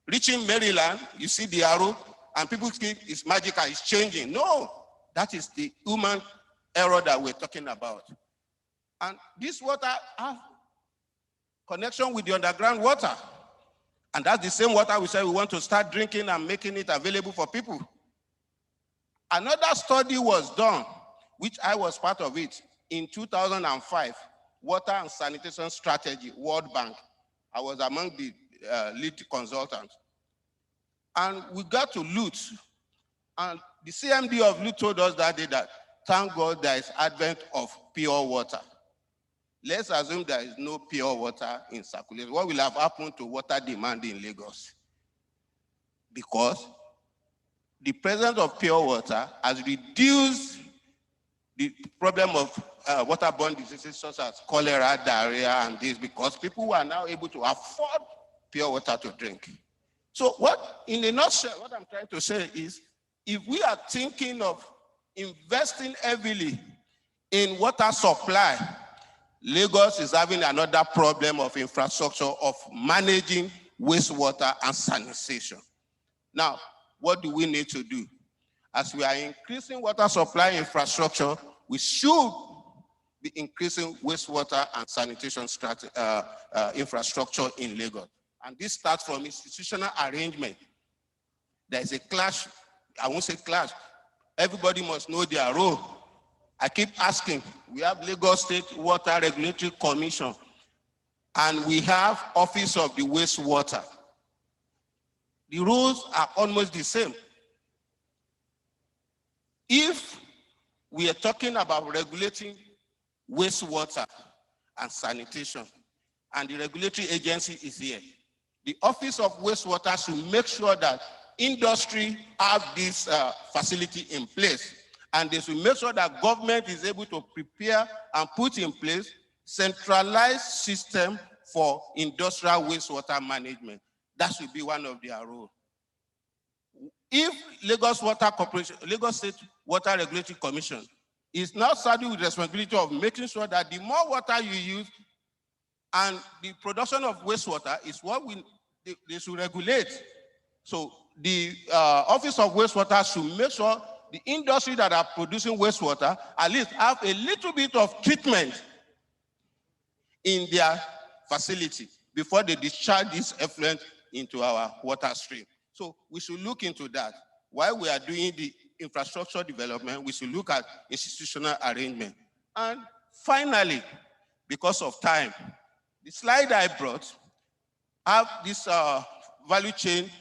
reaching Maryland, you see the arrow, and people think it's magical, it's changing. No, that is the human error that we're talking about. And this water has connection with the underground water. And that's the same water we say we want to start drinking and making it available for people. Another study was done, which I was part of it, in 2005, Water and Sanitation Strategy, World Bank. I was among the lead consultants. And we got to Lut, and the CMD of Lut told us that day that, thank God there is advent of pure water. Let's assume there is no pure water in circulation. What will have happened to water demand in Lagos? Because the presence of pure water has reduced the problem of waterborne diseases such as cholera, diarrhea, and this, because people are now able to afford pure water to drink. So what, in a nutshell, what I'm trying to say is, if we are thinking of investing heavily in water supply, Lagos is having another problem of infrastructure of managing wastewater and sanitation. Now, what do we need to do? As we are increasing water supply infrastructure, we should be increasing wastewater and sanitation infrastructure in Lagos. And this starts from institutional arrangement. There is a clash. I won't say clash. Everybody must know their role. I keep asking, we have Lagos State Water Regulatory Commission, and we have Office of the Wastewater. The rules are almost the same. If we are talking about regulating wastewater and sanitation, and the regulatory agency is here, the Office of Wastewater should make sure that industry have this facility in place, and they should make sure that government is able to prepare and put in place centralized system for industrial wastewater management. That should be one of their roles. If Lagos Water Corporation, Lagos State Water Regulatory Commission is now saddled with the responsibility of making sure that the more water you use and the production of wastewater is what they should regulate. So the Office of Wastewater should make sure the industry that are producing wastewater at least have a little bit of treatment in their facility before they discharge this effluent into our water stream. So we should look into that. While we are doing the infrastructure development, we should look at institutional arrangement. And finally, because of time, the slide I brought have this value chain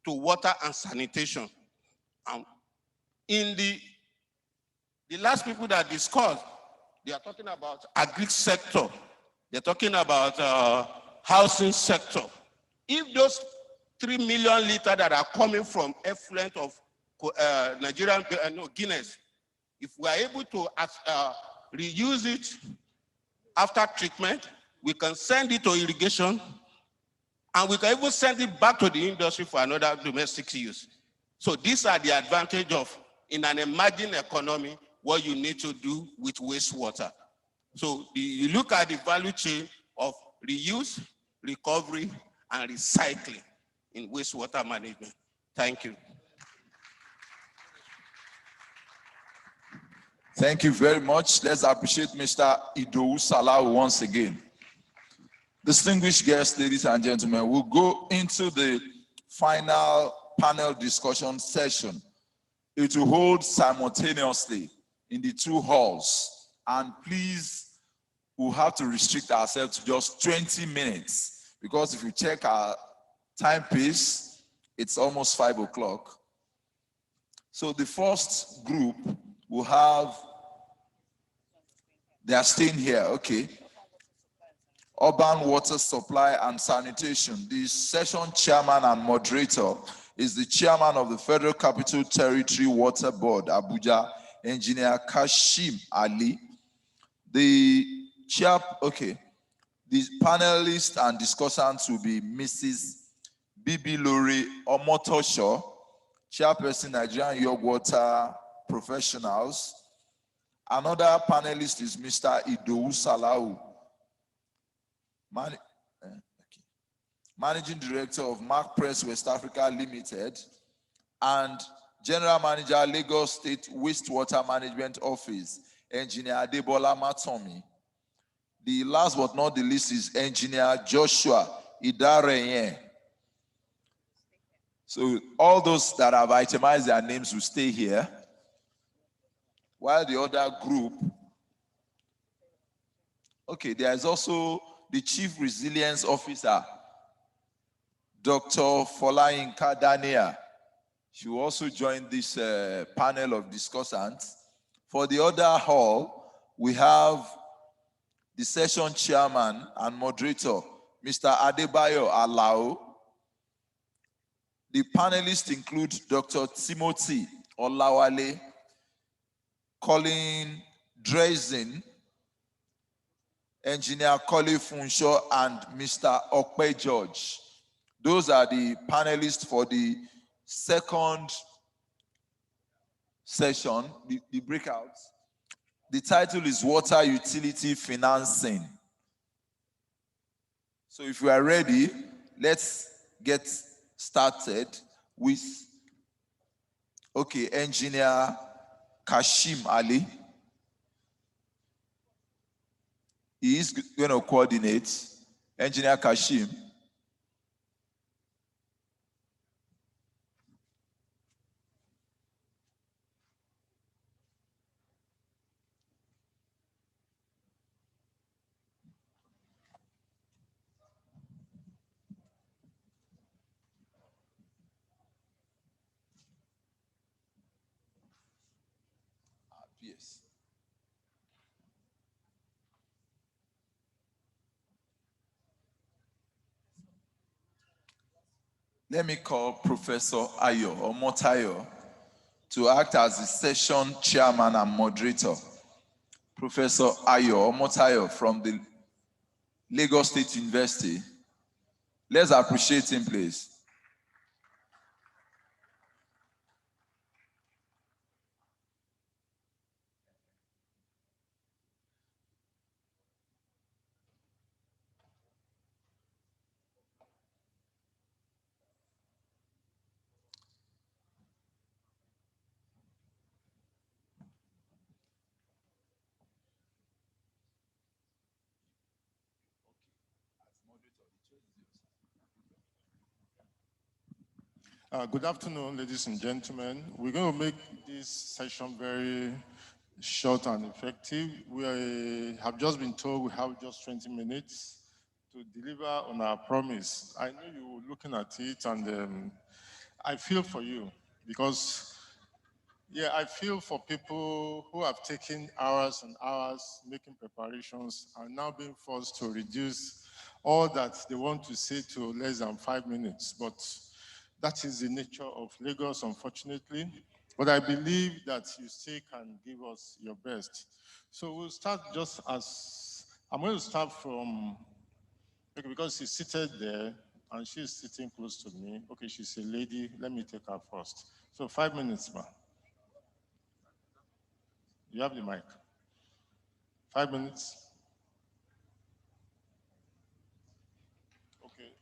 to water and sanitation. In the last people that discussed, they are talking about agri sector. They're talking about housing sector. If those 3 million liters that are coming from effluent of Nigerian Guinness, if we are able to reuse it after treatment, we can send it to irrigation, and we can even send it back to the industry for another domestic use. So these are the advantage of, in an emerging economy, what you need to do with wastewater. So you look at the value chain of reuse, recovery, and recycling in wastewater management. Thank you. Thank you very much. Let's appreciate Mr. Idowu Salahu once again. Distinguished guests, ladies and gentlemen, we'll go into the final panel discussion session. It will hold simultaneously in the two halls. And please, we'll have to restrict ourselves to just 20 minutes, because if you check our timepiece, it's almost 5 o'clock. So the first group will have, they are staying here, okay. Urban Water Supply and Sanitation. The session chairman and moderator is the chairman of the Federal Capital Territory Water Board, Abuja, Engineer Kashim Ali. The panelists and discussants will be Mrs. Bibi Lori Omotosho, chairperson, Nigerian York Water Professionals. Another panelist is Mr. Idowu Salahu, Managing Director of Mark Press West Africa Limited, and General Manager, Lagos State Wastewater Management Office, Engineer Adebola Matomi. The last but not the least is Engineer Joshua Idarenye. So all those that have itemized their names will stay here, while the other group, okay, there is also the Chief Resilience Officer, Dr. Folayinka Dania. She will also join this panel of discussants. For the other hall, we have the session chairman and moderator, Mr. Adebayo Alao. The panelists include Dr. Timothy Olawale, Colin Drezen, Engineer Colin Funshaw, and Mr. Okpe George. Those are the panelists for the second session, the breakouts. The title is Water Utility Financing. So if you are ready, let's get started with, okay, Engineer Kashim Ali. He is going to coordinate. Engineer Kashim. Yes. Let me call Professor Ayo Omotayo to act as the session chairman and moderator. Professor Ayo Omotayo from the Lagos State University. Let's appreciate him, please. Good afternoon, ladies and gentlemen. We're going to make this session very short and effective. We have just been told we have just 20 minutes to deliver on our promise. I know you were looking at it, and I feel for you because, yeah, I feel for people who have taken hours and hours making preparations and now being forced to reduce all that they want to say to less than 5 minutes. But that is the nature of Lagos, unfortunately. But I believe that you still can give us your best. So we'll start just as, I'm going to start from, okay, because she's seated there and she's sitting close to me. Okay, she's a lady. Let me take her first. So 5 minutes, ma. You have the mic. 5 minutes. Okay.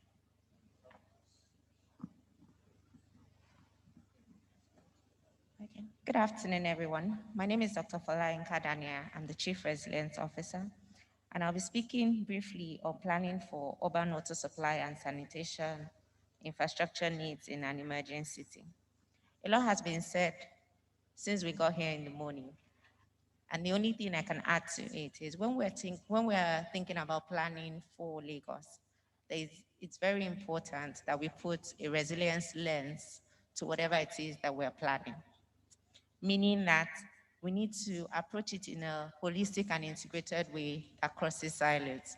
Okay. Good afternoon, everyone. My name is Dr. Folayinka Dania. I'm the Chief Resilience Officer, and I'll be speaking briefly on planning for urban water supply and sanitation infrastructure needs in an emerging city. A lot has been said since we got here in the morning, and the only thing I can add to it is when we're thinking about planning for Lagos, it's very important that we put a resilience lens to whatever it is that we're planning, meaning that we need to approach it in a holistic and integrated way that crosses silos.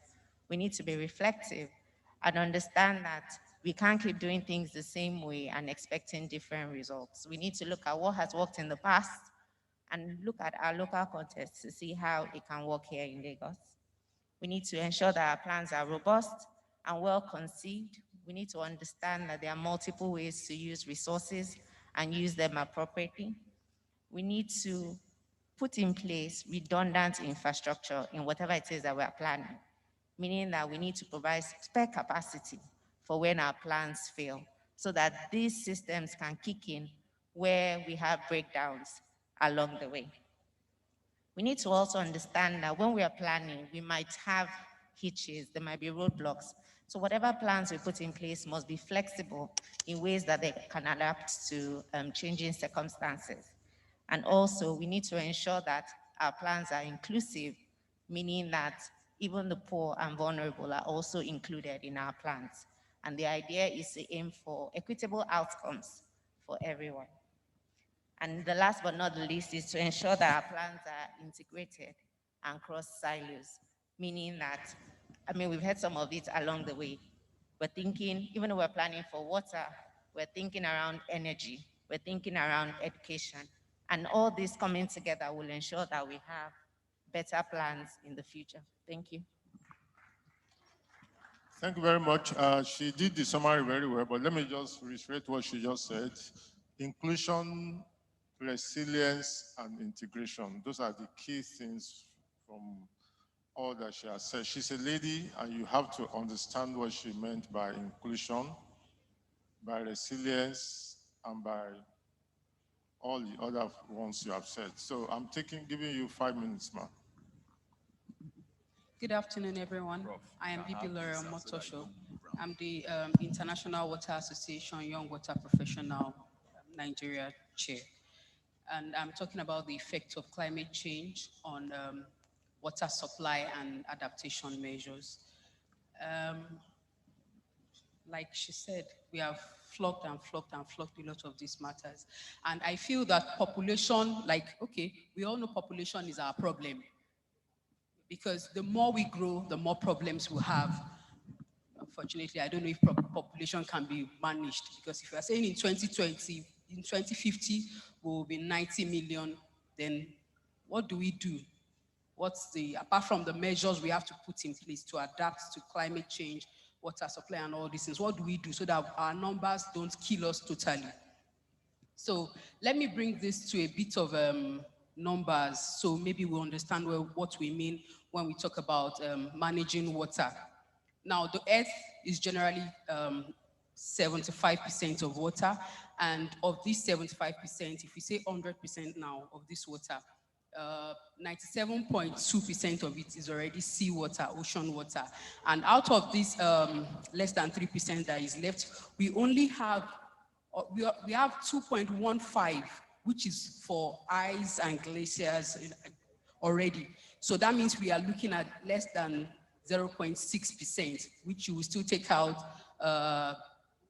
We need to be reflective and understand that we can't keep doing things the same way and expecting different results. We need to look at what has worked in the past and look at our local context to see how it can work here in Lagos. We need to ensure that our plans are robust and well conceived. We need to understand that there are multiple ways to use resources and use them appropriately. We need to put in place redundant infrastructure in whatever it is that we're planning, meaning that we need to provide spare capacity for when our plans fail so that these systems can kick in where we have breakdowns along the way. We need to also understand that when we are planning, we might have hitches, there might be roadblocks. So whatever plans we put in place must be flexible in ways that they can adapt to changing circumstances. And also, we need to ensure that our plans are inclusive, meaning that even the poor and vulnerable are also included in our plans. And the idea is to aim for equitable outcomes for everyone. And the last but not the least is to ensure that our plans are integrated and cross silos, meaning that, we've had some of it along the way. We're thinking, even though we're planning for water, we're thinking around energy, we're thinking around education, and all this coming together will ensure that we have better plans in the future. Thank you. Thank you very much. She did the summary very well, but let me just reiterate what she just said. Inclusion, resilience, and integration. Those are the key things from all that she has said. She's a lady, and you have to understand what she meant by inclusion, by resilience, and by all the other ones you have said. So I'm giving you 5 minutes, ma'am. Good afternoon, everyone. I am Bibi Laura Motosho. I'm the International Water Association Young Water Professional Nigeria Chair. And I'm talking about the effect of climate change on water supply and adaptation measures. Like she said, we have flogged a lot of these matters. And I feel that population, okay, we all know population is our problem. Because the more we grow, the more problems we have. Unfortunately, I don't know if population can be managed, because if you are saying in 2020, in 2050, we will be 90 million, then what do we do? Apart from the measures we have to put in place to adapt to climate change, water supply and all these things, what do we do so that our numbers don't kill us totally? So let me bring this to a bit of numbers, so maybe we'll understand what we mean when we talk about managing water. Now, the earth is generally 75% of water, and of this 75%, if we say 100% now of this water, 97.2% of it is already seawater, ocean water. And out of this less than 3% that is left, we only have, we have 2.15, which is for ice and glaciers already. So that means we are looking at less than 0.6%, which you will still take out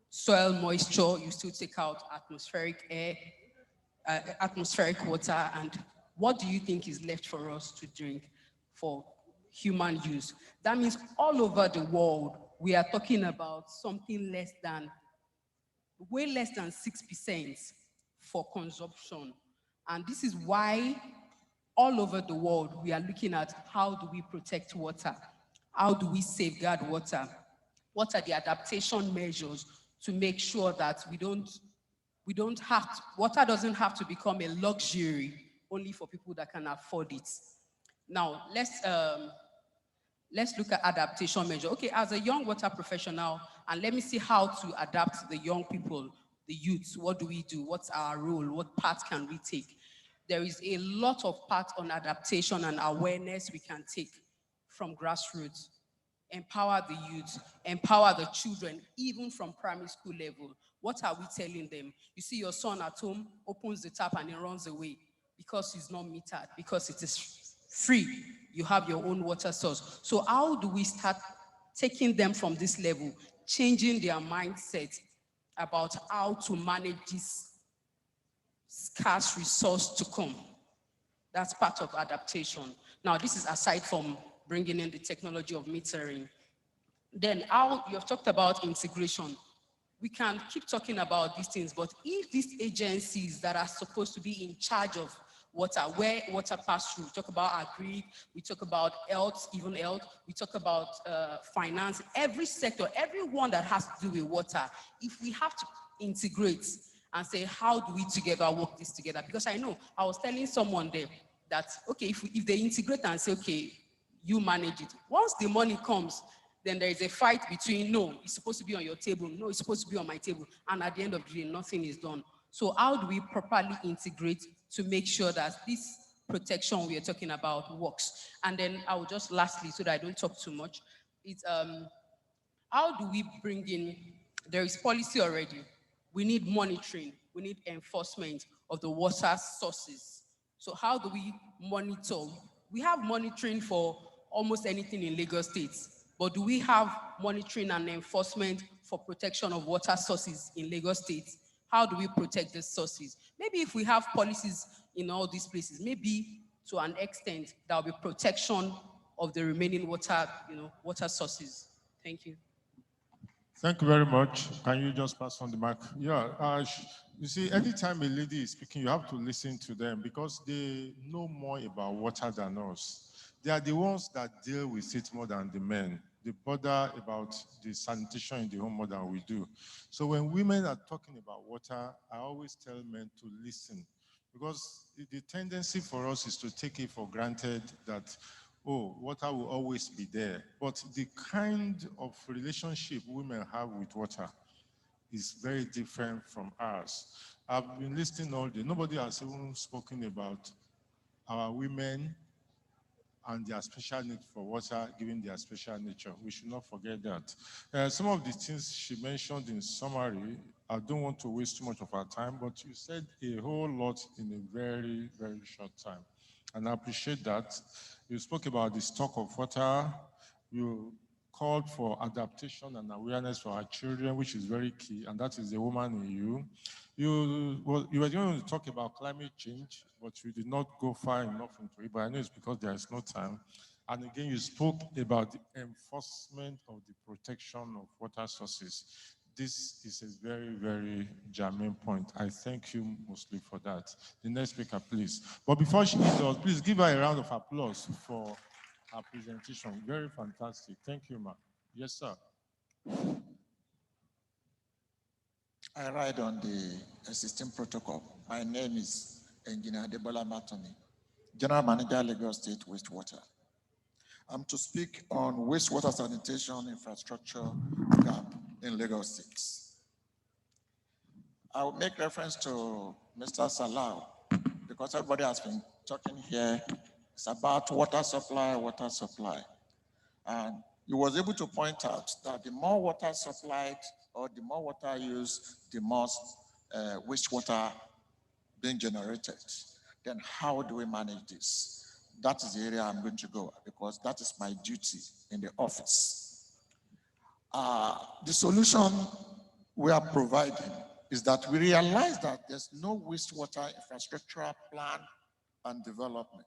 soil moisture, you still take out atmospheric air, atmospheric water, and what do you think is left for us to drink for human use? That means all over the world, we are talking about something less than, way less than 6% for consumption. And this is why all over the world, we are looking at how do we protect water? How do we safeguard water? What are the adaptation measures to make sure that water doesn't have to become a luxury only for people that can afford it. Now, let's look at adaptation measure. Okay, as a young water professional, and let me see how to adapt the young people, the youths. What do we do? What's our role? What part can we take? There is a lot of part on adaptation and awareness we can take from grassroots. Empower the youth, empower the children, even from primary school level. What are we telling them? You see your son at home, opens the tap and he runs away because he's not metered, because it is free. You have your own water source. So how do we start taking them from this level, changing their mindset about how to manage this scarce resource to come? That's part of adaptation. Now, this is aside from bringing in the technology of metering. Then how you have talked about integration. We can keep talking about these things, but if these agencies that are supposed to be in charge of water, where water pass through, we talk about agri, we talk about health, even health, we talk about finance, every sector, everyone that has to do with water, if we have to integrate and say, how do we together work this together? Because I know, I was telling someone there that, okay, if they integrate and say, okay, you manage it. Once the money comes, then there is a fight between, no, it's supposed to be on your table, no, it's supposed to be on my table. And at the end of the day, nothing is done. So how do we properly integrate to make sure that this protection we are talking about works? And then I will just lastly, so that I don't talk too much, it's how do we bring in, there is policy already. We need monitoring, we need enforcement of the water sources. So how do we monitor? We have monitoring for almost anything in Lagos State, but do we have monitoring and enforcement for protection of water sources in Lagos State? How do we protect the sources? Maybe if we have policies in all these places, maybe to an extent, there will be protection of the remaining water, water sources. Thank you. Thank you very much. Can you just pass on the mic? Yeah, you see, anytime a lady is speaking, you have to listen to them because they know more about water than us. They are the ones that deal with it more than the men. They bother about the sanitation in the home more than we do. So when women are talking about water, I always tell men to listen because the tendency for us is to take it for granted that, oh, water will always be there. But the kind of relationship women have with water is very different from ours. I've been listening all day. Nobody has even spoken about our women and their special need for water, given their special nature. We should not forget that. Some of the things she mentioned in summary, I don't want to waste too much of our time, but you said a whole lot in a very, very short time. And I appreciate that. You spoke about the stock of water. You called for adaptation and awareness for our children, which is very key, and that is the woman in you. You were going to talk about climate change, but you did not go far enough into it, but I know it's because there is no time. And again, you spoke about the enforcement of the protection of water sources. This is a very, very germane point. I thank you mostly for that. The next speaker, please. But before she does, please give her a round of applause for her presentation. Very fantastic. Thank you, ma'am. Yes, sir. I ride on the existing protocol. My name is Engineer Debola Matoni, General Manager, Lagos State Wastewater. I'm to speak on wastewater sanitation infrastructure gap in Lagos State. I will make reference to Mr. Salau because everybody has been talking here. It's about water supply. And he was able to point out that the more water supplied or the more water used, the more wastewater being generated. Then how do we manage this? That is the area I'm going to go because that is my duty in the office. The solution we are providing is that we realize that there's no wastewater infrastructure plan and development.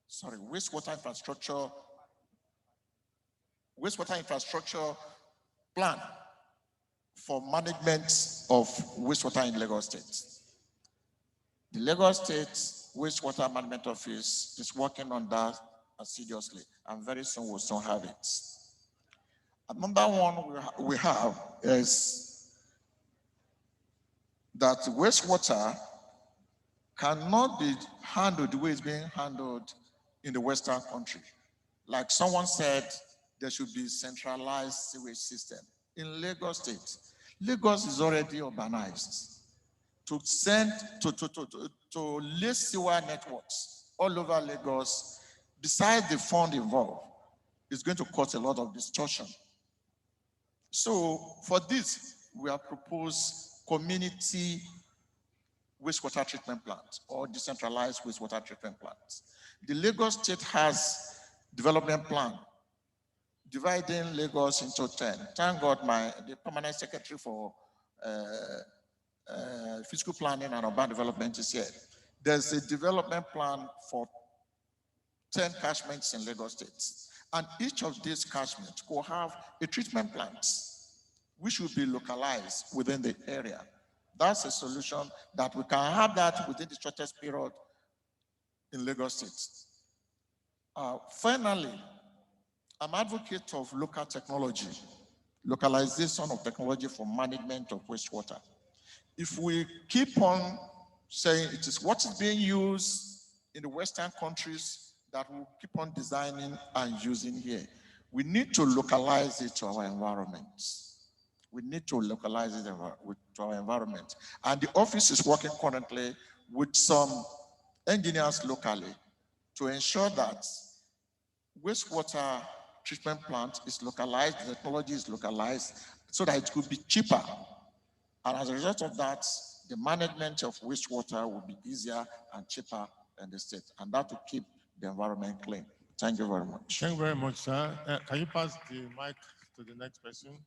Sorry, wastewater infrastructure plan for management of wastewater in Lagos State. The Lagos State Wastewater Management Office is working on that assiduously, and very soon we'll soon have it. Number one we have is that wastewater cannot be handled the way it's being handled in the Western country. Like someone said, there should be centralized sewage system. In Lagos State, Lagos is already urbanized. To lay sewer networks all over Lagos, besides the fund involved, is going to cause a lot of distortion. So for this, we have proposed community wastewater treatment plants or decentralized wastewater treatment plants. The Lagos State has development plan dividing Lagos into 10. Thank God the permanent secretary for fiscal planning and urban development is here. There's a development plan for 10 catchments in Lagos State. And each of these catchments will have a treatment plant which will be localized within the area. That's a solution that we can have that within the shortest period in Lagos State. Finally, I'm advocate of local technology, localization of technology for management of wastewater. If we keep on saying it is what is being used in the Western countries that we'll keep on designing and using here, we need to localize it to our environments. We need to localize it to our environment. And the office is working currently with some engineers locally to ensure that wastewater treatment plant is localized, the technology is localized, so that it could be cheaper. And as a result of that, the management of wastewater will be easier and cheaper in the state, and that will keep the environment clean. Thank you very much. Thank you very much, sir. Can you pass the mic to the next person?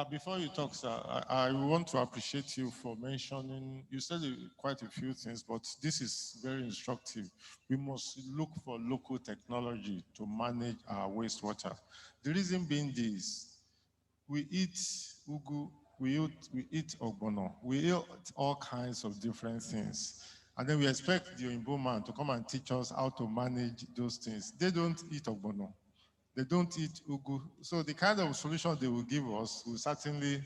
Before you talk, sir, I want to appreciate you for mentioning, you said quite a few things, but this is very instructive. We must look for local technology to manage our wastewater. The reason being this, we eat ugu, we eat ogbono, we eat all kinds of different things. And then we expect the Oyinbo man to come and teach us how to manage those things. They don't eat ogbono. They don't eat ugu. So the kind of solution they will give us will certainly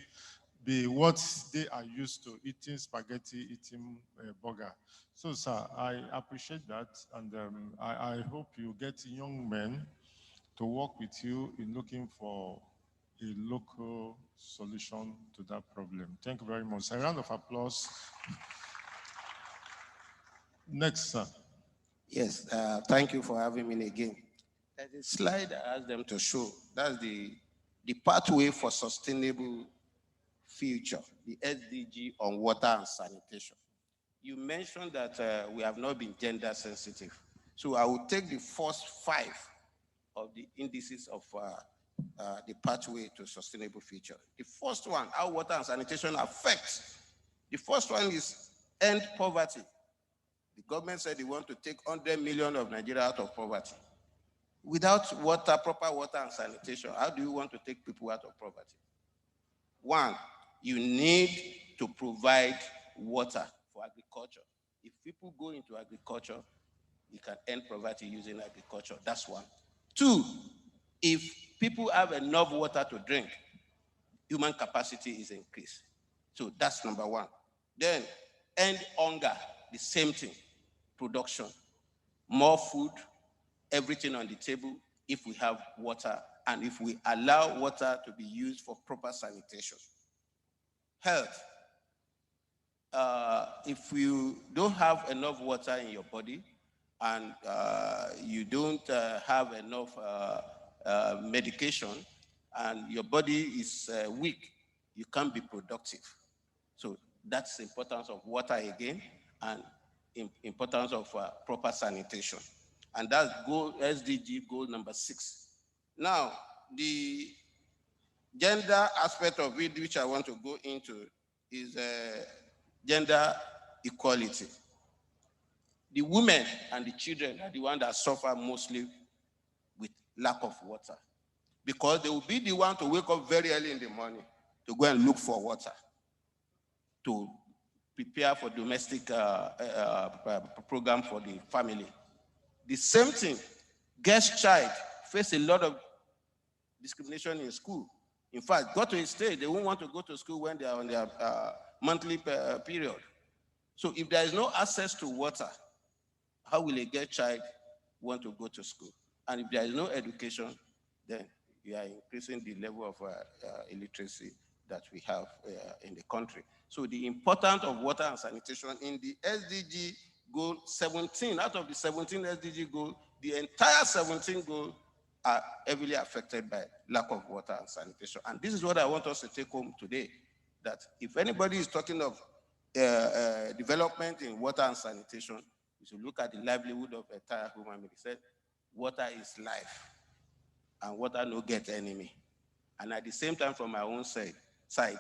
be what they are used to, eating spaghetti, eating burger. So, sir, I appreciate that. And I hope you get young men to work with you in looking for a local solution to that problem. Thank you very much. A round of applause. Next, sir. Yes, thank you for having me again. There's a slide I asked them to show. That's the pathway for sustainable future, the SDG on water and sanitation. You mentioned that we have not been gender sensitive. So I will take the first 5 of the indices of the pathway to sustainable future. The first one, how water and sanitation affects. The first one is end poverty. The government said they want to take 100 million of Nigeria out of poverty. Without water, proper water and sanitation, how do you want to take people out of poverty? One, you need to provide water for agriculture. If people go into agriculture, you can end poverty using agriculture. That's one. 2, if people have enough water to drink, human capacity is increased. So that's number 1. Then end hunger, the same thing. Production, more food, everything on the table if we have water and if we allow water to be used for proper sanitation. Health, if you don't have enough water in your body and you don't have enough medication and your body is weak, you can't be productive. So that's the importance of water again and importance of proper sanitation. And that's SDG goal number 6. Now, the gender aspect of it, which I want to go into, is gender equality. The women and the children are the ones that suffer mostly with lack of water, because they will be the one to wake up very early in the morning to go and look for water, to prepare for domestic program for the family. The same thing, guest child face a lot of discrimination in school. In fact, got to a stage, they won't want to go to school when they are on their monthly period. So if there is no access to water, how will a guest child want to go to school? And if there is no education, then you are increasing the level of illiteracy that we have in the country. So the importance of water and sanitation in the SDG goal 17, out of the 17 SDG goals, the entire 17 goals are heavily affected by lack of water and sanitation. And this is what I want us to take home today, that if anybody is talking of development in water and sanitation, we should look at the livelihood of the entire human being. He said, water is life, and water no get enemy. And at the same time, from my own side, I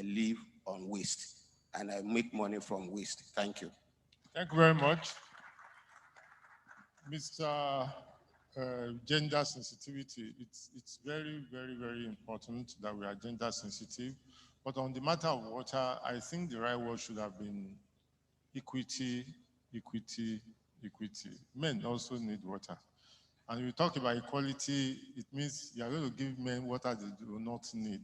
live on waste, and I make money from waste. Thank you. Thank you very much. Mr. Gender sensitivity, it's very, very, very important that we are gender sensitive. But on the matter of water, I think the right word should have been equity, equity, equity. Men also need water. And when you talk about equality, it means you are going to give men water they do not need.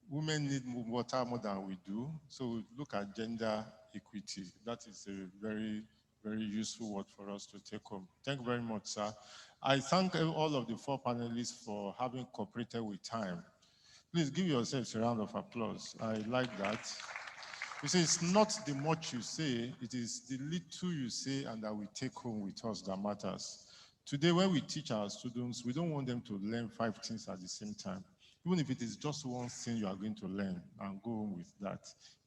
Women need water more than we do. So we look at gender equity. That is a very, very useful word for us to take home. Thank you very much, sir. I thank all of the 4 panelists for having cooperated with time. Please give yourselves a round of applause. I like that. You see, it's not the much you say, it is the little you say and that we take home with us that matters. Today, when we teach our students, we don't want them to learn 5 things at the same time. Even if it is just one thing you are going to learn and go on with that,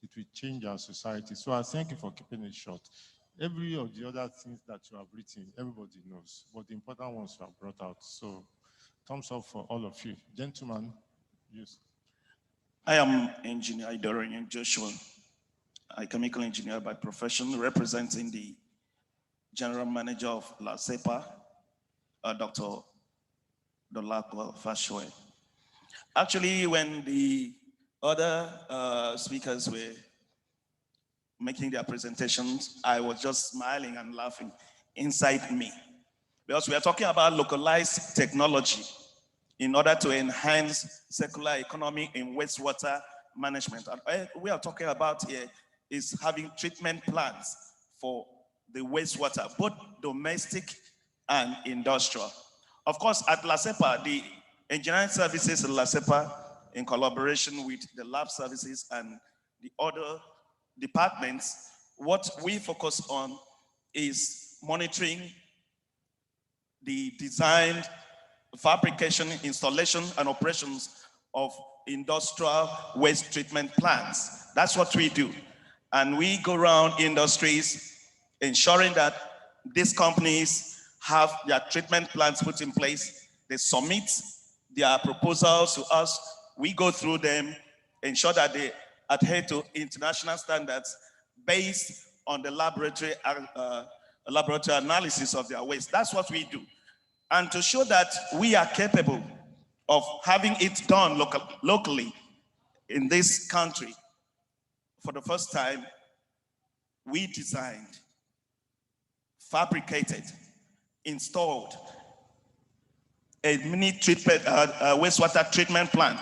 it will change our society. So I thank you for keeping it short. Every of the other things that you have written, everybody knows, but the important ones you have brought out. So thumbs up for all of you. Gentlemen, yes. I am Engineer Dorian Joshua, a chemical engineer by profession, representing the General Manager of LASEPA, Dr. Dolapo Fashwe. Actually, when the other speakers were making their presentations, I was just smiling and laughing inside me, because we are talking about localized technology in order to enhance circular economy in wastewater management. And we are talking about here is having treatment plants for the wastewater, both domestic and industrial. Of course, at LASEPA, the engineering services in LASEPA, in collaboration with the lab services and the other departments, what we focus on is monitoring the design, fabrication, installation, and operations of industrial waste treatment plants. That's what we do. And we go around industries ensuring that these companies have their treatment plants put in place. They submit their proposals to us. We go through them, ensure that they adhere to international standards based on the laboratory analysis of their waste. That's what we do. And to show that we are capable of having it done locally in this country, for the first time, we designed, fabricated, installed a mini treatment, wastewater treatment plant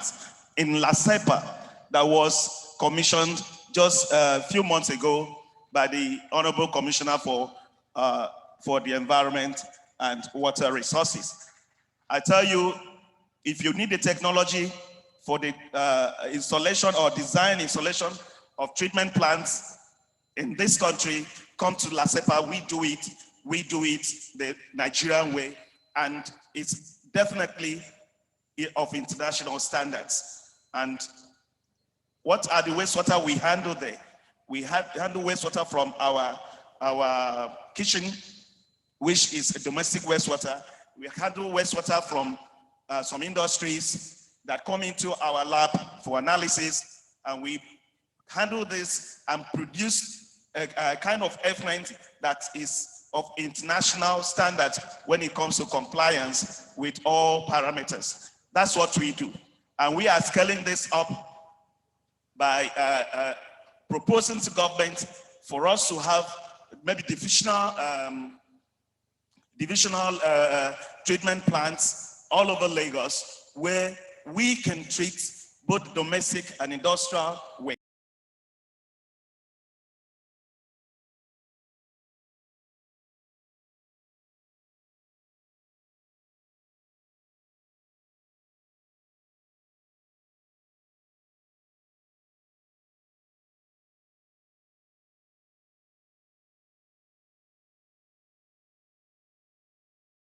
in La Cepa that was commissioned just a few months ago by the Honorable Commissioner for the Environment and Water Resources. I tell you, if you need the technology for the installation or design installation of treatment plants in this country, come to La Cepa. We do it the Nigerian way, and it's definitely of international standards. And what are the wastewater we handle there? We handle wastewater from our kitchen, which is a domestic wastewater. We handle wastewater from some industries that come into our lab for analysis, and we handle this and produce a kind of effluent that is of international standards when it comes to compliance with all parameters. That's what we do. And we are scaling this up by proposing to government for us to have maybe divisional treatment plants all over Lagos, where we can treat both domestic and industrial waste.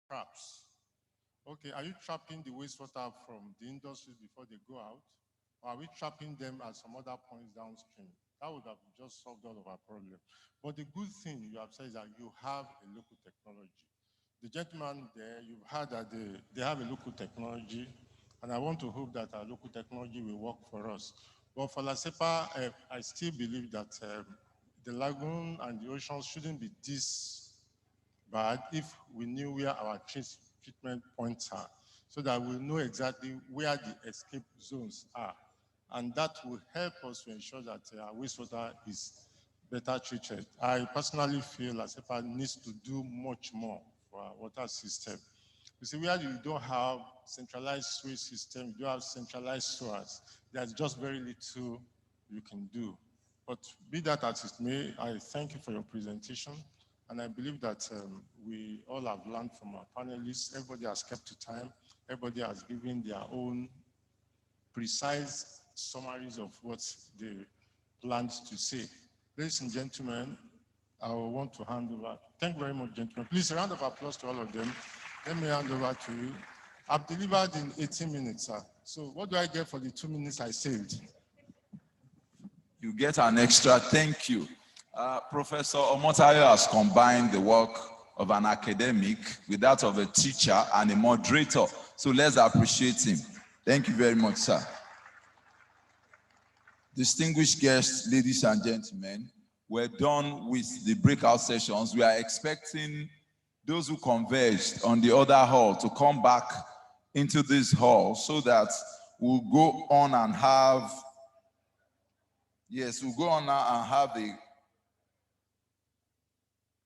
Traps. Okay, are you trapping the wastewater from the industries before they go out? Or are we trapping them at some other points downstream? That would have just solved all of our problems. But the good thing you have said is that you have a local technology. The gentleman there, you've heard that they have a local technology, and I want to hope that our local technology will work for us. But for La Cepa, I still believe that the lagoon and the oceans shouldn't be this bad if we knew where our treatment points are, so that we know exactly where the escape zones are. And that will help us to ensure that our wastewater is better treated. I personally feel La Cepa needs to do much more for our water system. You see, where you don't have centralized sewage system, you don't have centralized sewers, there's just very little you can do. But be that as it may, I thank you for your presentation. And I believe that we all have learned from our panelists. Everybody has kept to time. Everybody has given their own precise summaries of what they planned to say. Ladies and gentlemen, I will want to hand over. Thank you very much, gentlemen. Please, a round of applause to all of them. Let me hand over to you. I've delivered in 18 minutes, sir. So what do I get for the 2 minutes I saved? You get an extra thank you. Professor Omotayo has combined the work of an academic with that of a teacher and a moderator. So let's appreciate him. Thank you very much, sir. Distinguished guests, ladies and gentlemen, we're done with the breakout sessions. We are expecting those who converged on the other hall to come back into this hall so that we'll go on and have, we'll go on now and have the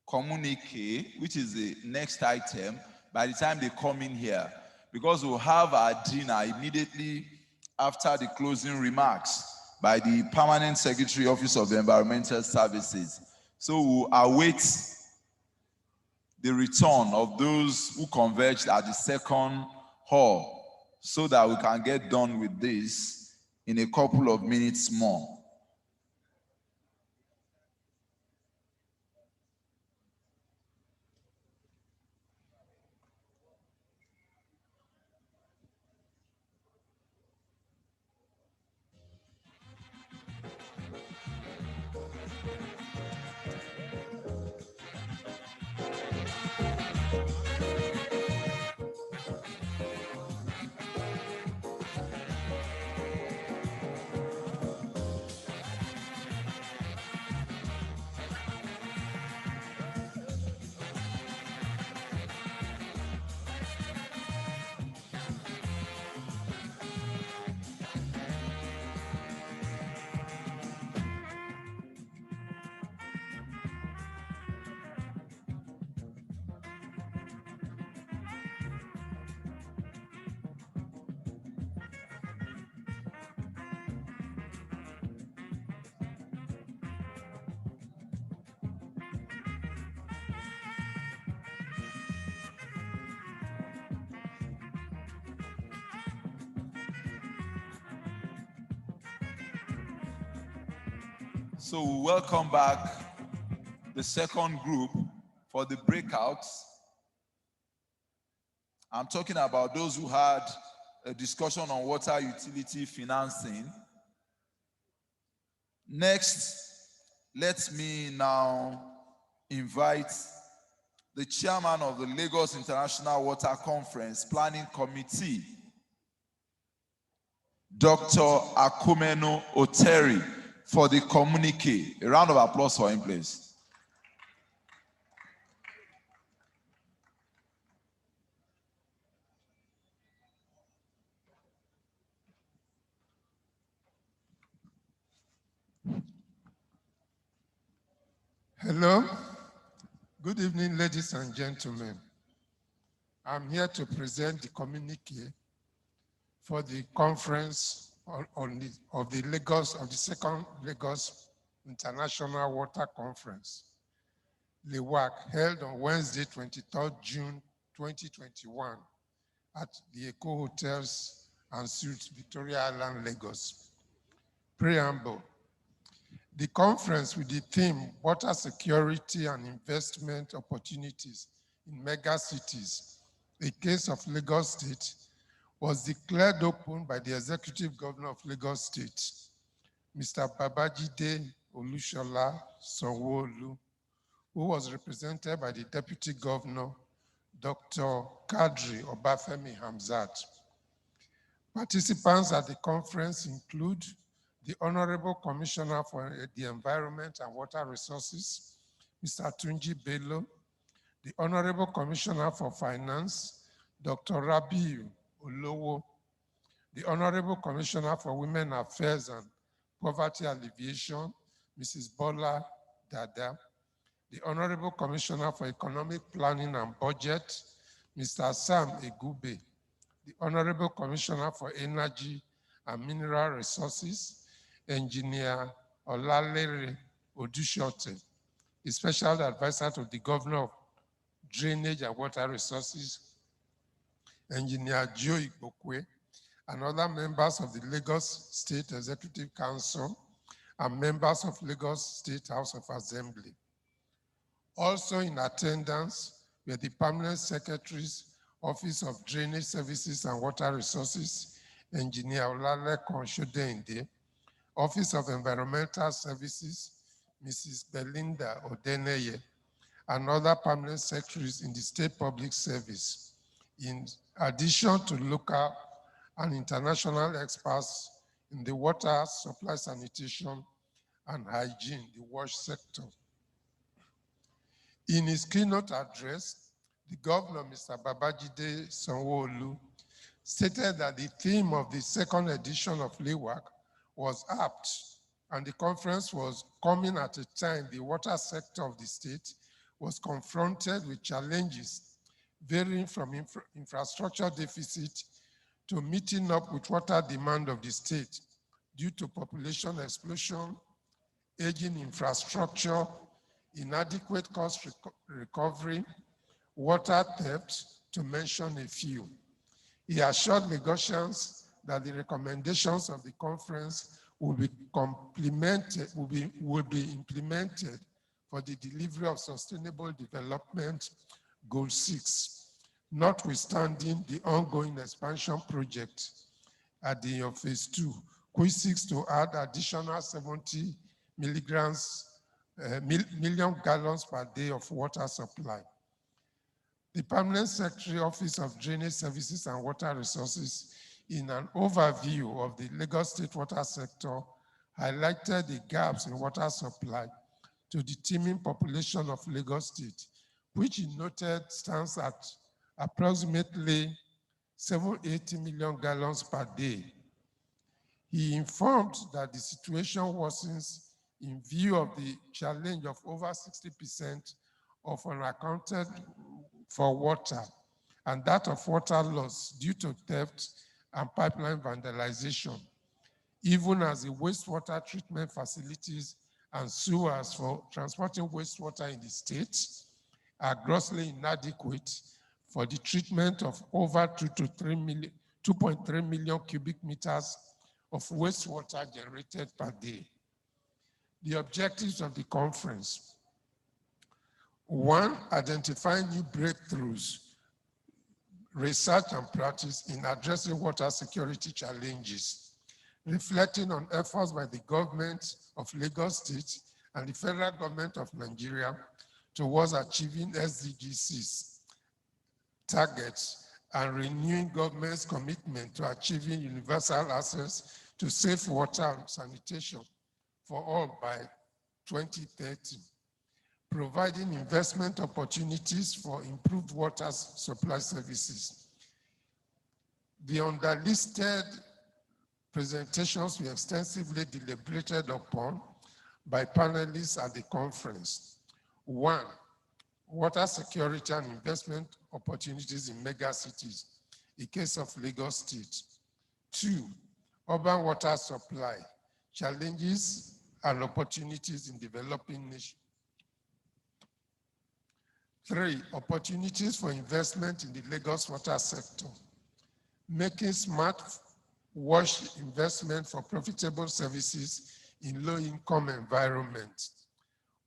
communique, which is the next item, by the time they come in here, because we'll have our dinner immediately after the closing remarks by the Permanent Secretary, Office of Environmental Services. So we'll await the return of those who converged at the second hall so that we can get done with this in a couple of minutes more. So we welcome back the second group for the breakouts. I'm talking about those who had a discussion on water utility financing. Next, let me now invite the chairman of the Lagos International Water Conference Planning Committee, Dr. Akumeno Oteri, for the communique. A round of applause for him, please. Hello. Good evening, ladies and gentlemen. I'm here to present the communique for the conference of the second Lagos International Water Conference, LEWAC, held on Wednesday, 23rd June 2021 at the Eco Hotels and Suites, Victoria Island, Lagos. Preamble. The conference with the theme Water Security and Investment Opportunities in Mega Cities, a case of Lagos State, was declared open by the Executive Governor of Lagos State, Mr. Babajide Olushola Sanwo-Olu, who was represented by the Deputy Governor, Dr. Kadri Obafemi Hamzat. Participants at the conference include the Honorable Commissioner for the Environment and Water Resources, Mr. Tunji Bello, the Honorable Commissioner for Finance, Dr. Rabiu Olowo, the Honorable Commissioner for Women Affairs and Poverty Alleviation, Mrs. Bola Dada, the Honorable Commissioner for Economic Planning and Budget, Mr. Sam Egube, the Honorable Commissioner for Energy and Mineral Resources, Engineer Olalere Odushote, a Special Advisor to the Governor of Drainage and Water Resources, Engineer Joe Igbokwe, and other members of the Lagos State Executive Council and members of Lagos State House of Assembly. Also in attendance were the Permanent Secretary's Office of Drainage Services and Water Resources, Engineer Olalekon Shodende, Office of Environmental Services, Mrs. Belinda Odeneye, and other permanent secretaries in the State Public Service, in addition to local and international experts in the water supply, sanitation, and hygiene, the WASH sector. In his keynote address, the Governor, Mr. Babajide Sanwo-Olu, stated that the theme of the second edition of LEWAC was apt, and the conference was coming at a time the water sector of the state was confronted with challenges varying from infrastructure deficit to meeting up with water demand of the state due to population explosion, aging infrastructure, inadequate cost recovery, water theft, to mention a few. He assured Lagosians that the recommendations of the conference will be implemented for the delivery of Sustainable Development Goal 6, notwithstanding the ongoing expansion project at the end of phase 2, which seeks to add additional 70 million gallons per day of water supply. The Permanent Secretary Office of Drainage Services and Water Resources, in an overview of the Lagos State water sector, highlighted the gaps in water supply to the teeming population of Lagos State, which he noted stands at approximately 780 million gallons per day. He informed that the situation worsens in view of the challenge of over 60% of unaccounted for water, and that of water loss due to theft and pipeline vandalization, even as the wastewater treatment facilities and sewers for transporting wastewater in the state are grossly inadequate for the treatment of over 2.3 million cubic meters of wastewater generated per day. The objectives of the conference. One, identify new breakthroughs, research and practice in addressing water security challenges, reflecting on efforts by the government of Lagos State and the federal government of Nigeria towards achieving SDGs targets and renewing government's commitment to achieving universal access to safe water and sanitation for all by 2030, providing investment opportunities for improved water supply services. The underlisted presentations were extensively deliberated upon by panelists at the conference. One, water security and investment opportunities in mega cities, in case of Lagos State. Two, urban water supply, challenges and opportunities in developing nations. Three, opportunities for investment in the Lagos water sector, making smart wash investment for profitable services in low-income environments.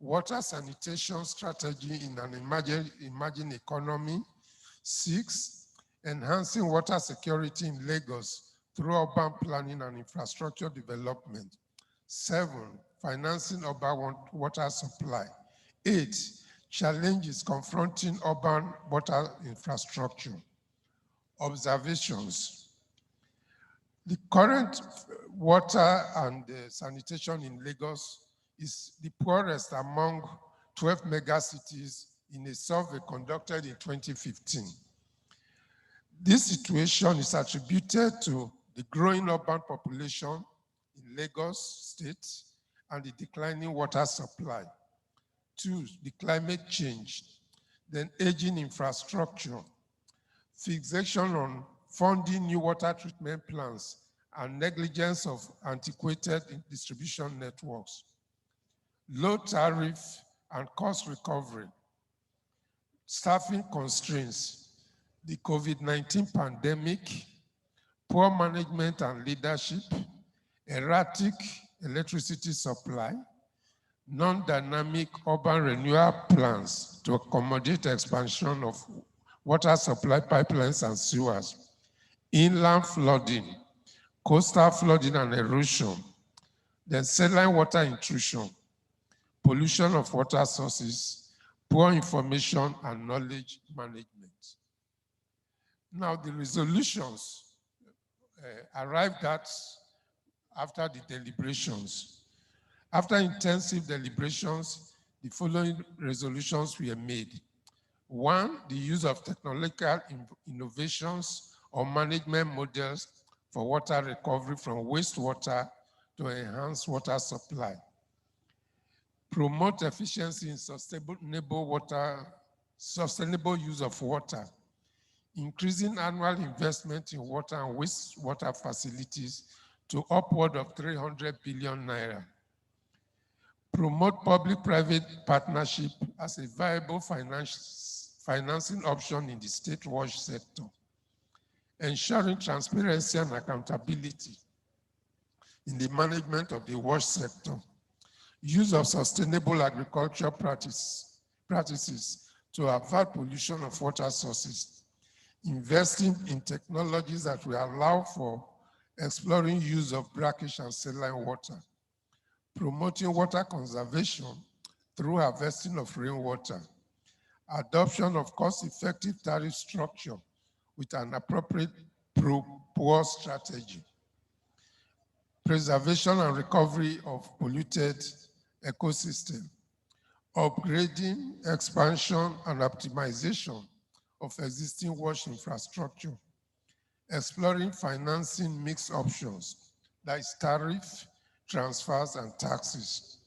Water sanitation strategy in an emerging economy. 6, enhancing water security in Lagos through urban planning and infrastructure development. 7, financing urban water supply. 8, challenges confronting urban water infrastructure. Observations. The current water and sanitation in Lagos is the poorest among 12 megacities in a survey conducted in 2015. This situation is attributed to the growing urban population in Lagos State and the declining water supply. 2, the climate change, then aging infrastructure, fixation on funding new water treatment plants, and negligence of antiquated distribution networks. Low tariff and cost recovery, staffing constraints, the COVID-19 pandemic, poor management and leadership, erratic electricity supply, non-dynamic urban renewal plans to accommodate expansion of water supply pipelines and sewers, inland flooding, coastal flooding and erosion, then saline water intrusion, pollution of water sources, poor information and knowledge management. Now the resolutions arrived at after the deliberations. After intensive deliberations, the following resolutions were made. 1, the use of technological innovations or management models for water recovery from wastewater to enhance water supply. Promote efficiency in sustainable use of water, increasing annual investment in water and wastewater facilities to upward of 300 billion naira. Promote public-private partnership as a viable financing option in the state wash sector. Ensuring transparency and accountability in the management of the wash sector. Use of sustainable agricultural practices to avert pollution of water sources. Investing in technologies that will allow for exploring use of brackish and saline water. Promoting water conservation through harvesting of rainwater. Adoption of cost-effective tariff structure with an appropriate pro-poor strategy. Preservation and recovery of polluted ecosystem. Upgrading, expansion, and optimization of existing wash infrastructure. Exploring financing mix options, like tariff, transfers, and taxes.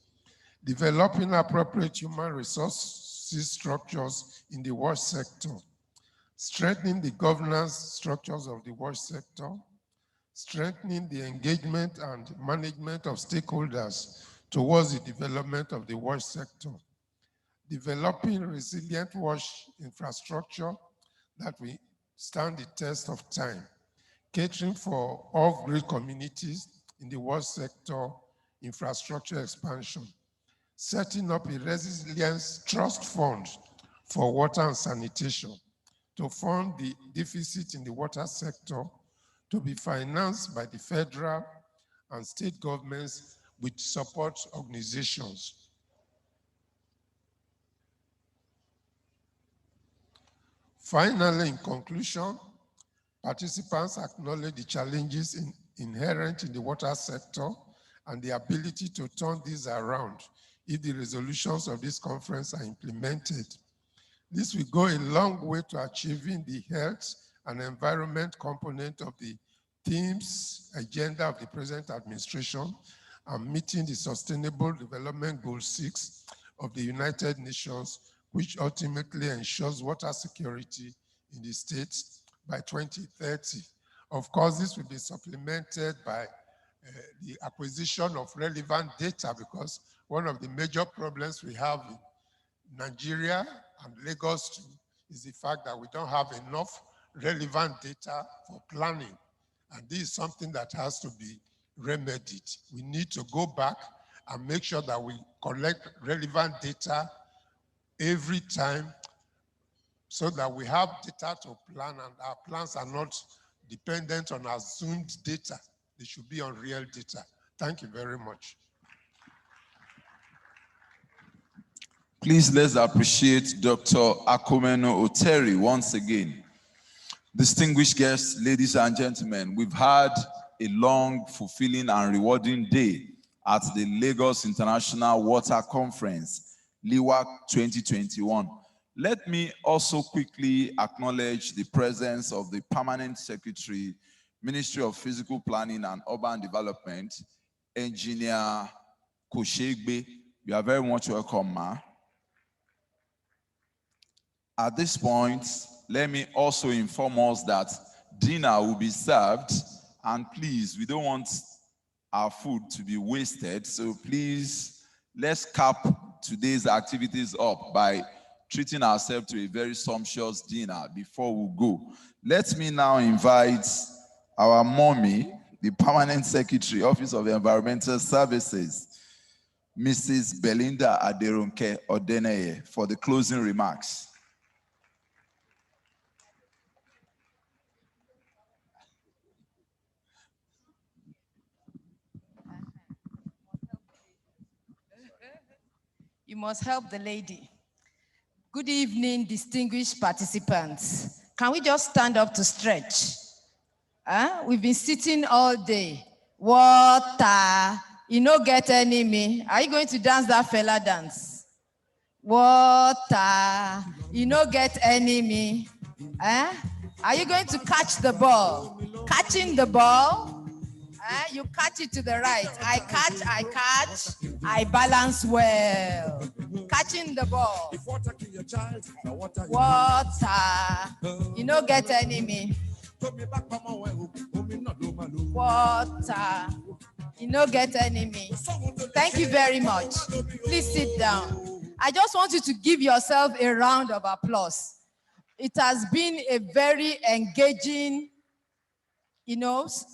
Developing appropriate human resources structures in the wash sector. Strengthening the governance structures of the wash sector. Strengthening the engagement and management of stakeholders towards the development of the wash sector. Developing resilient wash infrastructure that will stand the test of time. Catering for off-grid communities in the wash sector infrastructure expansion. setting up a resilience trust fund for water and sanitation to fund the deficit in the water sector to be financed by the federal and state governments with support organizations. Finally, in conclusion, participants acknowledge the challenges inherent in the water sector and the ability to turn these around if the resolutions of this conference are implemented. This will go a long way to achieving the health and environment component of the themes agenda of the present administration and meeting the Sustainable Development Goal 6 of the United Nations, which ultimately ensures water security in the states by 2030. Of course, this will be supplemented by the acquisition of relevant data, because one of the major problems we have in Nigeria and Lagos too is the fact that we don't have enough relevant data for planning. And this is something that has to be remedied. We need to go back and make sure that we collect relevant data every time so that we have data to plan and our plans are not dependent on assumed data. They should be on real data. Thank you very much. Please let's appreciate Dr. Akomeno Oteri once again. Distinguished guests, ladies and gentlemen, we've had a long, fulfilling and rewarding day at the Lagos International Water Conference, LIWAC 2021. Let me also quickly acknowledge the presence of the Permanent Secretary, Ministry of Physical Planning and Urban Development, Engineer Koshegbe. You are very much welcome, Ma. At this point, let me also inform us that dinner will be served, and please, we don't want our food to be wasted, so please, let's cap today's activities up by treating ourselves to a very sumptuous dinner before we go. Let me now invite our mommy, the Permanent Secretary, Office of Environmental Services, Mrs. Belinda Aderonke Odeneye, for the closing remarks. You must help the lady. Good evening, distinguished participants. Can we just stand up to stretch? We've been sitting all day. Water, you no get enemy. Are you going to dance that fella dance? Water, you no get enemy. Are you going to catch the ball? Catching the ball? You catch it to the right. I catch, I balance well. Catching the ball. Water, you no get enemy. Water, you no get enemy. Thank you very much. Please sit down. I just want you to give yourself a round of applause. It has been a very engaging,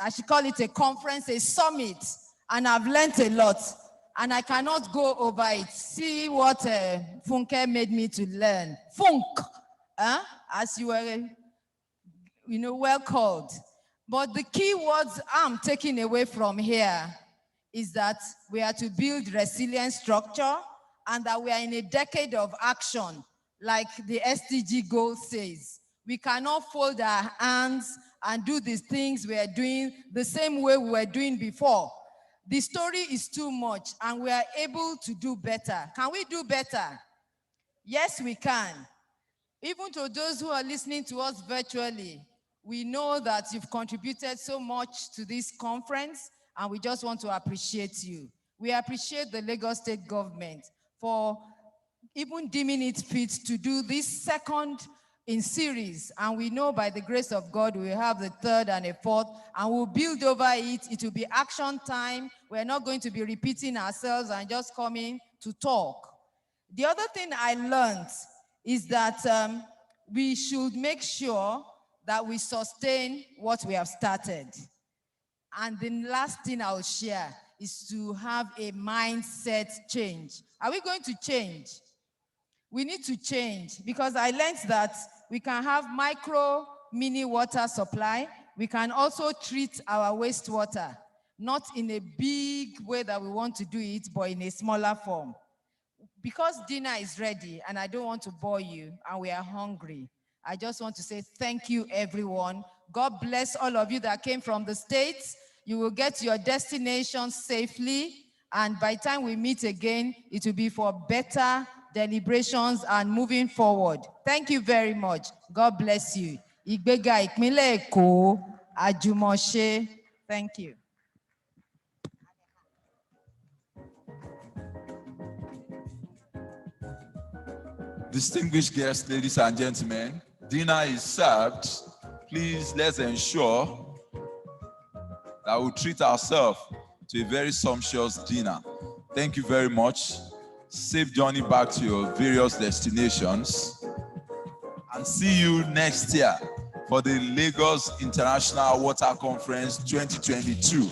I should call it a conference, a summit, and I've learned a lot, and I cannot go over it. See what Funke made me to learn. Funk, as you were, well called. But the key words I'm taking away from here is that we are to build resilient structure and that we are in a decade of action, like the SDG goal says. We cannot fold our hands and do these things we are doing the same way we were doing before. The story is too much and we are able to do better. Can we do better? Yes, we can. Even to those who are listening to us virtually, we know that you've contributed so much to this conference and we just want to appreciate you. We appreciate the Lagos State government for even deeming it fit to do this second in series, and we know by the grace of God we will have the third and a fourth, and we'll build over it. It will be action time. We're not going to be repeating ourselves and just coming to talk. The other thing I learned is that we should make sure that we sustain what we have started. And the last thing I'll share is to have a mindset change. Are we going to change? We need to change because I learned that we can have micro mini water supply. We can also treat our wastewater, not in a big way that we want to do it, but in a smaller form. Because dinner is ready and I don't want to bore you and we are hungry, I just want to say thank you, everyone. God bless all of you that came from the States. You will get to your destination safely. And by the time we meet again, it will be for better deliberations and moving forward. Thank you very much. God bless you. Ìgbéga ìpínlẹ̀ Èkó, àjùmọ̀ṣe. Thank you. Distinguished guests, ladies and gentlemen, dinner is served. Please, let's ensure that we treat ourselves to a very sumptuous dinner. Thank you very much. Safe journey back to your various destinations. And see you next year for the Lagos International Water Conference 2022.